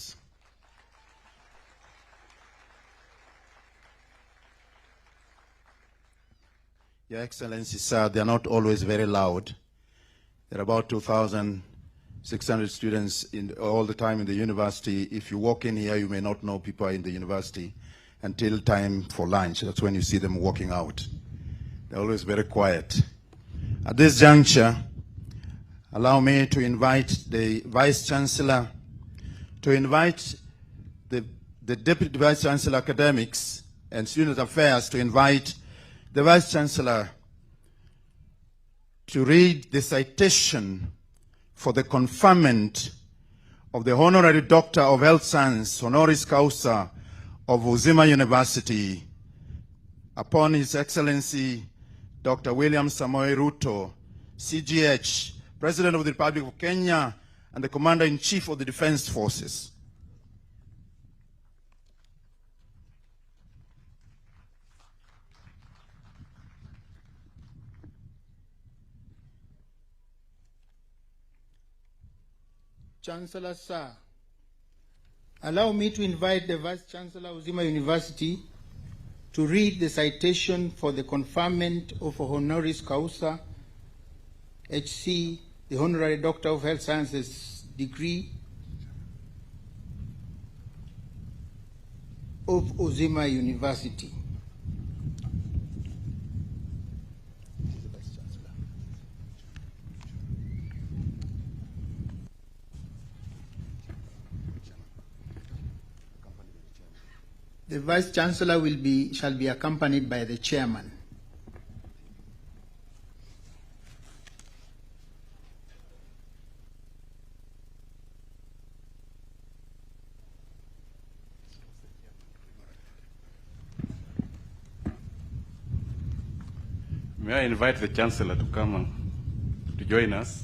Your Excellency, sir, they are not always very loud. There are about 2,600 students all the time in the university. If you walk in here, you may not know people are in the university until time for lunch. That's when you see them walking out. They're always very quiet. At this juncture, allow me to invite the Vice Chancellor, to invite the Deputy Vice Chancellor Academics and Student Affairs to invite the Vice Chancellor to read the citation for the conferment of the Honorary Doctor of Health Science, honoris causa of Uzima University, upon His Excellency Dr. William Samoei Ruto, CGH, President of the Republic of Kenya and the Commander-in-Chief of the Defense Forces. Chancellor Sir, allow me to invite the Vice Chancellor of Uzima University to read the citation for the conferment of honoris causa HC, the Honorary Doctor of Health Sciences degree of Uzima University. The Vice Chancellor shall be accompanied by the Chairman. May I invite the Chancellor to come to join us?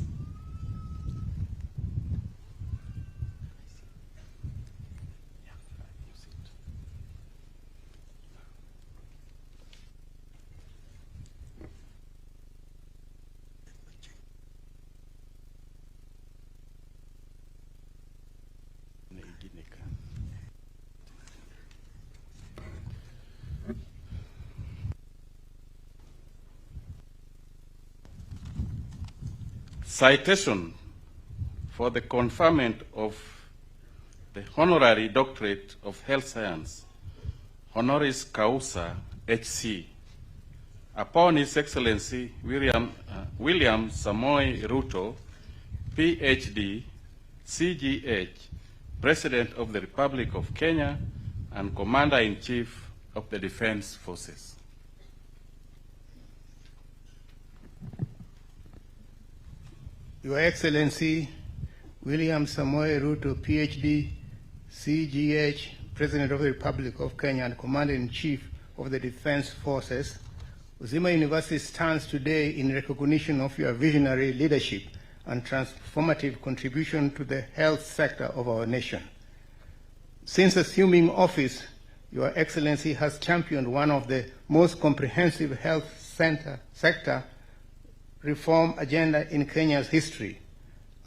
Citation for the conferment of the Honorary Doctorate of Health Science, honoris causa HC, upon His Excellency William Samoei Ruto, PhD, CGH, President of the Republic of Kenya and Commander-in-Chief of the Defense Forces. Your Excellency, William Samoei Ruto, PhD, CGH, President of the Republic of Kenya and Commander-in-Chief of the Defense Forces, Uzima University stands today in recognition of your visionary leadership and transformative contribution to the health sector of our nation. Since assuming office, Your Excellency has championed one of the most comprehensive health sector reform agenda in Kenya's history.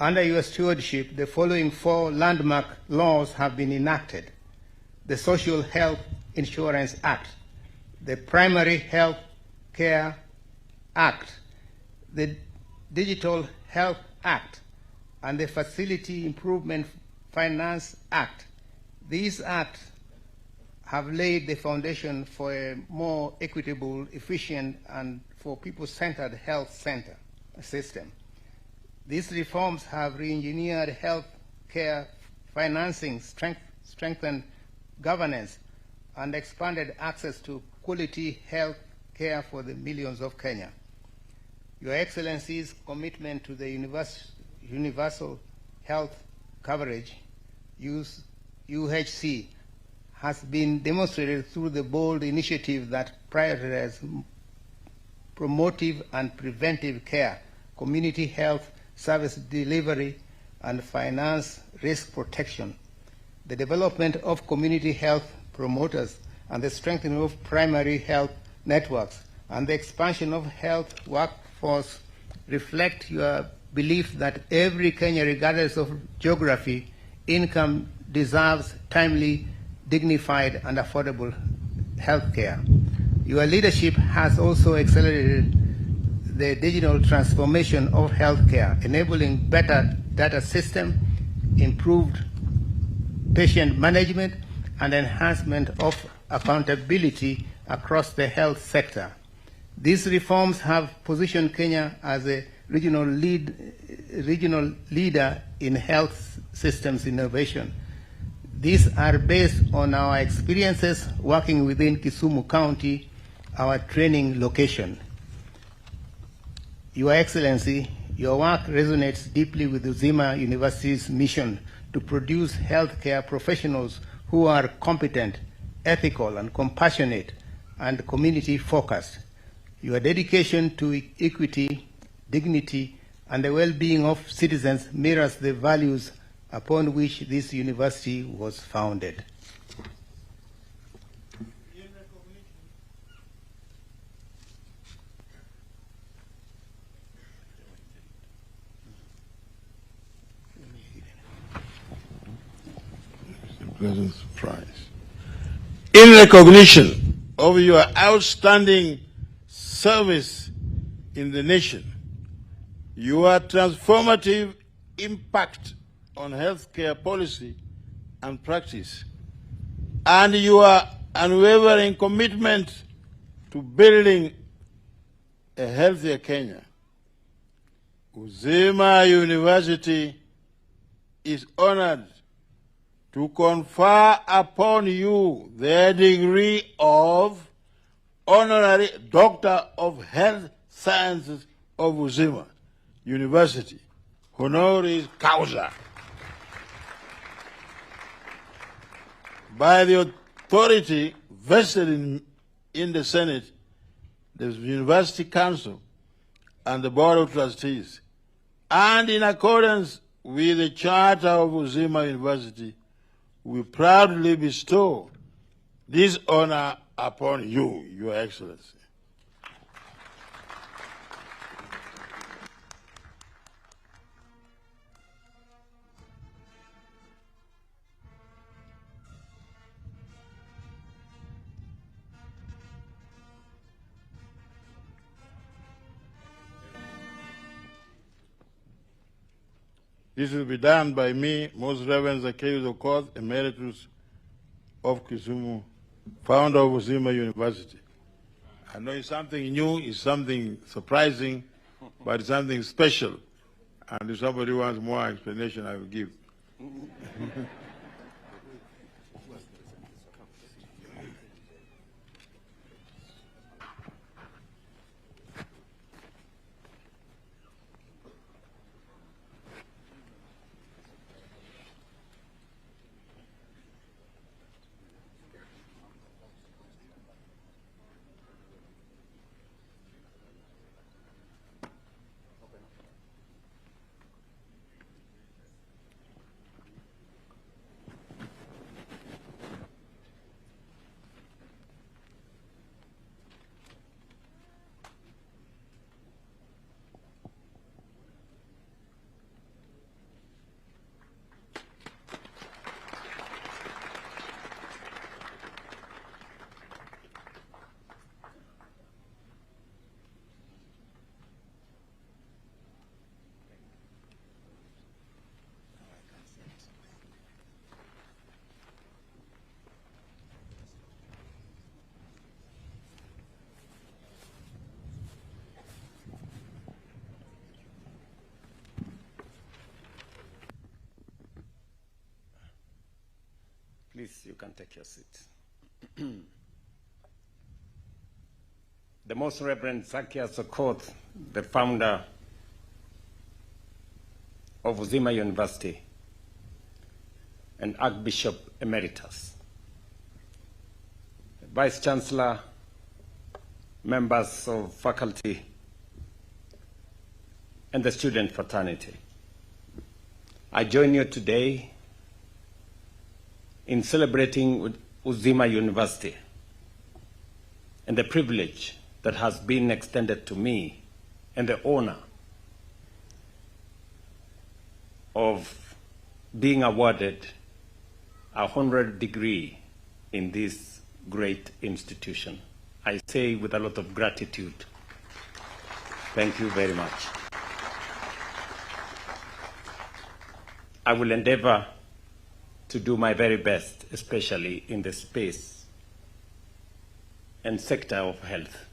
Under your stewardship, the following 4 landmark laws have been enacted: the Social Health Insurance Act, the Primary Health Care Act, the Digital Health Act, and the Facility Improvement Finance Act. These acts have laid the foundation for a more equitable, efficient, and for people-centered health system. These reforms have re-engineered health care financing, strengthened governance, and expanded access to quality health care for the millions of Kenya. Your Excellency's commitment to the universal health coverage, UHC, has been demonstrated through the bold initiative that prioritizes promotive and preventive care, community health service delivery, and finance risk protection, the development of community health promoters, and the strengthening of primary health networks, and the expansion of health workforce reflect your belief that every Kenyan, regardless of geography, income, deserves timely, dignified, and affordable health care. Your leadership has also accelerated the digital transformation of healthcare, enabling better data system, improved patient management, and enhancement of accountability across the health sector. These reforms have positioned Kenya as a regional leader in health systems innovation. These are based on our experiences working within Kisumu County, our training location. Your Excellency, your work resonates deeply with Uzima University's mission to produce healthcare professionals who are competent, ethical, and compassionate, and community-focused. Your dedication to equity, dignity, and the well-being of citizens mirrors the values upon which this university was founded. Pleasant surprise. In recognition of your outstanding service in the nation, your transformative impact on healthcare policy and practice, and your unwavering commitment to building a healthier Kenya, Uzima University is honored to confer upon you the degree of Honorary Doctor of Health Sciences of Uzima University, honoris causa, by the authority vested in the Senate, the University Council, and the Board of Trustees, and in accordance with the Charter of Uzima University, we proudly bestow this honor upon you, Your Excellency. This will be done by me, Most Reverend Zacchaeus Okoth, Emeritus of Kisumu, founder of Uzima University. I know it's something new, it's something surprising, but it's something special. And if somebody wants more explanation, I will give. Please, you can take your seat. The Most Reverend Zacchaeus Okoth, the founder of Uzima University and Archbishop Emeritus, Vice Chancellor, members of faculty, and the student fraternity. I join you today in celebrating Uzima University and the privilege that has been extended to me and the honor of being awarded a honorary degree in this great institution. I say with a lot of gratitude, thank you very much. I will endeavor to do my very best, especially in the space and sector of health.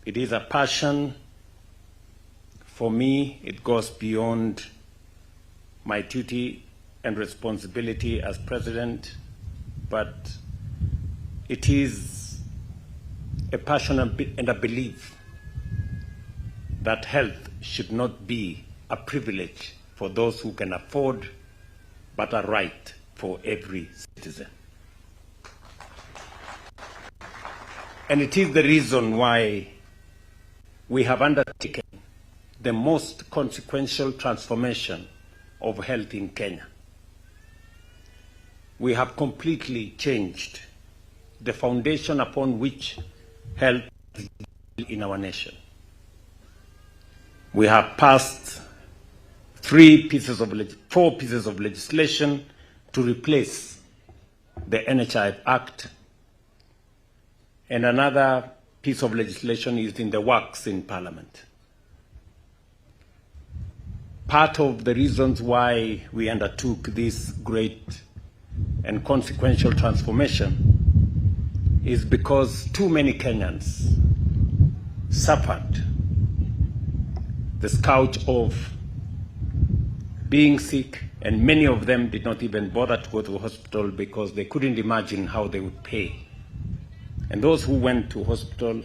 It is a passion for me. It goes beyond my duty and responsibility as president, but it is a passion and a belief that health should not be a privilege for those who can afford, but a right for every citizen. And it is the reason why we have undertaken the most consequential transformation of health in Kenya. We have completely changed the foundation upon which health is in our nation. We have passed 4 pieces of legislation to replace the NHI Act, and another piece of legislation is in the works in Parliament. Part of the reasons why we undertook this great and consequential transformation is because too many Kenyans suffered the scourge of being sick, and many of them did not even bother to go to the hospital because they couldn't imagine how they would pay. And those who went to hospital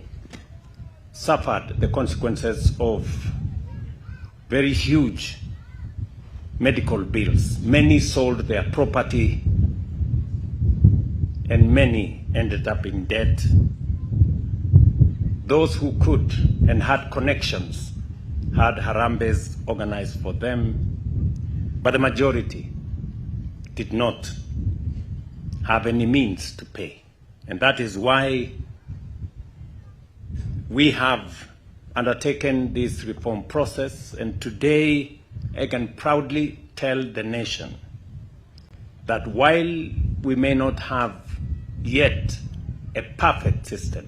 suffered the consequences of very huge medical bills. Many sold their property, and many ended up in debt. Those who could and had connections had Harambes organized for them, but the majority did not have any means to pay. And that is why we have undertaken this reform process. And today, I can proudly tell the nation that while we may not have yet a perfect system,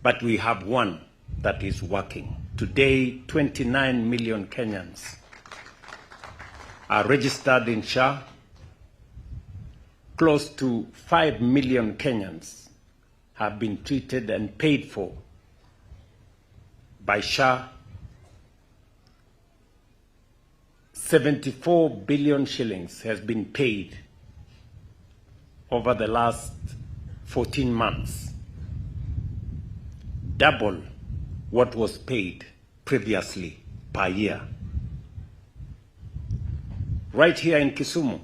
but we have one that is working. Today, 29 million Kenyans are registered in SHA. Close to 5 million Kenyans have been treated and paid for by SHA. 74 billion shillings has been paid over the last 14 months, double what was paid previously per year. Right here in Kisumu,